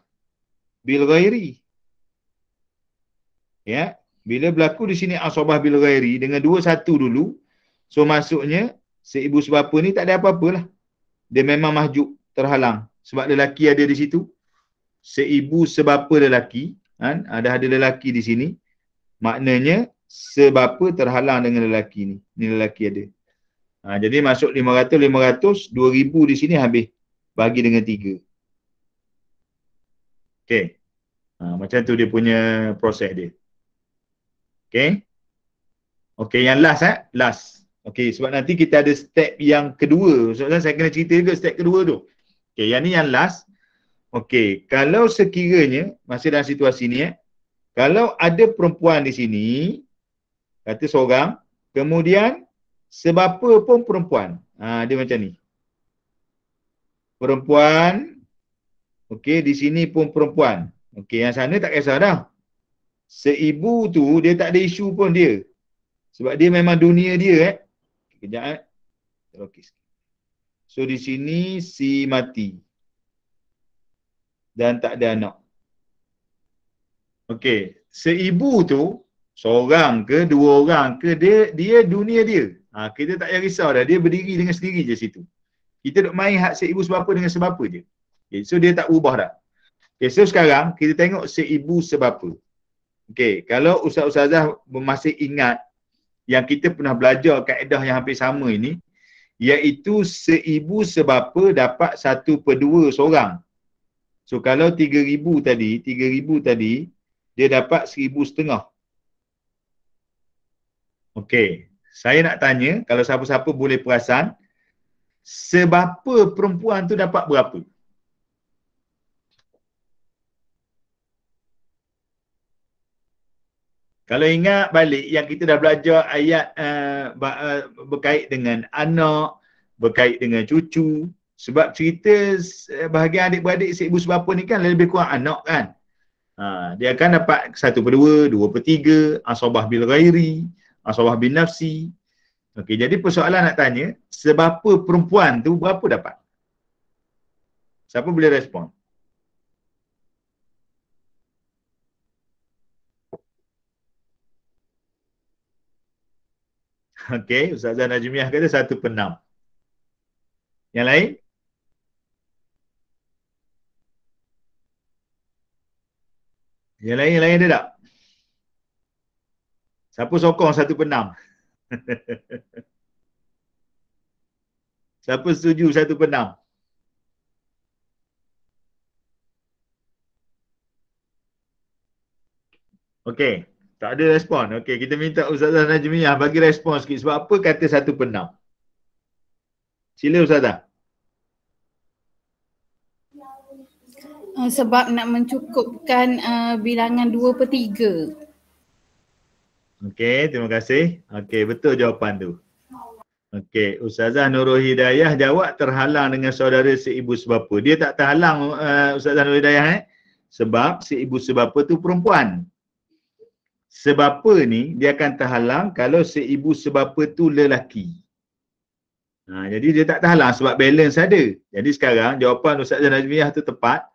bil ghairi. Ya, bila berlaku di sini asobah bil ghairi dengan 2-1 dulu, so maksudnya seibu sebapa ni tak ada apa-apalah. Dia memang mahjub, terhalang sebab lelaki ada di situ. Seibu sebapa lelaki, kan? Ada lelaki di sini. Maknanya sebapa terhalang dengan lelaki ni. Ni lelaki ada. Jadi masuk 500, 2,000 di sini habis. Bagi dengan 3. Okey. Macam tu dia punya proses dia. Okey. Okey, yang last last. Okey, sebab nanti kita ada step yang kedua. Soalnya saya kena cerita juga step kedua tu. Okey, yang ni yang last. Okey, kalau sekiranya masih dalam situasi ni kalau ada perempuan di sini, kata seorang, kemudian sebapa pun perempuan. Dia macam ni. Perempuan, okey, di sini pun perempuan. Okey, yang sana tak kisah dah. Seibu tu dia tak ada isu pun dia. Sebab dia memang dunia dia Kejap Okey. So di sini si mati. Dan tak ada anak. Okey, seibu tu seorang ke, 2 orang ke, dia dunia dia. Kita tak payah risau dah, dia berdiri dengan sendiri je situ. Kita duk main hak seibu sebapa dengan sebapa je. Okay, so dia tak ubah dah. Okay, so sekarang kita tengok seibu sebapa. Okay, kalau ustaz-ustazah masih ingat yang kita pernah belajar kaedah yang hampir sama ini, iaitu seibu sebapa dapat 1/2 seorang. So kalau 3,000 tadi, dia dapat 1,500. Okey, saya nak tanya, kalau siapa-siapa boleh perasan, sebapa perempuan tu dapat berapa? Kalau ingat balik yang kita dah belajar ayat berkait dengan anak, berkait dengan cucu. Sebab cerita bahagian adik-beradik seibu sebapa ni kan lebih kurang anak kan. Dia akan dapat 1/2, 2/3, asobah bil ghairi, asobah bin nafsi. Okey, jadi persoalan nak tanya, sebapa perempuan tu berapa dapat? Siapa boleh respon? Okey, Ustazah Najmiah kata 1/6. Yang lain? Yang lain ada tak? Siapa sokong 1/6? Siapa setuju 1/6? Okey, tak ada respon. Okey, kita minta Ustazah Najmiah bagi respon sikit. Sebab apa kata 1/6? Sila Ustazah.
Sebab nak mencukupkan bilangan 2/3.
Okey, terima kasih. Okey, betul jawapan tu. Okey, Ustazah Nurul Hidayah jawab terhalang dengan saudara seibu sebapa. Dia tak terhalang Ustazah Nurul Hidayah sebab seibu sebapa tu perempuan. Sebapa ni dia akan terhalang kalau seibu sebapa tu lelaki. Jadi dia tak terhalang sebab balance ada. Jadi sekarang jawapan Ustazah Najmiah tu tepat.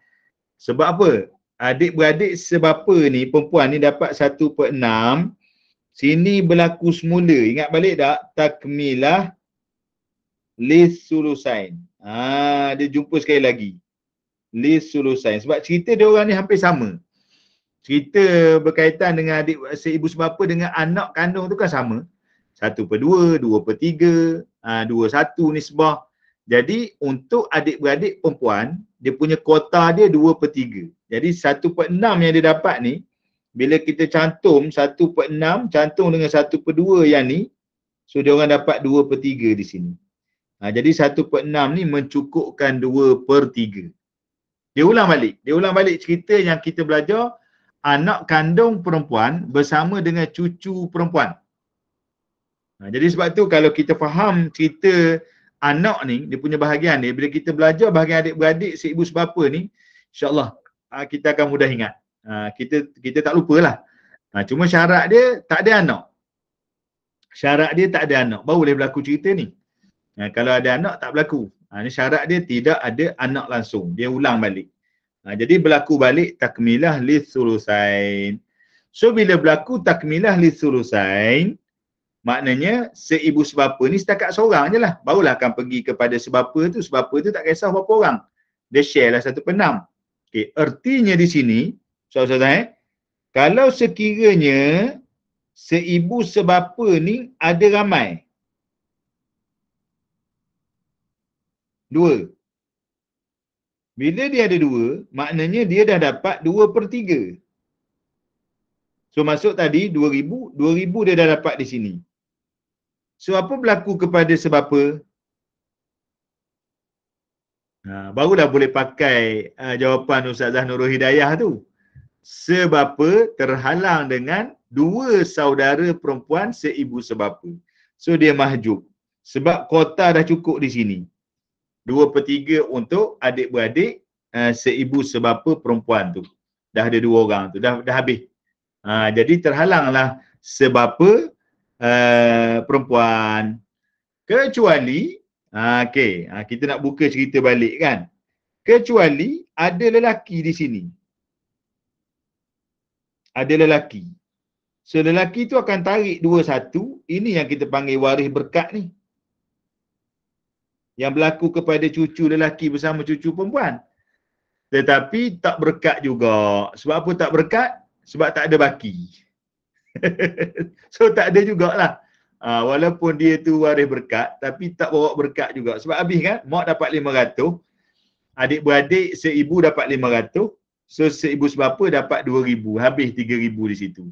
Sebab apa? Adik-beradik sebapa ni, perempuan ni dapat 1/6. Sini berlaku semula. Ingat balik tak? Takmilah lisulusain. Dia jumpa sekali lagi. Lisulusain. Sebab cerita dia orang ni hampir sama. Cerita berkaitan dengan adik seibu sebapa dengan anak kandung tu kan sama. 1/2, 2/3, 2/1 nisbah. Jadi untuk adik-beradik perempuan, dia punya kuota dia 2/3. Jadi 1/6 yang dia dapat ni, bila kita cantum 1/6, cantum dengan 1/2 yang ni, so dia orang dapat 2/3 di sini. Jadi 1/6 ni mencukupkan 2/3. Dia ulang balik cerita yang kita belajar, anak kandung perempuan bersama dengan cucu perempuan. Jadi sebab tu kalau kita faham cerita anak ni, dia punya bahagian ni, bila kita belajar bahagian adik-beradik seibu sebapa ni, insyaAllah kita akan mudah ingat. Kita tak lupalah. Cuma syarat dia tak ada anak. Syarat dia tak ada anak. Baru boleh berlaku cerita ni. Kalau ada anak tak berlaku. Ni syarat dia tidak ada anak langsung. Dia ulang balik. Jadi berlaku balik takmilah lisulusain. So bila berlaku takmilah lisulusain, maknanya seibu sebapa ni setakat seorang je lah. Barulah akan pergi kepada sebapa tu. Sebapa tu tak kisah berapa orang. Dia share lah 1/6. Okay. Ertinya di sini, kalau sekiranya seibu sebapa ni ada ramai. 2. Bila dia ada 2, maknanya dia dah dapat 2/3. So masuk tadi 2,000, 2,000 dia dah dapat di sini. So apa berlaku kepada sebapa? Barulah boleh pakai jawapan Ustazah Nurul Hidayah tu. Sebapa terhalang dengan 2 saudara perempuan seibu sebapa. So dia mahjub. Sebab kuota dah cukup di sini. 2/3 untuk adik-beradik seibu sebapa perempuan tu. Dah ada 2 orang tu. Dah habis. Jadi terhalanglah sebapa perempuan. Kecuali, kita nak buka cerita balik kan. Kecuali ada lelaki di sini. Ada lelaki. So lelaki tu akan tarik 2/1. Ini yang kita panggil waris berkat ni. Yang berlaku kepada cucu lelaki bersama cucu perempuan. Tetapi tak berkat juga. Sebab apa tak berkat? Sebab tak ada baki. So tak ada jugalah. Walaupun dia tu waris berkat, tapi tak bawa berkat juga. Sebab habis kan, mak dapat 500, adik-beradik seibu dapat 500, so seibu sebapa dapat 2,000, habis 3,000 di situ.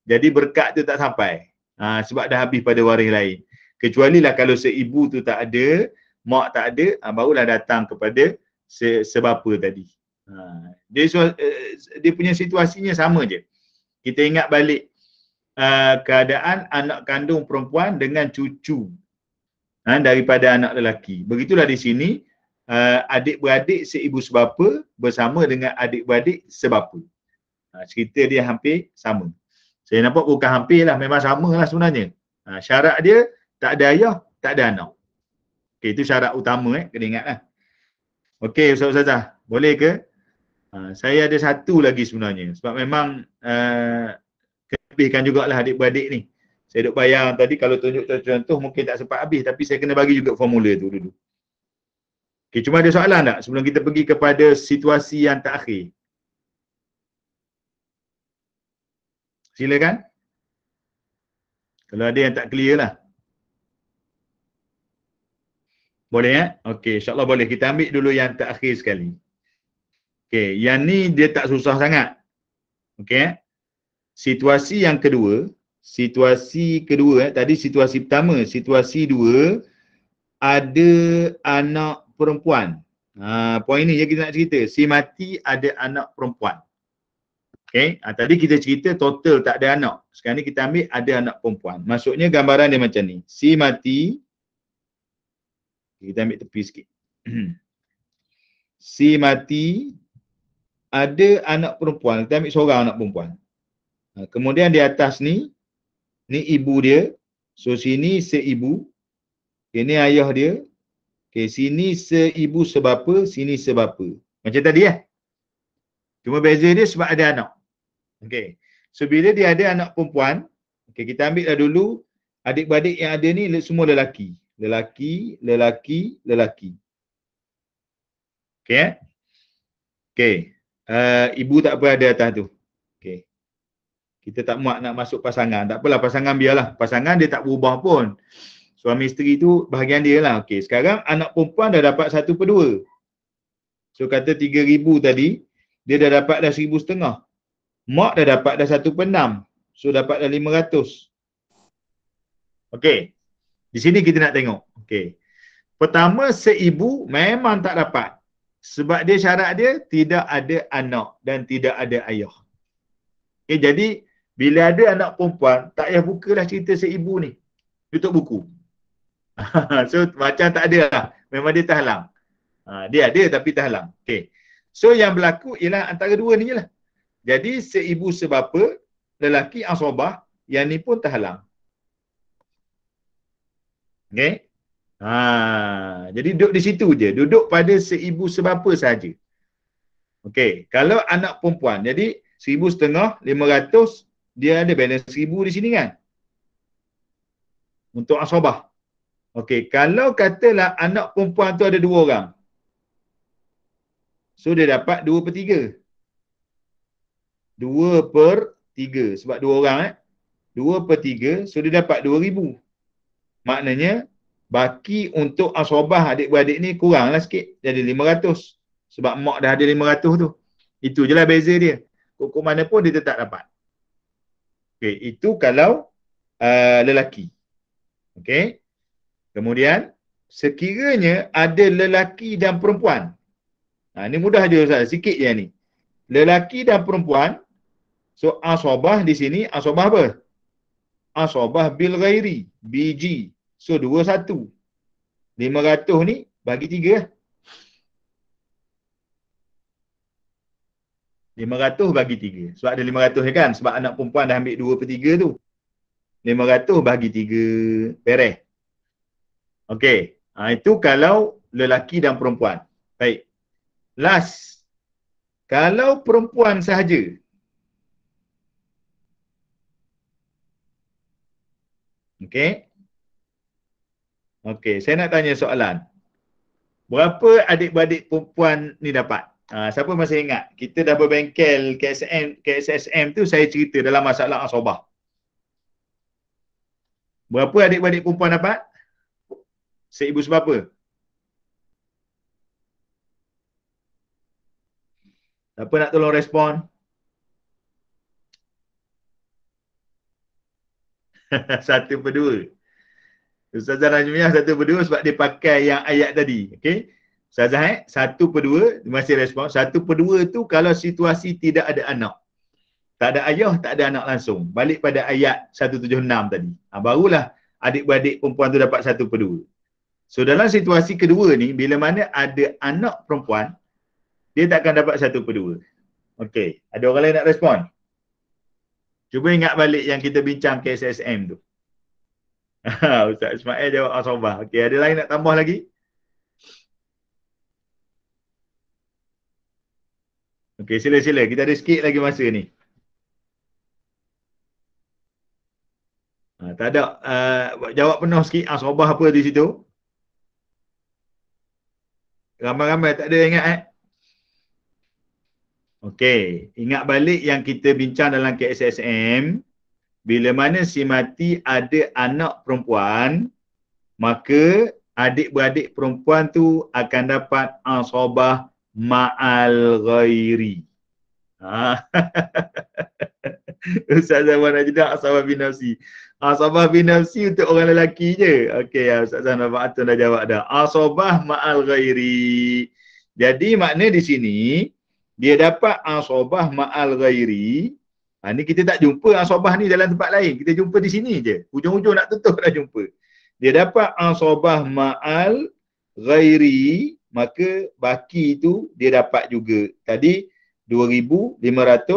Jadi berkat tu tak sampai. Sebab dah habis pada waris lain. Kecuali lah kalau seibu tu tak ada, mak tak ada, barulah datang kepada sebapa tadi. Dia punya situasinya sama je. Kita ingat balik keadaan anak kandung perempuan dengan cucu daripada anak lelaki. Begitulah di sini adik-beradik seibu sebapa bersama dengan adik-beradik sebapa. Cerita dia hampir sama. Saya nampak bukan hampir lah, memang sama lah sebenarnya. Syarat dia tak ada ayah, tak ada anak. Okey, itu syarat utama kena ingat lah. Okey, Ustazah, boleh ke? Saya ada satu lagi sebenarnya. Sebab memang lebihkan jugalah adik-beradik ni. Saya duk bayang tadi kalau tunjuk contoh mungkin tak sempat habis, tapi saya kena bagi juga formula tu dulu. Okey, cuma ada soalan tak sebelum kita pergi kepada situasi yang terakhir? Silakan. Kalau ada yang tak clear lah. Boleh ya? Okey, insya-Allah boleh. Kita ambil dulu yang terakhir sekali. Okey, yang ni dia tak susah sangat. Okey. Situasi yang kedua, tadi situasi pertama, situasi dua, ada anak perempuan. Poin ni je kita nak cerita. Si mati ada anak perempuan. Okey, tadi kita cerita total tak ada anak. Sekarang ni kita ambil ada anak perempuan. Maksudnya gambaran dia macam ni. Si mati, kita ambil tepi sikit. Si mati ada anak perempuan. Kita ambil seorang anak perempuan. Kemudian di atas ni ibu dia. So sini seibu. Ini ayah dia. Okay, sini seibu sebapa, sini sebapa. Macam tadi ya. Cuma beza dia sebab ada anak. Okay. So bila dia ada anak perempuan, okay, kita ambil dah dulu adik-beradik yang ada ni semua lelaki. Lelaki. Okay. Okay. Ibu tak berada atas tu. Okay. Kita tak muat nak masuk pasangan. Tak apalah, pasangan biarlah. Pasangan dia tak berubah pun. Suami isteri tu bahagian dia lah. Okey, sekarang anak perempuan dah dapat 1/2. So kata 3,000 tadi, dia dah dapat dah 1,500. Mak dah dapat dah 1/6. So dapat dah 500. Okey. Di sini kita nak tengok. Okey. Pertama, seibu memang tak dapat. Sebab dia syarat dia tidak ada anak dan tidak ada ayah. Okey, jadi bila ada anak perempuan, tak payah bukalah cerita seibu ni. Tutup buku. So macam tak ada lah. Memang dia terhalang. Dia ada tapi terhalang. Okay. So yang berlaku ialah antara dua ni je lah. Jadi seibu sebapa, lelaki asabah, yang ni pun terhalang. Okay. Jadi duduk di situ je. Duduk pada seibu sebapa saja. Okay. Kalau anak perempuan, jadi 1,500, 500, dia ada balance 1,000 di sini kan? Untuk asabah. Okey, kalau katalah anak perempuan tu ada 2 orang. So dia dapat 2/3. 2/3 sebab 2 orang 2/3, so dia dapat 2,000. Maknanya baki untuk asabah adik-beradik ni kuranglah sikit, jadi 500. Sebab mak dah ada 500 tu. Itu je lah beza dia. Kok mana pun dia tetap dapat. Okey, itu kalau lelaki. Okey. Kemudian, sekiranya ada lelaki dan perempuan. Ini mudah je Ustaz, sikit je ni. Lelaki dan perempuan, so asabah di sini, asabah apa? Asabah bil ghairi, BG. So 2/1. 500 ni bagi 3 lah. 500 bagi 3. Sebab ada 500 ni kan, sebab anak perempuan dah ambil 2/3 tu. 500 bagi 3, beres. Okey, itu kalau lelaki dan perempuan. Baik. Last. Kalau perempuan sahaja. Okey. Okey, saya nak tanya soalan. Berapa adik-beradik perempuan ni dapat? Siapa masih ingat? Kita dah berbengkel KSSM tu saya cerita dalam masalah asabah. Berapa adik-beradik perempuan dapat? Seibu sebapa? Siapa nak tolong respon? Satu per dua. Ustazah Najmiah 1/2 sebab dia pakai yang ayat tadi. Okey. Ustazah 1/2 masih respon. 1/2 tu kalau situasi tidak ada anak. Tak ada ayah, tak ada anak langsung. Balik pada ayat 176 tadi. Barulah adik-beradik perempuan tu dapat 1/2. So dalam situasi kedua ni, bila mana ada anak perempuan, dia tak akan dapat 1/2. Okey, ada orang lain nak respon? Cuba ingat balik yang kita bincang KSSM tu. Ustaz Ismail jawab asabah. Okey, ada lain nak tambah lagi? Okey, sila-sila. Kita ada sikit lagi masa ni. Tak ada. Jawab penuh sikit. Asabah apa di situ? Ramai-ramai tak ada ingat Okey, ingat balik yang kita bincang dalam KSSM. Bila mana si mati ada anak perempuan, maka adik-beradik perempuan tu akan dapat asabah ma'al ghairi. Ustazah mana juga asabah bin nafsi. Asabah bin nafsi untuk orang lelaki je. Okey, Ustazah Nafaatun dah jawab dah. Asabah ma'al ghairi. Jadi makna di sini dia dapat asabah ma'al ghairi. Ni kita tak jumpa asabah ni dalam tempat lain. Kita jumpa di sini je. Hujung-hujung nak tutup dah jumpa. Dia dapat asabah ma'al ghairi, maka baki tu dia dapat juga. Tadi 2,500,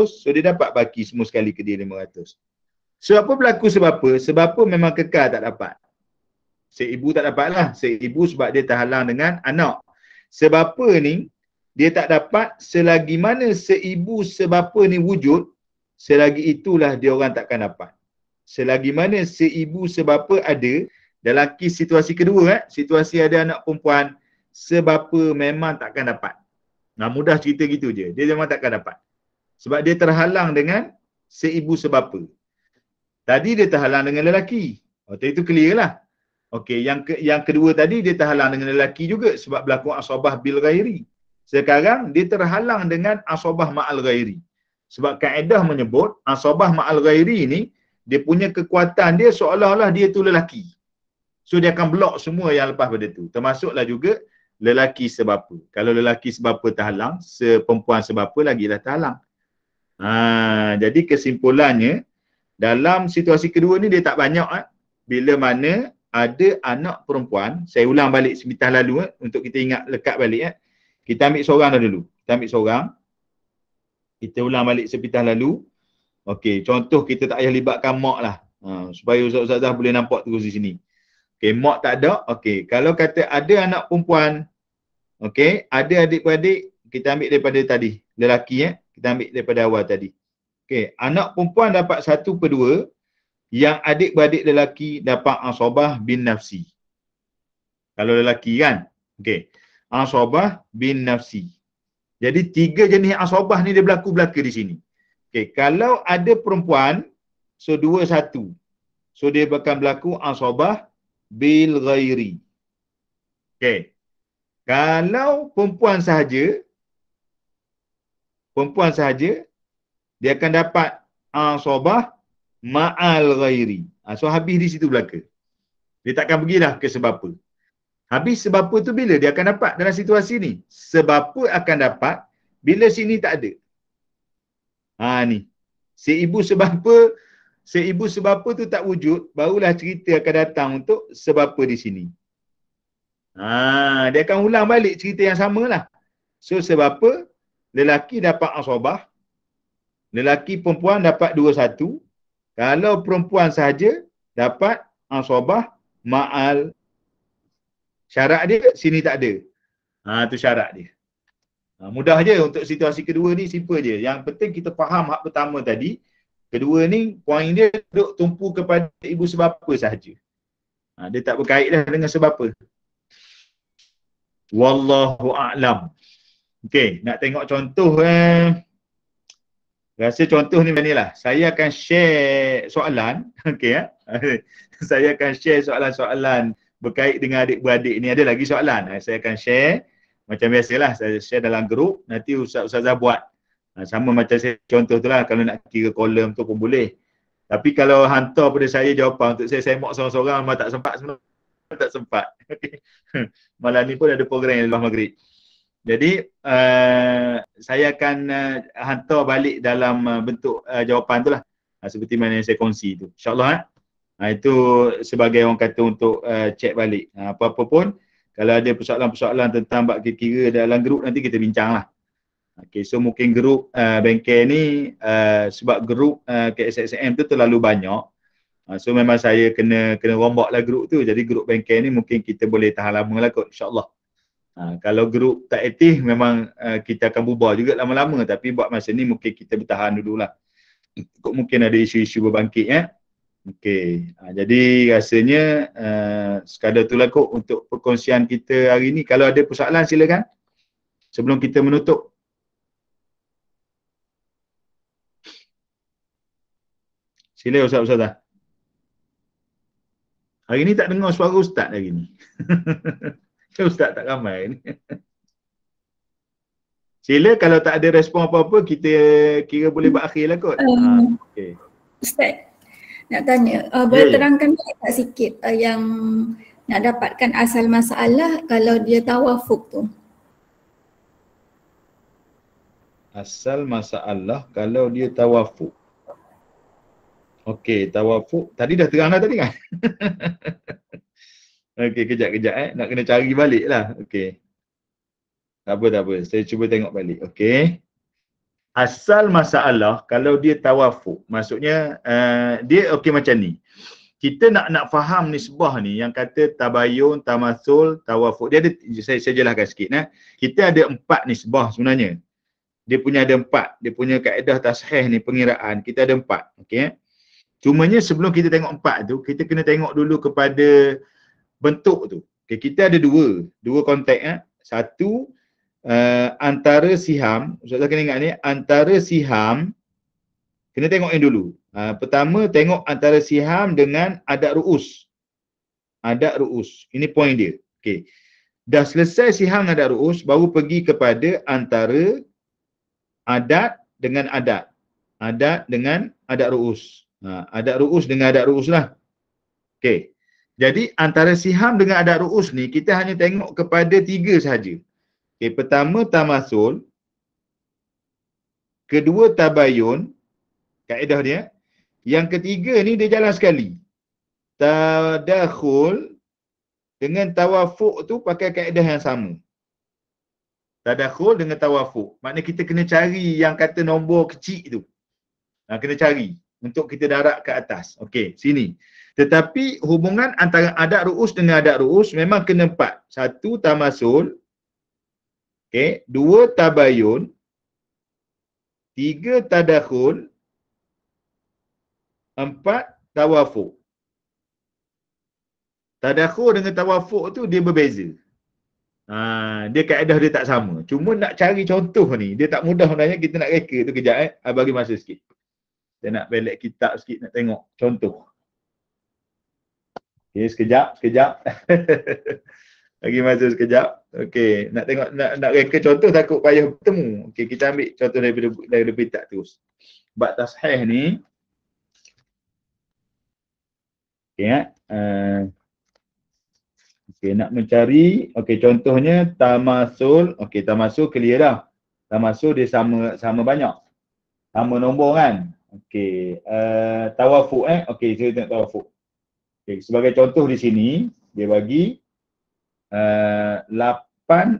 so dia dapat baki semua sekali ke dia 500. So apa berlaku sebab apa? Sebab apa memang kekal tak dapat. Seibu tak dapat lah. Seibu sebab dia terhalang dengan anak. Sebab apa ni, dia tak dapat selagi mana seibu sebapa ni wujud, selagi itulah dia orang takkan dapat. Selagi mana seibu sebapa ada, dalam kes situasi kedua, situasi ada anak perempuan, sebapa memang takkan dapat. Nah, mudah cerita gitu je. Dia memang takkan dapat. Sebab dia terhalang dengan seibu sebapa. Tadi dia terhalang dengan lelaki. Itu clear lah. Okey, yang kedua tadi dia terhalang dengan lelaki juga sebab berlaku asabah bil ghairi. Sekarang dia terhalang dengan asabah ma'al ghairi. Sebab kaedah menyebut asabah ma'al ghairi ni dia punya kekuatan dia seolah-olah dia tu lelaki. So dia akan blok semua yang lepas pada tu. Termasuklah juga lelaki sebapa. Kalau lelaki sebapa terhalang, perempuan sebapa lagilah terhalang. Jadi kesimpulannya, dalam situasi kedua ni dia tak banyak. Bila mana ada anak perempuan, saya ulang balik sebentar lalu untuk kita ingat lekat balik. Kita ambil seorang dah dulu. Kita ambil seorang. Kita ulang balik sebentar lalu. Okey, contoh kita tak payah libatkan mak lah. Supaya ustaz-ustazah boleh nampak terus di sini. Okey, mak tak ada. Okey, kalau kata ada anak perempuan, okey, ada adik-beradik, kita ambil daripada tadi, lelaki kita ambil daripada awal tadi. Okey, anak perempuan dapat 1/2, yang adik-beradik lelaki dapat asabah bin nafsi. Kalau lelaki kan? Okey, asabah bin nafsi. Jadi 3 jenis asabah ni dia berlaku-belaka di sini. Okey, kalau ada perempuan, so 2/1. So dia akan berlaku asabah bil ghairi. Okey. Kalau perempuan sahaja, dia akan dapat asabah ma'al ghairi. So habis di situ belaka. Dia takkan pergilah ke sebapa. Habis sebapa tu bila dia akan dapat dalam situasi ni? Sebapa akan dapat bila sini tak ada. Ni. Seibu sebapa tu tak wujud, barulah cerita akan datang untuk sebapa di sini. Dia akan ulang balik cerita yang samalah. So sebapa lelaki dapat asabah, lelaki perempuan dapat 2/1. Kalau perempuan sahaja dapat asabah ma'al. Syarat dia sini tak ada. Tu syarat dia. Mudah je untuk situasi kedua ni, simple je. Yang penting kita faham hak pertama tadi. Kedua ni poin dia duduk tumpu kepada ibu sebapa sahaja. Dia tak berkait dah dengan sebapa. Wallahu a'lam. Okey, nak tengok contoh rasa contoh ni lah. Saya akan share soalan. Okey saya akan share soalan-soalan berkait dengan adik-beradik ni. Ada lagi soalan. Saya akan share macam biasalah, saya share dalam grup, nanti ustaz-ustazah buat. Sama macam saya contoh tu lah, kalau nak kira kolom tu pun boleh. Tapi kalau hantar pada saya jawapan untuk saya mock seorang-seorang memang tak sempat sebenarnya. Tak sempat. Malam ni pun ada program yang lepas maghrib. Jadi saya akan hantar balik dalam bentuk jawapan tu lah. Seperti mana yang saya kongsi tu. InsyaAllah itu sebagai orang kata untuk check balik. Apa-apa pun, kalau ada persoalan-persoalan tentang bab kira dalam grup, nanti kita bincang lah. Okay, so mungkin grup bengkel ni sebab grup KSSM tu terlalu banyak. So memang saya kena rombak lah grup tu. Jadi grup bengkel ni mungkin kita boleh tahan lama lah kot, insyaAllah. Kalau grup tak aktif memang kita akan bubar juga lama-lama. Tapi buat masa ni mungkin kita bertahan dululah. Mungkin ada isu-isu berbangkit Okey. Jadi rasanya sekadar tu lah kot untuk perkongsian kita hari ni. Kalau ada persoalan silakan. Sebelum kita menutup. Sila Ustaz-Ustazah. Hari ni tak dengar suara ustaz hari ni. Ustaz tak ramai hari ni. Sila kalau tak ada respon apa-apa, kita kira boleh berakhir lah kot. Okay.
Ustaz, nak tanya,
Ya,
boleh
ya.
terangkan tak sikit yang nak dapatkan asal masalah kalau dia tawafuk tu?
Asal masalah kalau dia tawafuk. Okey, tawafuk. Tadi dah terang dah tadi kan? Okey, kejap-kejap nak kena cari balik lah. Okey. Tak apa. Saya cuba tengok balik. Okey. Asal masalah kalau dia tawafuk. Maksudnya dia okey macam ni. Kita nak faham nisbah ni yang kata tabayun, tamasul, tawafuk. Dia ada, saya jelaskan sikit. Kita ada 4 nisbah sebenarnya. Dia punya ada 4. Dia punya kaedah tashih ni, pengiraan. Kita ada 4. Okey. Cumanya sebelum kita tengok 4 tu, kita kena tengok dulu kepada bentuk tu. Okay, kita ada dua konteks. Satu, antara siham, Ustaz kena ingat ni, antara siham, kena tengok yang dulu. Pertama, tengok antara siham dengan adat ru'us. Adat ru'us. Ini poin dia. Okay. Dah selesai siham adat ru'us, baru pergi kepada antara adat dengan adat. Adat dengan adat ru'us. Adat ru'us dengan adat ru'us lah. Okay. Jadi antara siham dengan adat ru'us ni, kita hanya tengok kepada 3 sahaja. Okay. Pertama, tamasul. Kedua, tabayun. Kaedah dia. Yang ketiga ni dia jalan sekali. Tadakhul dengan tawafuk tu pakai kaedah yang sama. Tadakhul dengan tawafuk. Maknanya kita kena cari yang kata nombor kecil tu. Kena cari untuk kita darat ke atas. Okey, sini. Tetapi hubungan antara adat ru'us dengan adat ru'us memang kena 4. 1, tamasul. Okey, 2, tabayun. 3, tadakhul. 4, tawafuk. Tadakhul dengan tawafuk tu dia berbeza. Dia kaedah dia tak sama. Cuma nak cari contoh ni, dia tak mudah sebenarnya. Kita nak reka tu kejap bagi masa sikit. Saya nak balik kitab sikit nak tengok contoh. Okey, sekejap. Bagi masa sekejap. Okey, nak tengok nak reka contoh takut payah bertemu. Okey, kita ambil contoh daripada kitab terus. Bab tashih ni. Okey, okey, nak mencari, okey, contohnya tamasul. Okey, tamasul clear dah. Tamasul dia sama banyak. Sama nombor kan? Okey, tawafuk okey, saya tengok tawafuk. Okey, sebagai contoh di sini dia bagi 8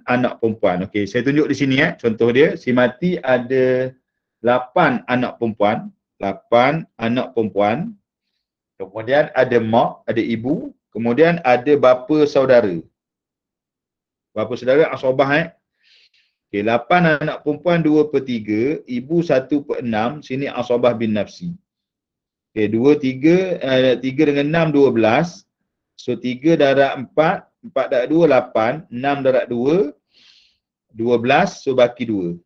anak perempuan. Okey, saya tunjuk di sini contoh dia, si mati ada 8 anak perempuan, 8 anak perempuan. Kemudian ada mak, ada ibu, kemudian ada bapa saudara. Bapa saudara asabah Okey, 8 anak perempuan 2/3, ibu 1/6, sini asabah bin nafsi. Okey, 3 dengan 6 12. So 3 darab 4, 4 darab 2 8, 6 darab 2 12, so baki 2.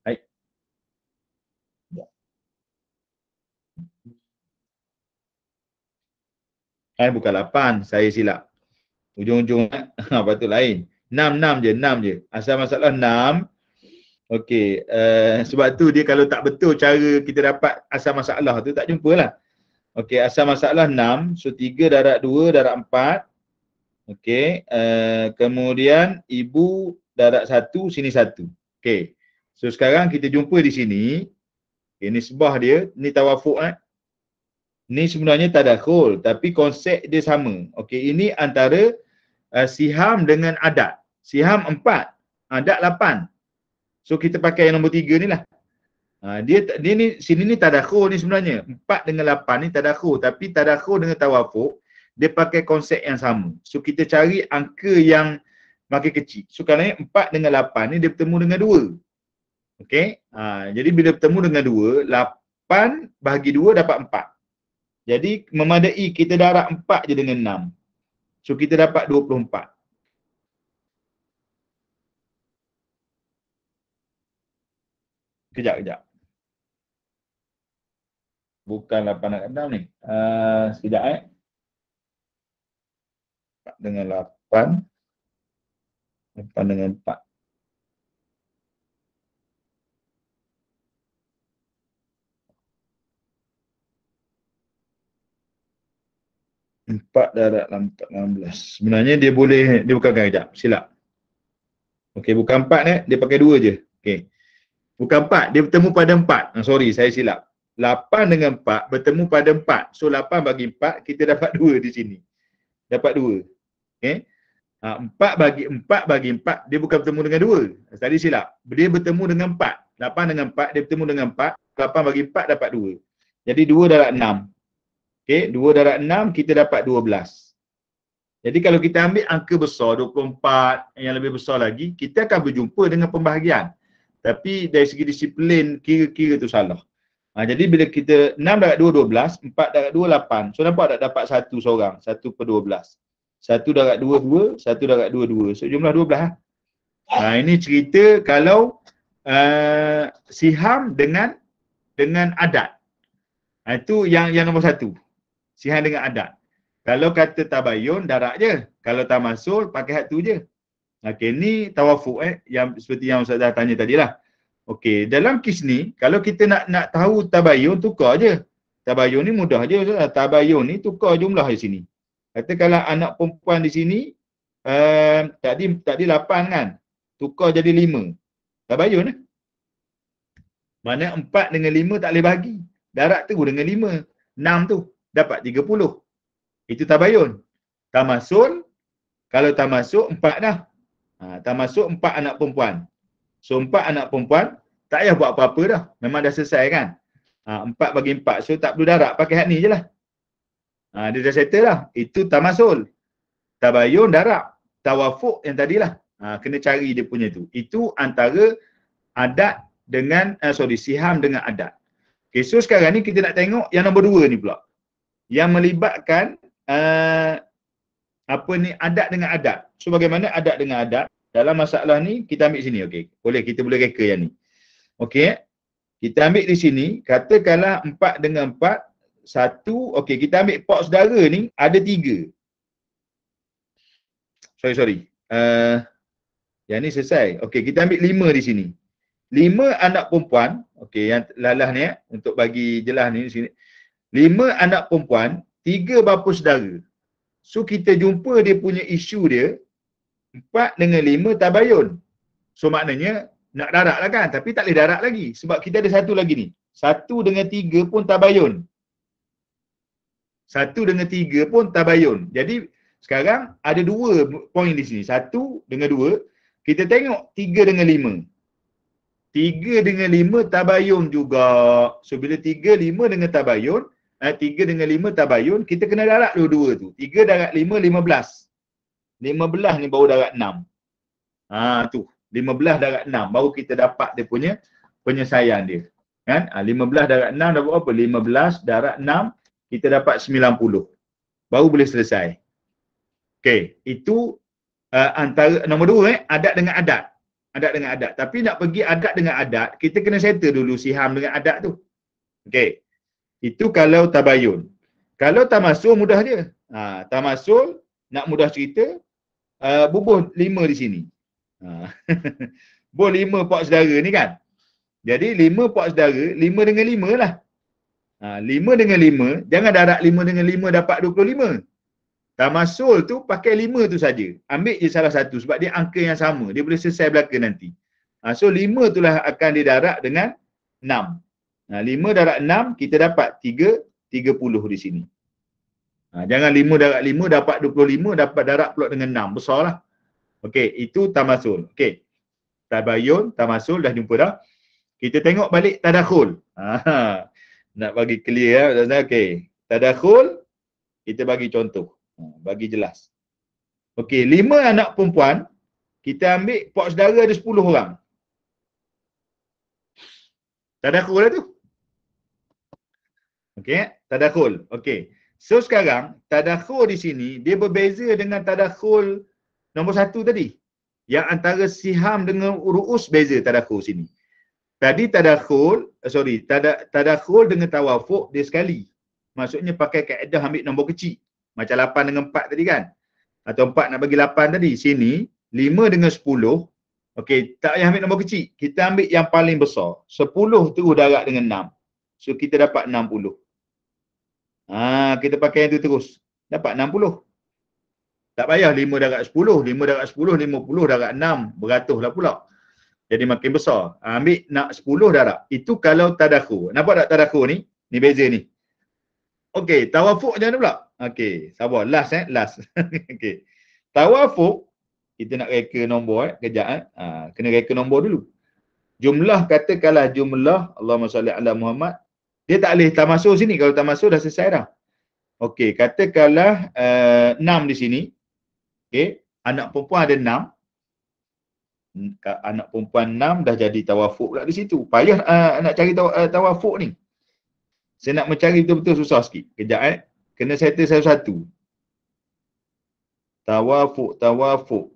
Baik. Bukan 8, saya silap. Ujung-ujung patut lain. 6 je. Asal masalah 6. Okey, sebab tu dia kalau tak betul cara kita dapat asal masalah tu tak jumpalah. Okey, asal masalah 6. So 3 darab 2 darab 4. Okey, kemudian ibu darab 1, sini 1. Okey. So sekarang kita jumpa di sini. Okay, nisbah dia, ni tawafuk Ni sebenarnya tadakhul, tapi konsep dia sama. Okey, ini antara siham dengan adat. Siham 4, adat 8. So kita pakai yang nombor 3 ni lah. Dia ni sini ni tadakhul ni sebenarnya. 4 dengan 8 ni tadakhul, tapi tadakhul dengan tawafuk dia pakai konsep yang sama. So kita cari angka yang makin kecil. So kalau 4 dengan 8 ni dia bertemu dengan 2. Okey. Jadi bila bertemu dengan 2, 8 bahagi 2 dapat 4. Jadi memadai kita darab 4 je dengan 6. So kita dapat 24. Kejap. Bukan 8 darab 6 ni. Sekejap dengan 8. 8 dengan 4. Empat darab 16. Sebenarnya dia boleh, dia bukan kejap, silap. Okey, bukan 4 dia pakai 2 je. Okey. Bukan 4, dia bertemu pada 4. Sorry, saya silap. 8 dengan 4 bertemu pada 4. So 8 bagi 4, kita dapat 2 di sini. Dapat 2. Okey. 4 bagi 4, dia bukan bertemu dengan 2. Tadi silap. Dia bertemu dengan 4. 8 dengan 4, dia bertemu dengan 4. 8 bagi 4 dapat 2. Jadi 2 darab 6. Okey, 2 darab 6 kita dapat 12. Jadi kalau kita ambil angka besar 24 yang lebih besar lagi, kita akan berjumpa dengan pembahagian. Tapi dari segi disiplin kira-kira tu salah. Jadi bila kita 6 darab 2 12, 4 darab 2 8. So nampak tak dapat 1 seorang, 1 per 12. 1 darab 2 2, 1 darab 2 2. So jumlah 12 lah. Ini cerita kalau siham dengan adat. Itu yang nombor 1. Siham dengan adat. Kalau kata tabayun, darat je. Kalau tamasul, pakai hat tu je. Okey, ni tawafuk yang seperti yang Ustaz dah tanya tadi lah. Okey, dalam kes ni, kalau kita nak tahu tabayun, tukar je. Tabayun ni mudah je. Tabayun ni tukar jumlah di sini. Kata kalau anak perempuan di sini, tadi 8 kan? Tukar jadi 5. Tabayun Mana 4 dengan 5 tak boleh bagi. Darat tu dengan 5. 6 tu dapat 30. Itu tabayun. Tamasul, kalau tamasuk 4 dah. Tamasuk 4 anak perempuan. So 4 anak perempuan, tak payah buat apa-apa dah. Memang dah selesai kan. 4 bagi 4. So tak perlu darat, pakai hat ni je lah. Dia dah settle lah. Itu tamasul. Tabayun darat. Tawafuk yang tadilah. Kena cari dia punya tu. Itu antara adat dengan, siham dengan adat. Okay, so sekarang ni kita nak tengok yang nombor 2 ni pula. Yang melibatkan adat dengan adat. So bagaimana adat dengan adat? Dalam masalah ni kita ambil sini, okey. Kita boleh reka yang ni. Okey. Kita ambil di sini, katakanlah 4 dengan 4, 1, okey, kita ambil pak saudara ni ada 3. Sorry. Yang ni selesai. Okey, kita ambil 5 di sini. 5 anak perempuan, okey, yang lalah ni untuk bagi jelas ni di sini. 5 anak perempuan, 3 bapa saudara. So kita jumpa dia punya isu dia 4 dengan 5 tabayun. So maknanya nak darat lah kan, tapi tak boleh darat lagi sebab kita ada satu lagi ni. 1 dengan 3 pun tabayun. 1 dengan 3 pun tabayun. Jadi sekarang ada 2 poin di sini. 1 dengan 2. Kita tengok 3 dengan 5. 3 dengan 5 tabayun juga. So bila 3, 5 dengan tabayun, 3 dengan 5 tabayun, kita kena darat dua-dua tu. 3 darat 5, 15. 15 ni baru darat 6. Tu. 15 darat 6. Baru kita dapat dia punya penyelesaian dia. Kan? 15 darat 6 dapat apa? 15 darat 6, kita dapat 90. Baru boleh selesai. Okey. Itu antara nombor 2 adat dengan adat. Adat dengan adat. Tapi nak pergi adat dengan adat, kita kena settle dulu siham dengan adat tu. Okey. Itu kalau tabayun. Kalau tamasul mudah je. Tamasul nak mudah cerita, bubuh 5 di sini. Bubuh 5 pak saudara ni kan. Jadi 5 pak saudara, 5 dengan 5 lah. 5 dengan 5, jangan darat 5 dengan 5 dapat 25. Tamasul tu pakai 5 tu saja. Ambil je salah satu sebab dia angka yang sama. Dia boleh selesai belaka nanti. So 5 tu lah akan didarat dengan 6. 5 darat 6, kita dapat 30 di sini. Jangan 5 darat 5 dapat 25, dapat darat pula dengan 6. Besar lah. Okey, itu tamasul. Okey. Tabayun, tamasul dah jumpa dah. Kita tengok balik tadakhul. Nak bagi clear ya. Okey. Tadakhul, kita bagi contoh. Bagi jelas. Okey, 5 anak perempuan, kita ambil pak saudara ada 10 orang. Tadakhul lah tu. Okey, tadakhul. Okey. So sekarang tadakhul di sini dia berbeza dengan tadakhul nombor 1 tadi. Yang antara siham dengan ru'us beza tadakhul sini. Tadi tadakhul dengan tawafuk dia sekali. Maksudnya pakai kaedah ambil nombor kecil. Macam 8 dengan 4 tadi kan. atau 4 nak bagi 8 tadi. Sini 5 dengan 10. Okey, tak payah ambil nombor kecil. Kita ambil yang paling besar. 10 terus darab dengan 6. So kita dapat 60. Kita pakai yang tu terus. Dapat 60. Tak payah 5 darab 10. 5 darab 10, 50 darab 6. Beratus lah pula. Jadi makin besar. Ambil nak 10 darab. Itu kalau tadakhur. Nampak tak tadakhur ni? Ni beza ni. Okey, tawafuk macam mana pula? Okey, sabar. Last last. Okey. Tawafuk, kita nak reka nombor kejap kena reka nombor dulu. Jumlah, katakanlah jumlah, Allahumma salli ala Muhammad, dia tak boleh tamasuk sini. Kalau tamasuk dah selesai dah. Okey, katakanlah 6 di sini. Okey, anak perempuan ada 6. Anak perempuan 6 dah jadi tawafuk pula di situ. Payah nak cari tawafuk ni. Saya nak mencari betul-betul susah sikit. Kejap kena settle satu-satu. Tawafuk.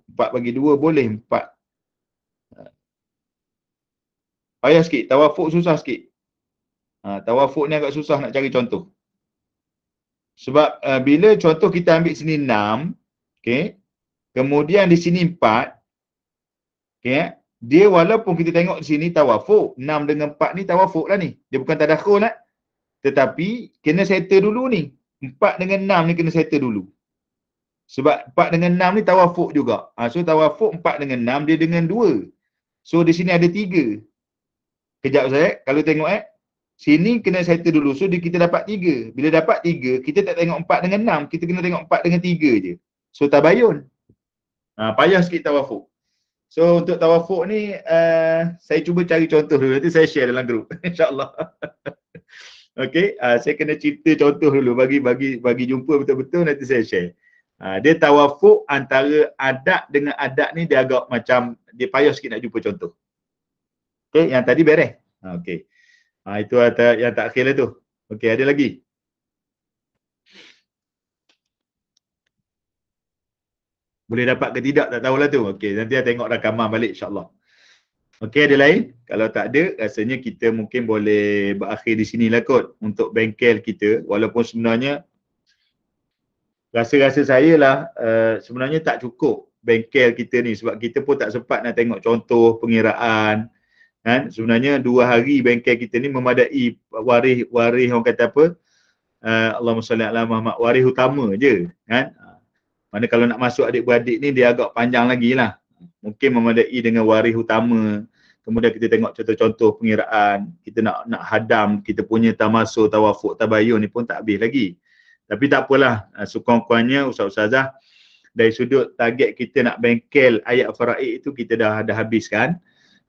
4 bagi 2 boleh 4. Payah sikit. Tawafuk susah sikit. Tawafuk ni agak susah nak cari contoh. Sebab bila contoh kita ambil sini 6. Okay. Kemudian di sini 4. Okay. Dia walaupun kita tengok di sini tawafuk. 6 dengan 4 ni tawafuk lah ni. Dia bukan tadakhul lah. Tetapi kena settle dulu ni. 4 dengan 6 ni kena settle dulu. Sebab 4 dengan 6 ni tawafuk juga. So tawafuk 4 dengan 6 dia dengan 2. So di sini ada 3. Kejap saya, kalau tengok sini kena settle dulu. So kita dapat 3. Bila dapat 3, kita tak tengok 4 dengan 6. Kita kena tengok 4 dengan 3 je. So tabayun. Payah sikit tawafuk. So untuk tawafuk ni, saya cuba cari contoh dulu. Nanti saya share dalam grup. InsyaAllah. Okey, saya kena cerita contoh dulu bagi jumpa betul-betul, nanti saya share. Dia tawafuk antara adat dengan adat ni dia agak macam dia payah sikit nak jumpa contoh. Okey, yang tadi beres. Okey. Itu yang tak akhir lah tu. Okey, ada lagi? Boleh dapat ke tidak tak tahulah tu. Okey, nanti saya tengok rakaman balik insya-Allah. Okey, ada lain? Kalau tak ada, rasanya kita mungkin boleh berakhir di sinilah kot untuk bengkel kita. Walaupun sebenarnya rasa-rasa saya lah sebenarnya tak cukup bengkel kita ni sebab kita pun tak sempat nak tengok contoh pengiraan kan. Sebenarnya 2 hari bengkel kita ni memadai waris orang kata apa, Allahumma salli ala Muhammad, waris utama je kan. Mana kalau nak masuk adik-beradik ni dia agak panjang lagi lah. Mungkin memadai dengan waris utama. Kemudian kita tengok contoh-contoh pengiraan. Kita nak hadam kita punya tamasuk, tawafuk, tabayun ni pun tak habis lagi. Tapi tak apalah, sekurang-kurangnya ustaz-ustazah dari sudut target kita nak bengkel ayat faraid itu kita dah habiskan.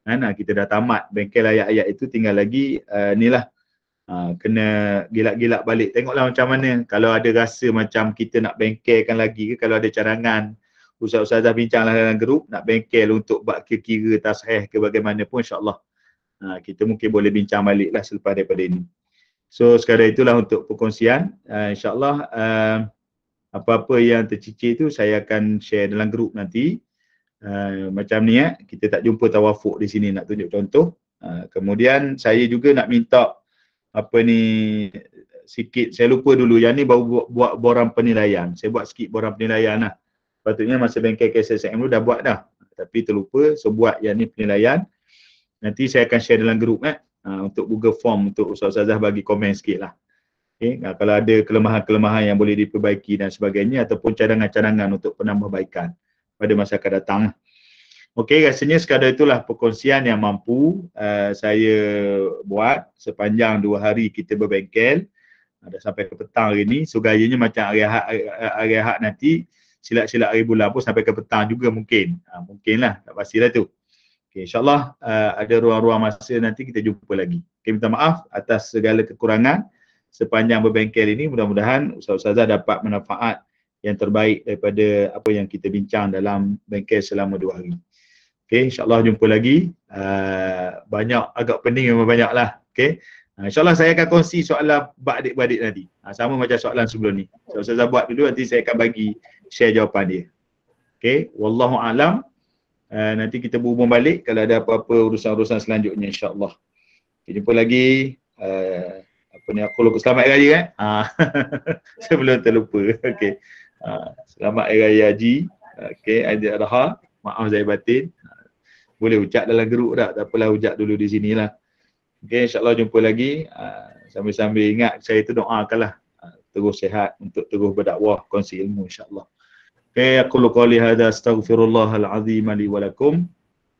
Kita dah tamat bengkel ayat-ayat itu, tinggal lagi inilah kena gilak-gilak balik. Tengoklah macam mana kalau ada rasa macam kita nak bengkelkan lagi ke, kalau ada cadangan ustaz-ustazah bincanglah dalam grup nak bengkel untuk buat kira-kira tasahih ke bagaimana pun insya-Allah. Kita mungkin boleh bincang baliklah selepas daripada ini. So sekadar itulah untuk perkongsian. InsyaAllah apa-apa yang tercicir tu saya akan share dalam grup nanti. Macam ni kita tak jumpa tawafuk di sini nak tunjuk contoh. Kemudian saya juga nak minta sikit, saya lupa dulu yang ni baru buat borang penilaian. Saya buat sikit borang penilaian lah. Patutnya masa bengkel KSSM tu dah buat dah. Tapi terlupa, so buat yang ni penilaian. Nanti saya akan share dalam grup untuk Google Form untuk ustaz-ustazah bagi komen sikit lah. Okay. Kalau ada kelemahan-kelemahan yang boleh diperbaiki dan sebagainya ataupun cadangan-cadangan untuk penambahbaikan pada masa akan datang. Okey, rasanya sekadar itulah perkongsian yang mampu saya buat sepanjang 2 hari kita berbengkel. Dah sampai ke petang hari ni. So gayanya macam hari Ahad nanti silap-silap hari bulan pun sampai ke petang juga mungkin. Mungkinlah, tak pastilah tu. Okay, InsyaAllah ada ruang-ruang masa nanti kita jumpa lagi. Okay, minta maaf atas segala kekurangan sepanjang berbengkel ini. Mudah-mudahan ustaz-ustazah dapat manfaat yang terbaik daripada apa yang kita bincang dalam bengkel selama 2 hari. Okay, insyaAllah jumpa lagi. Banyak, agak pening memang banyak lah. Okay. InsyaAllah saya akan kongsi soalan adik-beradik nanti. Sama macam soalan sebelum ni. Ustazah buat dulu, nanti saya akan bagi share jawapan dia. Okay, wallahu'alam. Nanti kita berhubung balik kalau ada apa-apa urusan-urusan selanjutnya insyaAllah. Okay, jumpa lagi. Aku lupa selamat hari raya kan? Sebelum terlupa. Okay. Selamat Hari Raya Haji. Okey, Aidil Adha. Maaf zahir batin. Boleh ucap dalam geruk tak? Tak apalah, ucap dulu di sinilah. Okey, insya-Allah jumpa lagi. Sambil-sambil ingat saya tu doakanlah terus sihat untuk terus berdakwah, kongsi ilmu insya-Allah. Okey, aqulu qali hadza astaghfirullahal azim li wa lakum.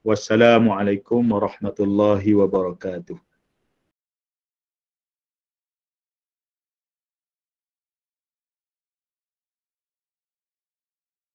Wassalamualaikum warahmatullahi wabarakatuh.